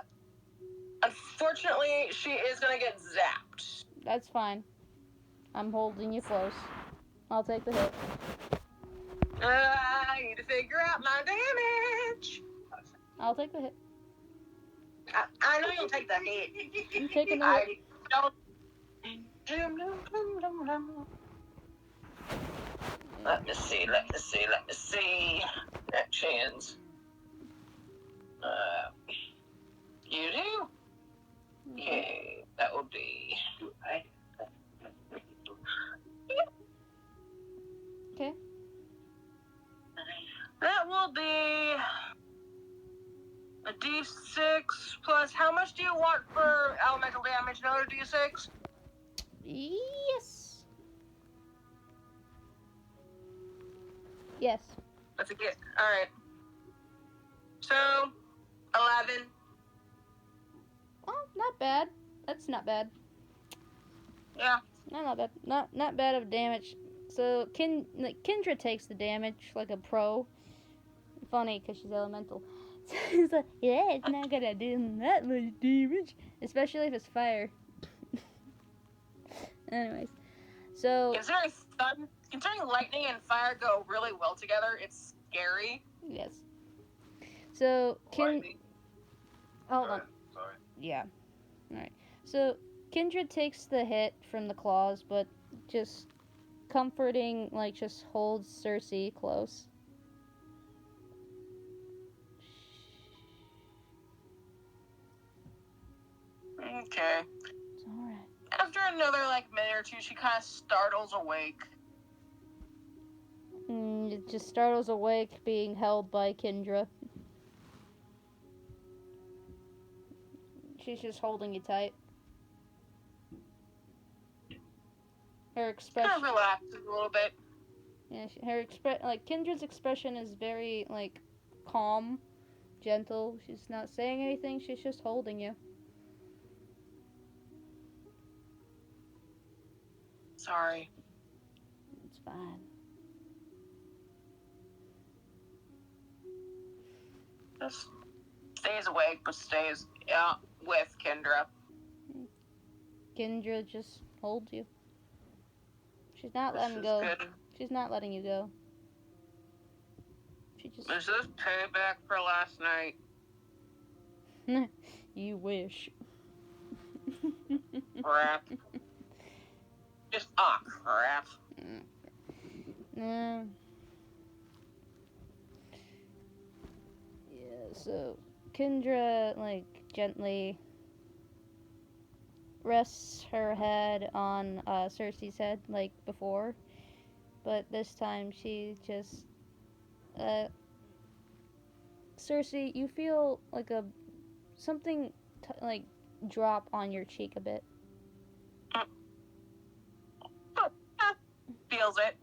unfortunately, she is going to get zapped. That's fine. I'm holding you close. I'll take the hit. I need to figure out my damage. I'll take the hit. I know you'll take the hit. I'm taking the hit. I don't. Let me see. Actions. You do? Okay, that will be. Okay. That will be a d6 plus. How much do you want for elemental damage? Another d6? Yes. Yes. That's a good. All right. So, 11. Well, not bad. That's not bad. Yeah. No, not bad. Not bad of damage. So Kendra takes the damage like a pro. Funny because she's elemental. It's like, yeah, it's not gonna do that much damage, especially if it's fire. Anyways, so Considering lightning and fire go really well together, it's scary. yes. So hold on. Sorry. Yeah. All right. So Kendra takes the hit from the claws, but just comforting, like, just holds Cersei close. Okay. It's alright. After another, minute or two, she kind of startles awake. It just startles awake being held by Kendra. She's just holding you tight. Her expression. Kind of relaxes a little bit. Yeah, Kendra's expression is very, calm, gentle. She's not saying anything, she's just holding you. Sorry. It's fine. Just stays awake, but stays with Kendra. Kendra just holds you. She's not This letting is go. good. She's not letting you go. She just. This is payback for last night. You wish. Crap. Just crap. Yeah, so Kendra, gently rests her head on Cersei's head, like before. But this time she just... Cersei, you feel something drop on your cheek a bit. Feels it.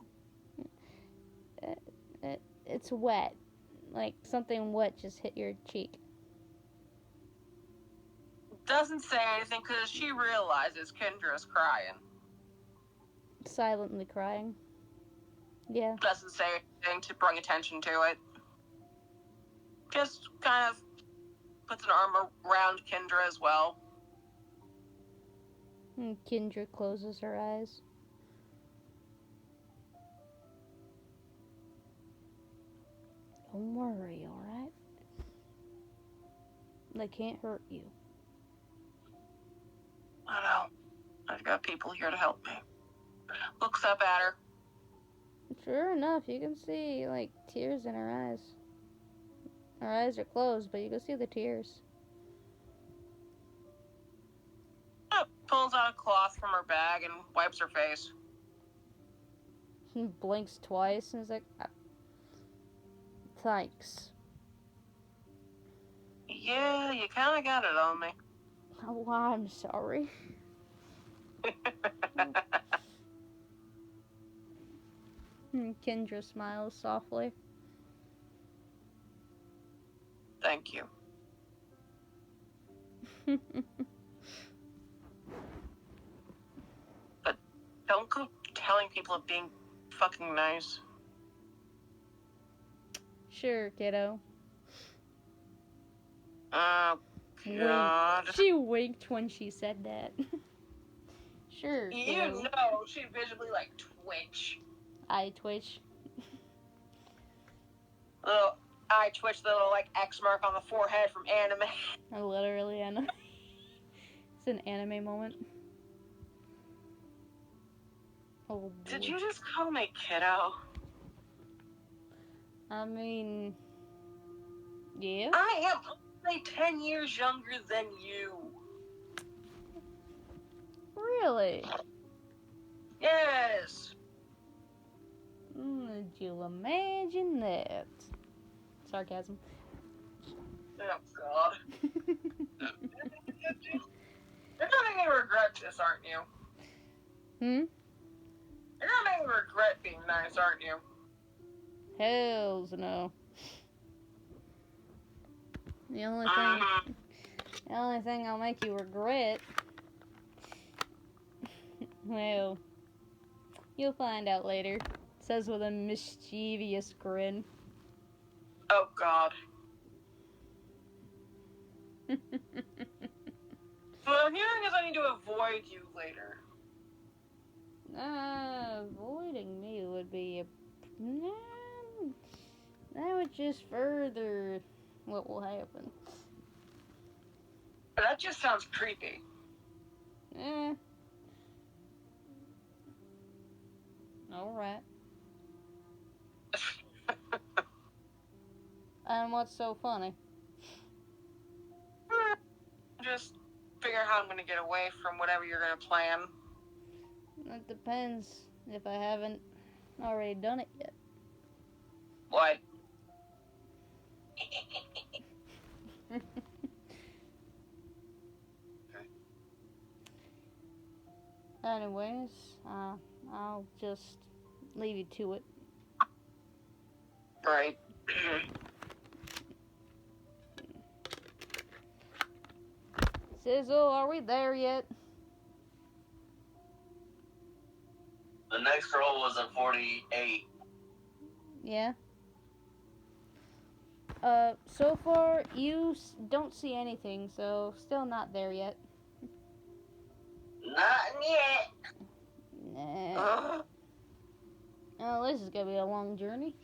It's wet. Like something wet just hit your cheek. Doesn't say anything because she realizes Kendra's crying. Silently crying. Yeah. Doesn't say anything to bring attention to it. Just kind of puts an arm around Kendra as well. And Kendra closes her eyes. Don't worry, alright? They can't hurt you. got people here to help me. Looks up at her. Sure enough, you can see, like, tears in her eyes. Her eyes are closed, but you can see the tears. Pulls out a cloth from her bag and wipes her face. He blinks twice and is like, thanks. Yeah, you kind of got it on me. Oh, I'm sorry. Kendra smiles softly. Thank you. But don't go telling people of being fucking nice. Sure, kiddo. Oh, God. She winked when she said that. Sure, You kiddo. know she visibly, like, twitch. Eye twitch. Little eye twitch, little, like, X mark on the forehead from anime. Literally, I know. It's an anime moment. Oh, boy. Did you just call me kiddo? I mean, yeah. I am only 10 years younger than you. Really? Yes. Did you imagine that? Sarcasm. Oh, God. You're gonna make me regret this, aren't you? Hmm? You're gonna make me regret being nice, aren't you? Hells no. The only thing I'll make you regret. Well, you'll find out later. Says with a mischievous grin. Oh, God. What I'm hearing is I need to avoid you later. Avoiding me would be a... that would just further what will happen. But that just sounds creepy. Alright. And what's so funny? Just figure how I'm gonna get away from whatever you're gonna plan. It depends if I haven't already done it yet. What? Anyways, I'll just leave you to it. Right. Sizzle, are we there yet? The next roll was a 48. Yeah. So far, you don't see anything, so still not there yet. Not yet. Nah. Oh, this is gonna be a long journey.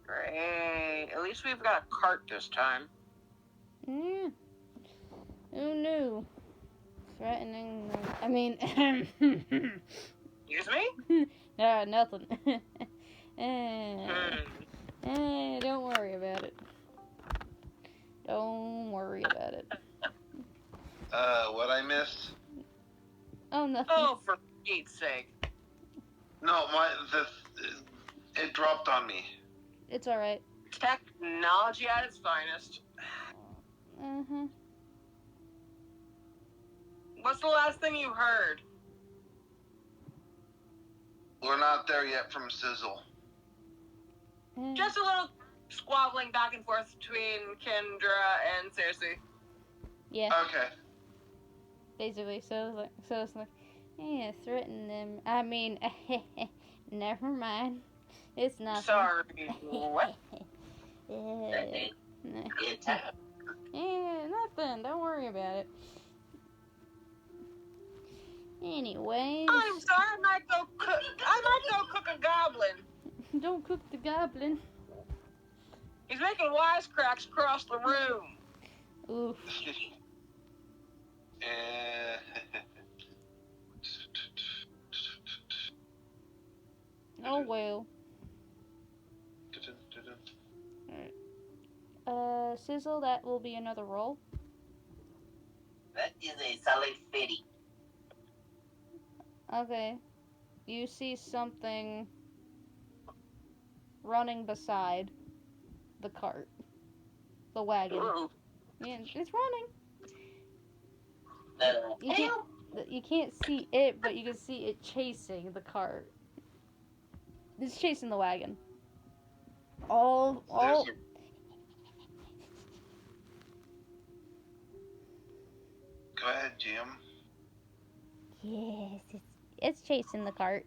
Great. At least we've got a cart this time. Yeah. Who knew? Threatening. I mean. Excuse me? Nothing. Don't worry about it. Don't worry about it. What I missed? Oh, nothing. Oh, for Pete's sake. No, it dropped on me. It's alright. Technology at its finest. Uh-huh. What's the last thing you heard? We're not there yet from Sizzle. Just a little squabbling back and forth between Kendra and Cersei. Yeah. Okay. Basically, so it's like, yeah, threaten them. I mean, never mind. It's nothing. Sorry, what? Yeah, Good time. nothing. Don't worry about it. Anyways, I'm sorry, I might go cook a goblin. don't cook the goblin. He's making wisecracks across the room. Oof. Oh well. Sizzle, that will be another roll. That is a solid 50. Okay. You see something running beside the cart. The wagon. Ooh. Yeah, it's running. You Help! you can't see it, but you can see it chasing the cart. It's chasing the wagon. All Go ahead, Jim. Yes, it's chasing the cart.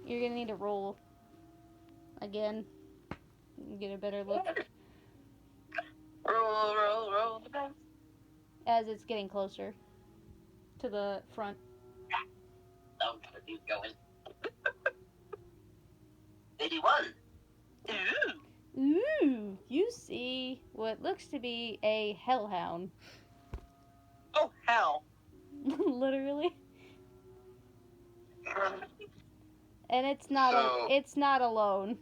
You're gonna need to roll again. Get a better look Roll the dice. as it's getting closer to the front. Oh, he's going. 81. Ooh, you see what looks to be a hellhound. Oh, hell. Literally. And it's not it's not alone.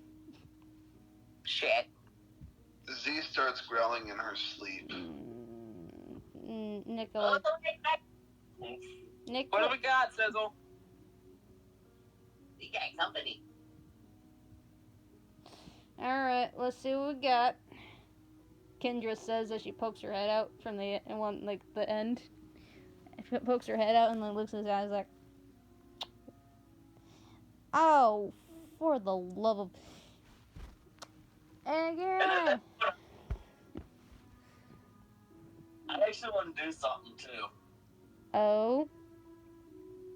Shit. Z starts growling in her sleep. Nicola. What do we got, Sizzle? We got company. Alright, let's see what we got. Kendra says as she pokes her head out from the end. She pokes her head out and then looks at his eyes like, oh, for the love of... And again. I actually want to do something too. Oh?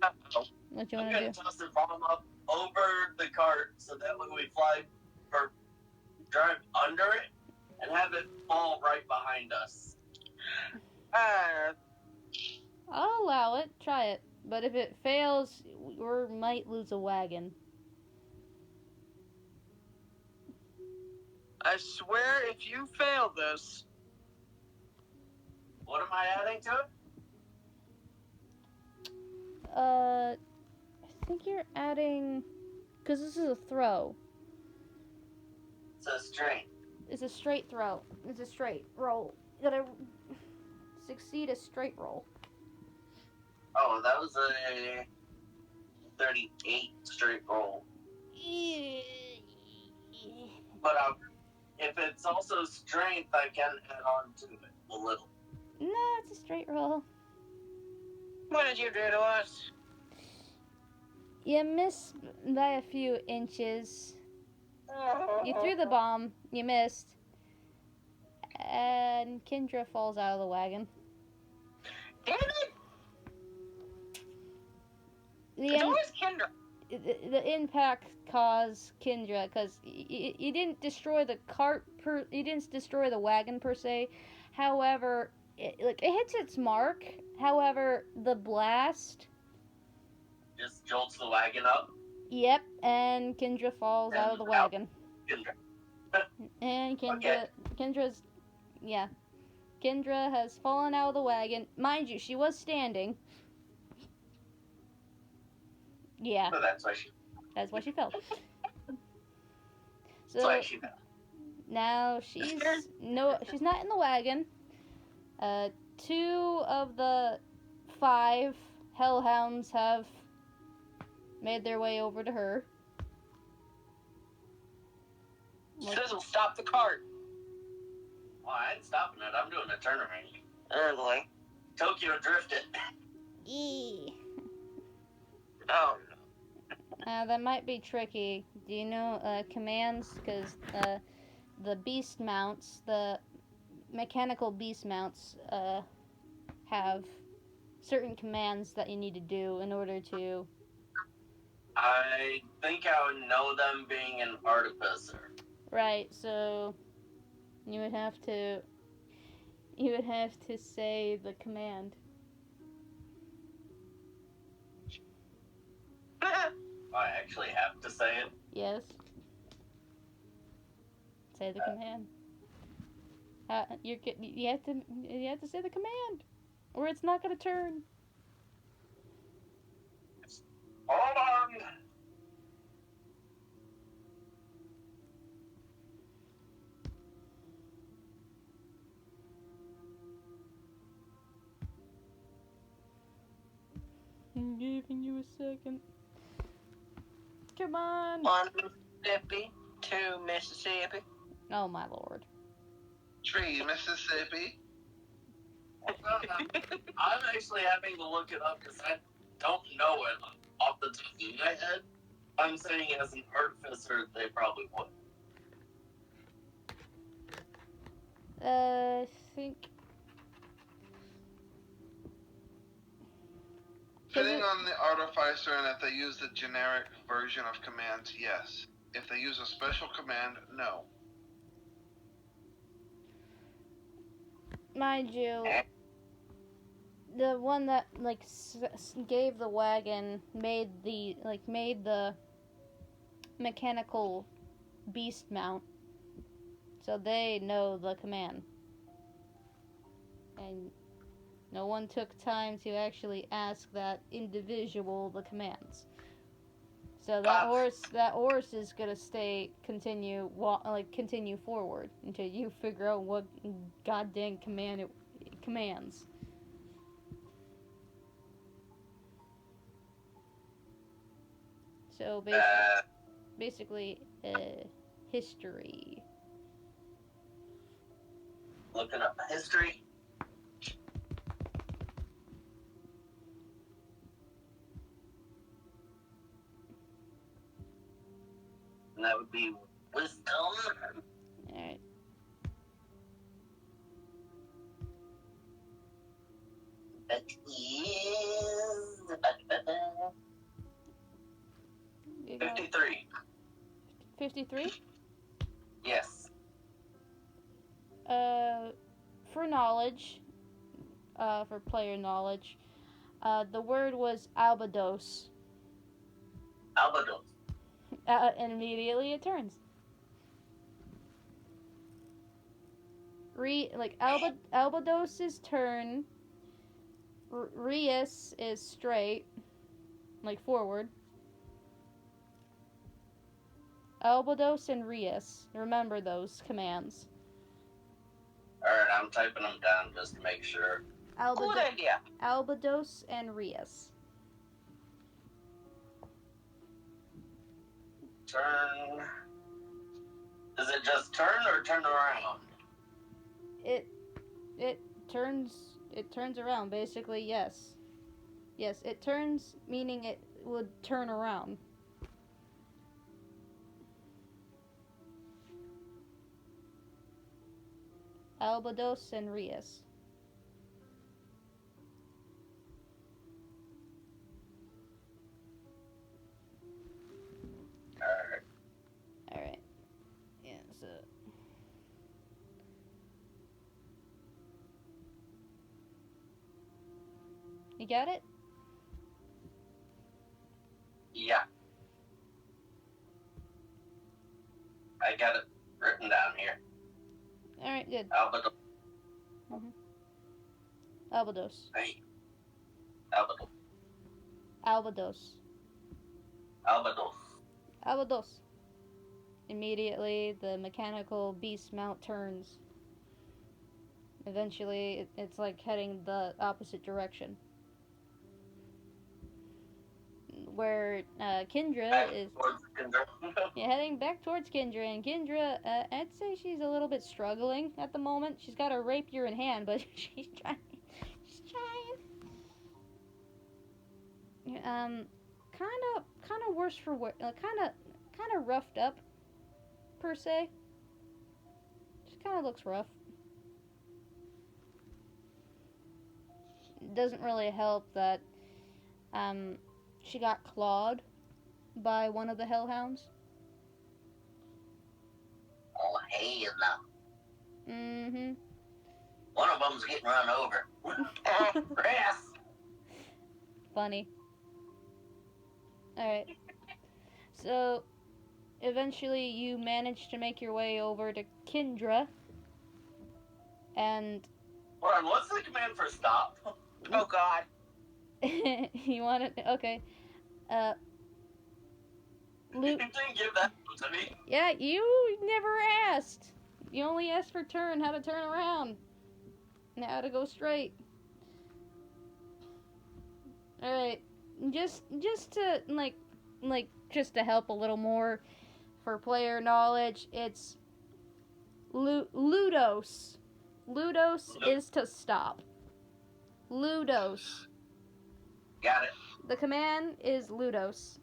Uh-oh. What you I'm want to gonna do? toss the bomb up over the cart so that when we fly or drive under it and have it fall right behind us. I'll allow it. Try it. But if it fails, we might lose a wagon. I swear if you fail this... What am I adding to it? I think you're adding... Because this is a throw. It's a strength. It's a straight throw. It's a straight roll. You gotta succeed a straight roll. Oh, that was a 38 straight roll. But if it's also strength, I can add on to it a little. No, it's a straight roll. What did you do to us? You missed by a few inches. You threw the bomb. You missed. And Kendra falls out of the wagon. Damn it! The It's always Kendra. The impact caused Kendra because you didn't destroy the cart you didn't destroy the wagon per se. However, it hits its mark. However, the blast Just jolts the wagon up. Yep, and Kendra falls out of the wagon. Kendra. And Okay. Kendra has fallen out of the wagon. Mind you, she was standing. Yeah. So that's why she fell. That's why she fell. Now she's not in the wagon. 2 of the 5 hellhounds have made their way over to her. Sizzle, stop the cart. Well, I ain't stopping it. I'm doing a turnaround. Early. Tokyo drifted. Oh, That might be tricky. Do you know commands? Because the beast mounts, the mechanical beast mounts, have certain commands that you need to do in order to... I think I would know them being an artificer. Right, so you would have to say the command. I actually have to say it. Yes. Say the command. You have to say the command, or it's not gonna turn. Hold on. I'm giving you a second. Come on. 1 Mississippi, 2 Mississippi. Oh my lord. 3 Mississippi. I'm actually having to look it up because I don't know it off the top of my head. I'm saying as an artificer, they probably would. I think. Depending on the artificer and if they use the generic version of commands, yes. If they use a special command, no. Mind you, the one that like gave the wagon made the mechanical beast mount, so they know the command, and no one took time to actually ask that individual the commands. So that horse is gonna continue forward until you figure out what goddamn command it commands. So basically, history. Looking up history. And that would be wisdom. Alright. That is 53. 53? Yes. For knowledge, for player knowledge, the word was albados. Albados. And immediately it turns. Albados is turn. Rias is straight, like forward. Albados and Rias. Remember those commands. Alright, I'm typing them down just to make sure. Good idea. Albados and Rias. Turn. Is it just turn or turn around? It turns around, basically, yes. Yes, it turns, meaning it would turn around. Albados and Rias. Alright. Yeah, so... You got it? Yeah. I got it written down here. Alright, good. Albados. Albados. Hey. Albados. Albados. Albados. Albados. Immediately, the mechanical beast mount turns. Eventually, it's like heading the opposite direction. Where Kendra Back is towards Kendra. heading back towards Kendra, and Kendra, I'd say she's a little bit struggling at the moment. She's got a rapier in hand, but she's trying. She's trying. Kind of worse for wear. Kind of roughed up, per se. She kind of looks rough. It doesn't really help that she got clawed by one of the hellhounds. Oh, hell no. Mm-hmm. One of them's getting run over. Grass. Funny. Alright. So, eventually you manage to make your way over to Kendra. And... Hold on, what's the command for stop? Oh, God. you want it? Okay. You didn't give that to me. Yeah, you never asked. You only asked for turn, how to turn around. And how to go straight. Alright. just to just to help a little more for player knowledge, it's Ludos. Ludos is to stop. Ludos. Got it. The command is Ludos.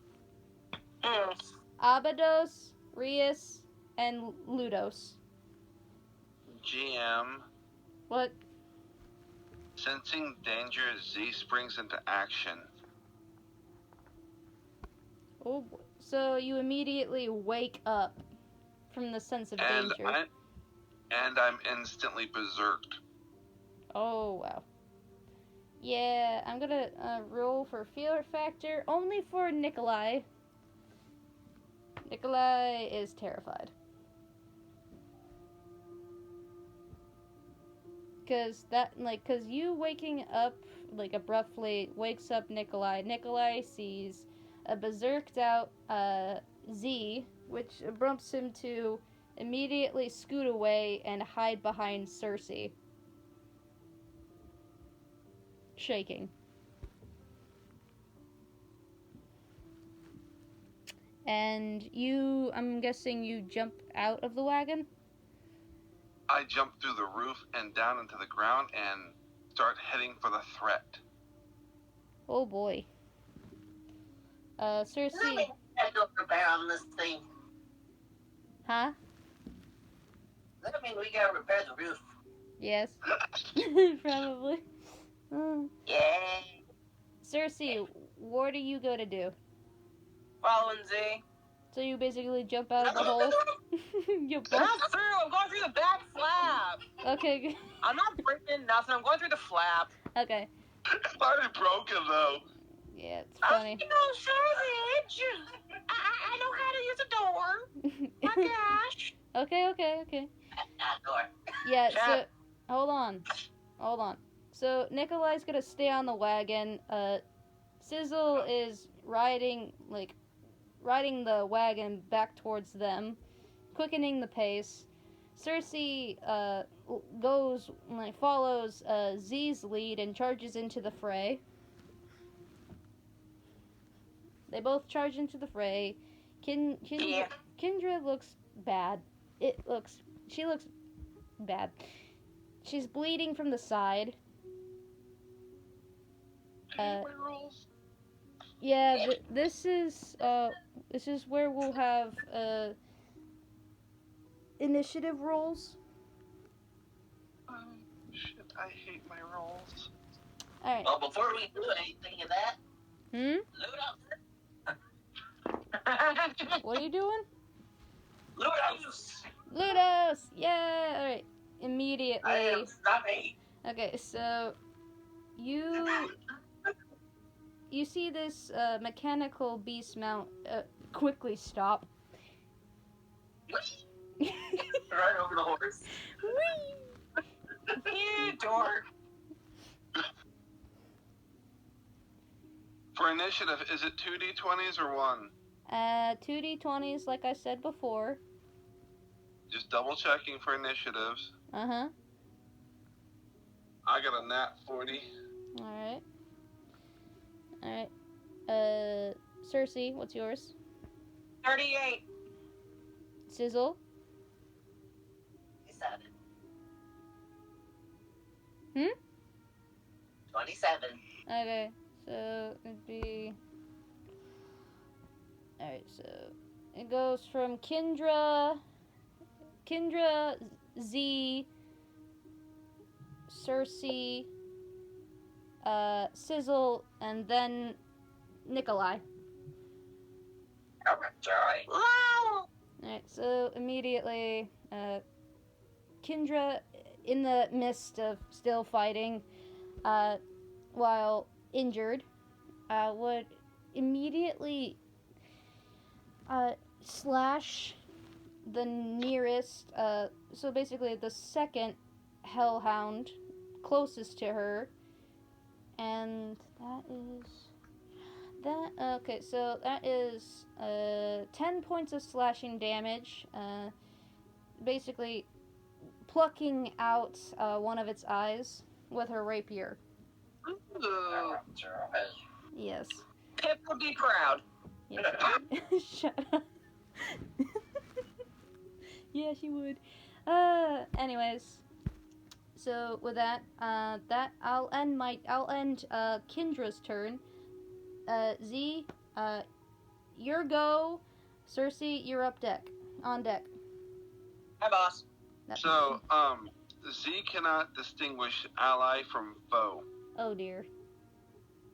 Mm. Abados, Rias, and Ludos. GM, What? sensing danger, Z springs into action. Oh, boy. So you immediately wake up from the sense of danger. And I'm instantly berserked. Oh, wow. Yeah, I'm gonna roll for fear factor only for Nikolai. Nikolai is terrified. Cause you waking up abruptly wakes up Nikolai. Nikolai sees a berserked out Z, which prompts him to immediately scoot away and hide behind Cersei, shaking. And I'm guessing you jump out of the wagon? I jump through the roof and down into the ground and start heading for the threat. Oh boy. Cersei. I don't repair on this thing. Huh? That means we gotta repair the roof. Yes. Probably. Yay. Cersei, what are you gonna do? Following Z. So you basically jump out of the hole? You Not through. I'm going through the back flap. Okay, good. I'm not breaking nothing. I'm going through the flap. Okay. It's already broken though. Yeah, it's funny. I know how to use a door. My gosh. Okay. Yeah, so hold on. So Nikolai's gonna stay on the wagon. Sizzle is riding the wagon back towards them, quickening the pace. Cersei follows Z's lead and charges into the fray. They both charge into the fray. Kindra looks bad. She looks bad. She's bleeding from the side. Yeah, this is where we'll have initiative rolls. Shit, I hate my rolls. All right. Well, before we do anything of that, loot up. What are you doing? Ludos! Ludos! Yeah! All right. Immediately. I am stopping. Okay, so you see this mechanical beast mount quickly stop. Right over the horse. You dork. For initiative, is it 2d20s or 1? 2d20s, like I said before. Just double checking for initiatives. Uh-huh. I got a nat 40. Alright. Cersei, what's yours? 38. Sizzle? 27. 27. Okay, so it'd be... Alright, so it goes from Kindra, Z, Cersei, Sizzle, and then Nikolai. Wow. Alright, so immediately, Kindra, in the midst of still fighting, while injured, would immediately slash the nearest, so basically the second hellhound closest to her, and okay, so that is 10 points of slashing damage, basically plucking out one of its eyes with her rapier. Ooh. Yes. Pip would be proud. Yes. Shut up. Yeah, she would. Anyways, so with that, I'll end Kendra's turn. Z, your go. Cersei, you're on deck. Hi, boss. So, Z cannot distinguish ally from foe. Oh dear,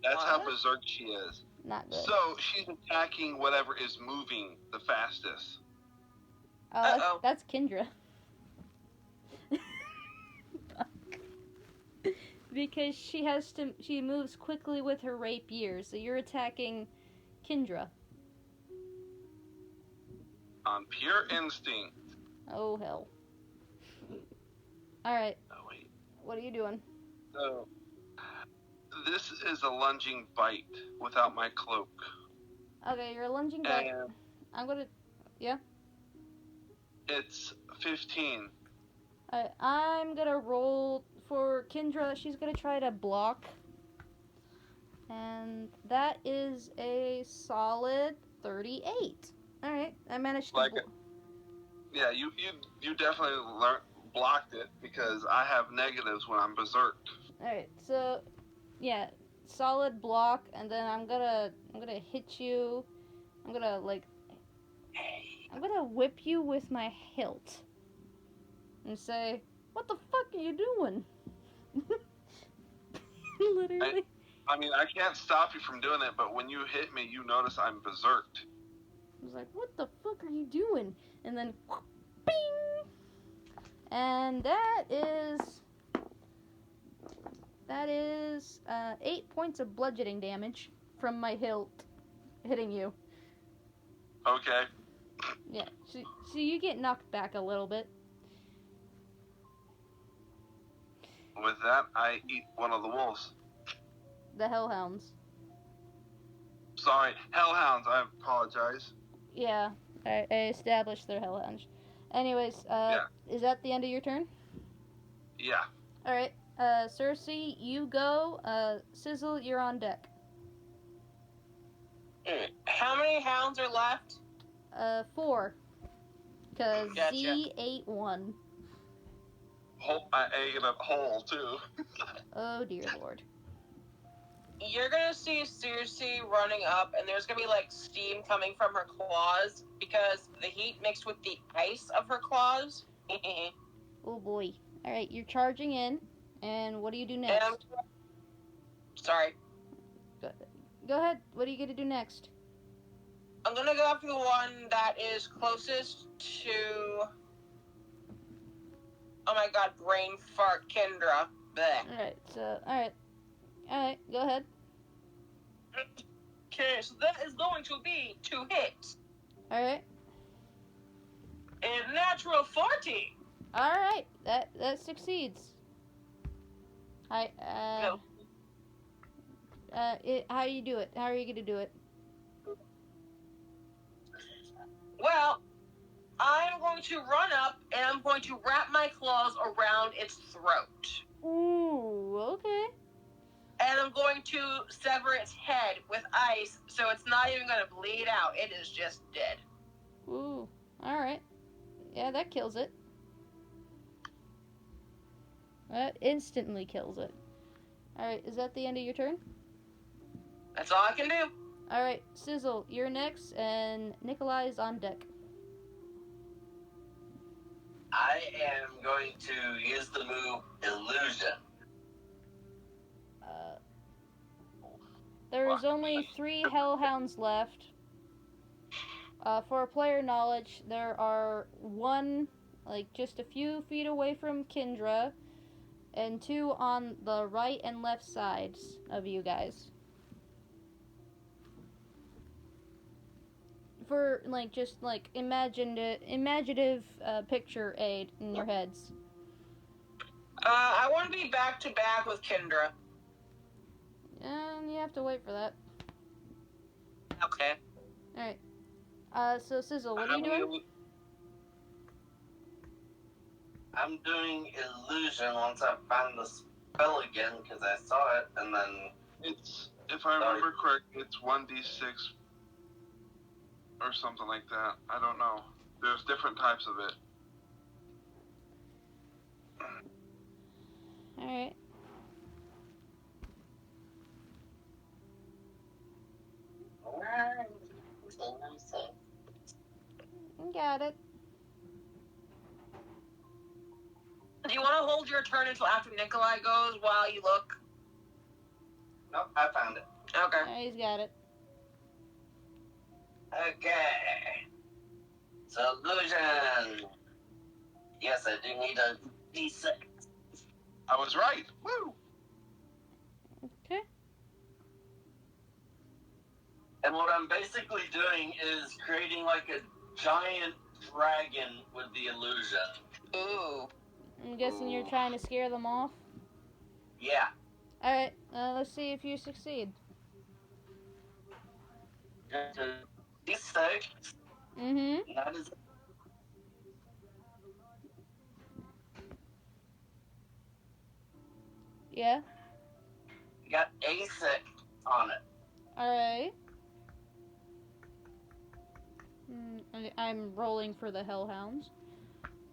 That's how What? berserk she is. not good. So she's attacking whatever is moving the fastest. Uh-oh. That's Kendra. Because she moves quickly with her rapier, so you're attacking Kendra. On pure instinct. Oh hell. Alright, Oh wait. what are you doing? So this is a lunging bite without my cloak. Okay, you're lunging back. And I'm gonna. it's 15. I'm gonna roll for Kendra. She's gonna try to block. And that is a solid 38. Alright, I managed to. Yeah, you definitely blocked it because I have negatives when I'm berserked. Alright, so yeah, solid block, and then I'm gonna hit you. I'm gonna whip you with my hilt and say, "What the fuck are you doing?" Literally. I mean, I can't stop you from doing it, but when you hit me, you notice I'm berserked. I was like, "What the fuck are you doing?" And then, bing, and that is 8 points of bludgeoning damage from my hilt hitting you. Okay. Yeah, so you get knocked back a little bit. With that, I eat one of the wolves. The hellhounds. Sorry, hellhounds. I apologize. Yeah, I established their hellhounds. Anyways, Is that the end of your turn? Yeah. Alright, Cersei, you go. Sizzle, you're on deck. How many hounds are left? 4. Because Gotcha. Z ate 1. I ate a hole, too. Oh dear lord. You're gonna see Cersei running up, and there's gonna be like steam coming from her claws because the heat mixed with the ice of her claws. Oh boy. Alright, you're charging in, and what do you do next? Sorry. Go ahead, what are you gonna do next? I'm gonna go after the one that is closest to. Oh my god, brain fart, Kendra. Bleh. Alright, go ahead. Okay, so that is going to be 2 hits. Alright. A natural 40. Alright, that succeeds. How you do it? How are you gonna do it? Well, I'm going to run up and I'm going to wrap my claws around its throat. Ooh, okay. And I'm going to sever its head with ice so it's not even going to bleed out. It is just dead. Ooh, alright. Yeah, that kills it. That instantly kills it. Alright, is that the end of your turn? That's all I can do. Alright, Sizzle, you're next, and Nikolai's on deck. I am going to use the move Illusion. There is only 3 hellhounds left. For player knowledge, there are 1, just a few feet away from Kendra, and 2 on the right and left sides of you guys. For, imaginative picture aid in your heads. I want to be back to back with Kendra. And you have to wait for that. Okay. Alright. So Sizzle, what are you doing? I'm doing Illusion once I find the spell again because I saw it, and then If I remember correctly, it's 1d6 or something like that. I don't know. There's different types of it. Alright. Got it. Do you want to hold your turn until after Nikolai goes while you look? Nope, I found it. Okay. Alright, he's got it. Okay. Solution. Yes, I do need a D6. I was right. Woo! Okay. And what I'm basically doing is creating like a giant dragon with the illusion. Ooh. I'm guessing you're trying to scare them off. Yeah. Alright, let's see if you succeed. D6. Mm-hmm. That is. Yeah. Got A6 on it. Alright. I'm rolling for the Hellhounds.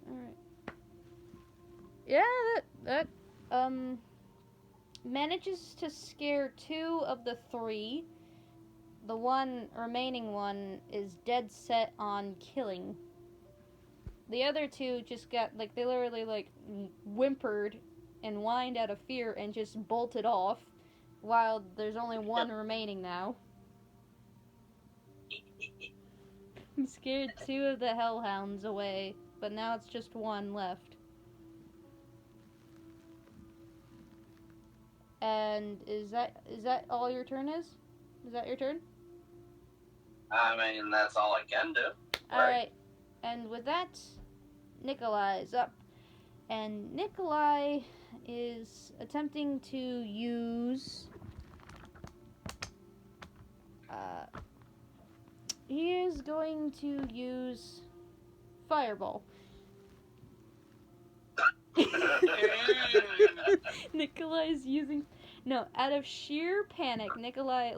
Alright. Yeah, that manages to scare 2 of the 3. The remaining one is dead set on killing. The other 2 just got, they literally, whimpered and whined out of fear and just bolted off, while there's only 1 remaining now. Scared 2 of the Hellhounds away, but now it's just 1 left. And is that all your turn is? Is that your turn? I mean, that's all I can do. Alright. And with that, Nikolai is up. And Nikolai is attempting to use... he is going to use Fireball. Nikolai's using... No, out of sheer panic, Nikolai,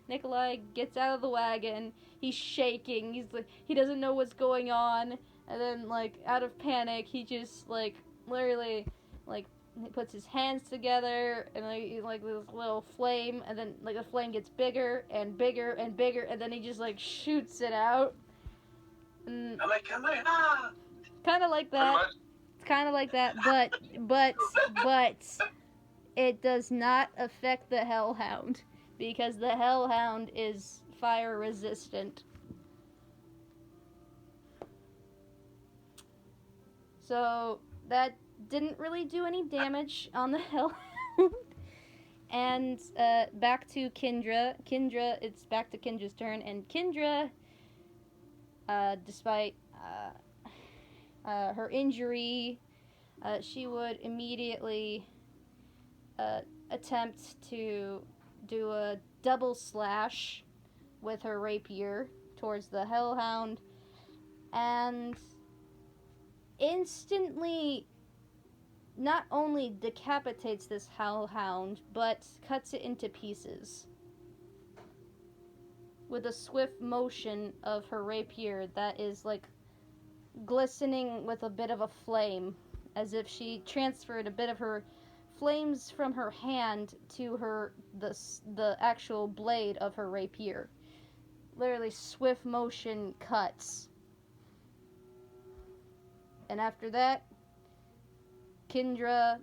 Nikolai gets out of the wagon. He's shaking. He doesn't know what's going on. And then, out of panic, he just, literally, he puts his hands together, and, this little flame, and then, the flame gets bigger and bigger and bigger, and then he just, shoots it out. And kind of like that. It's kind of like that, but it does not affect the Hellhound, because the Hellhound is fire resistant. So that didn't really do any damage on the Hellhound. And back to Kendra. It's back to Kendra's turn, and Kendra, despite her injury, she would immediately attempt to do a double slash with her rapier towards the Hellhound, and instantly not only decapitates this Hellhound, but cuts it into pieces with a swift motion of her rapier that is glistening with a bit of a flame, as if she transferred a bit of her flames from her hand to the actual blade of her rapier. Literally swift motion cuts. And after that, Kendra,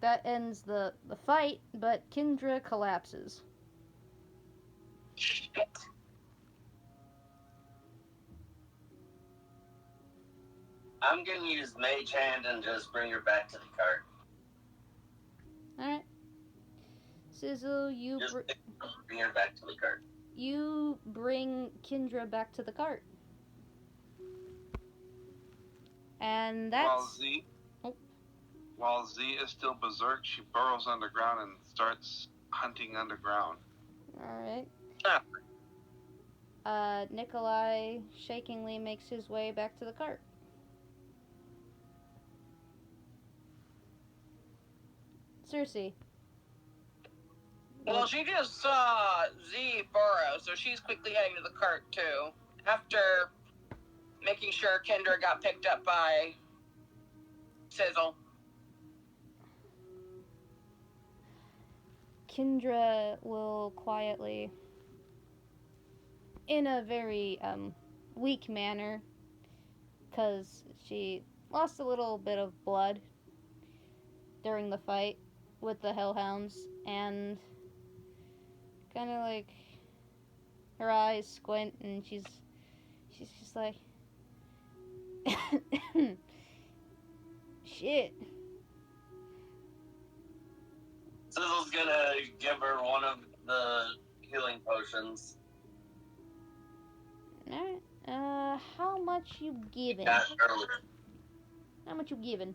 that ends the fight, but Kendra collapses. Shit. I'm gonna use Mage Hand and just bring her back to the cart. Alright. Sizzle, bring her back to the cart. You bring Kendra back to the cart. And that's... While Z is still berserk, she burrows underground and starts hunting underground. Alright. Nikolai shakingly makes his way back to the cart. Cersei. Well, she just saw Z burrow, so she's quickly heading to the cart too. After making sure Kendra got picked up by Sizzle. Kendra will quietly, in a very weak manner, because she lost a little bit of blood during the fight with the Hellhounds, and kind of like her eyes squint, and she's just like, shit. Sizzle's gonna give her one of the healing potions. Alright. How much you giving? Got earlier. How much you giving?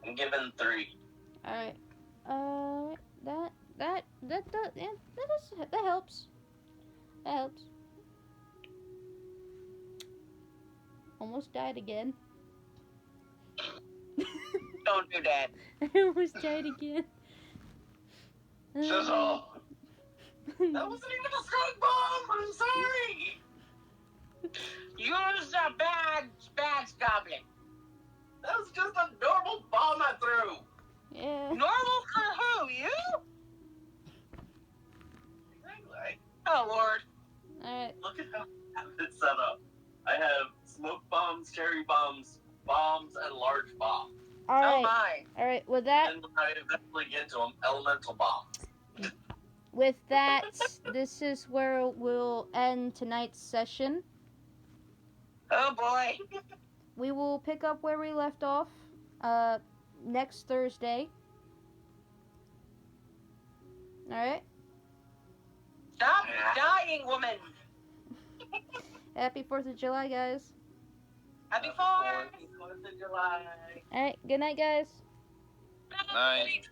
I'm giving 3. Alright. That helps. That helps. Almost died again. Don't do that. I almost died again. Sizzle! That wasn't even a strong bomb! I'm sorry! Use a bags goblin. That was just a normal bomb I threw! Yeah. Normal for who? You? Anyway, Oh, Lord. Alright. look at how I have it set up. I have smoke bombs, cherry bombs, bombs, and large bombs. Oh, Alright. my. Alright, with that, And when I eventually get to them, elemental bombs. this is where we'll end tonight's session. Oh, boy. We will pick up where we left off next Thursday. Alright? Stop dying, woman. Happy 4th of July, guys. Happy 4th. 4th of July. Alright, good night, guys. Night.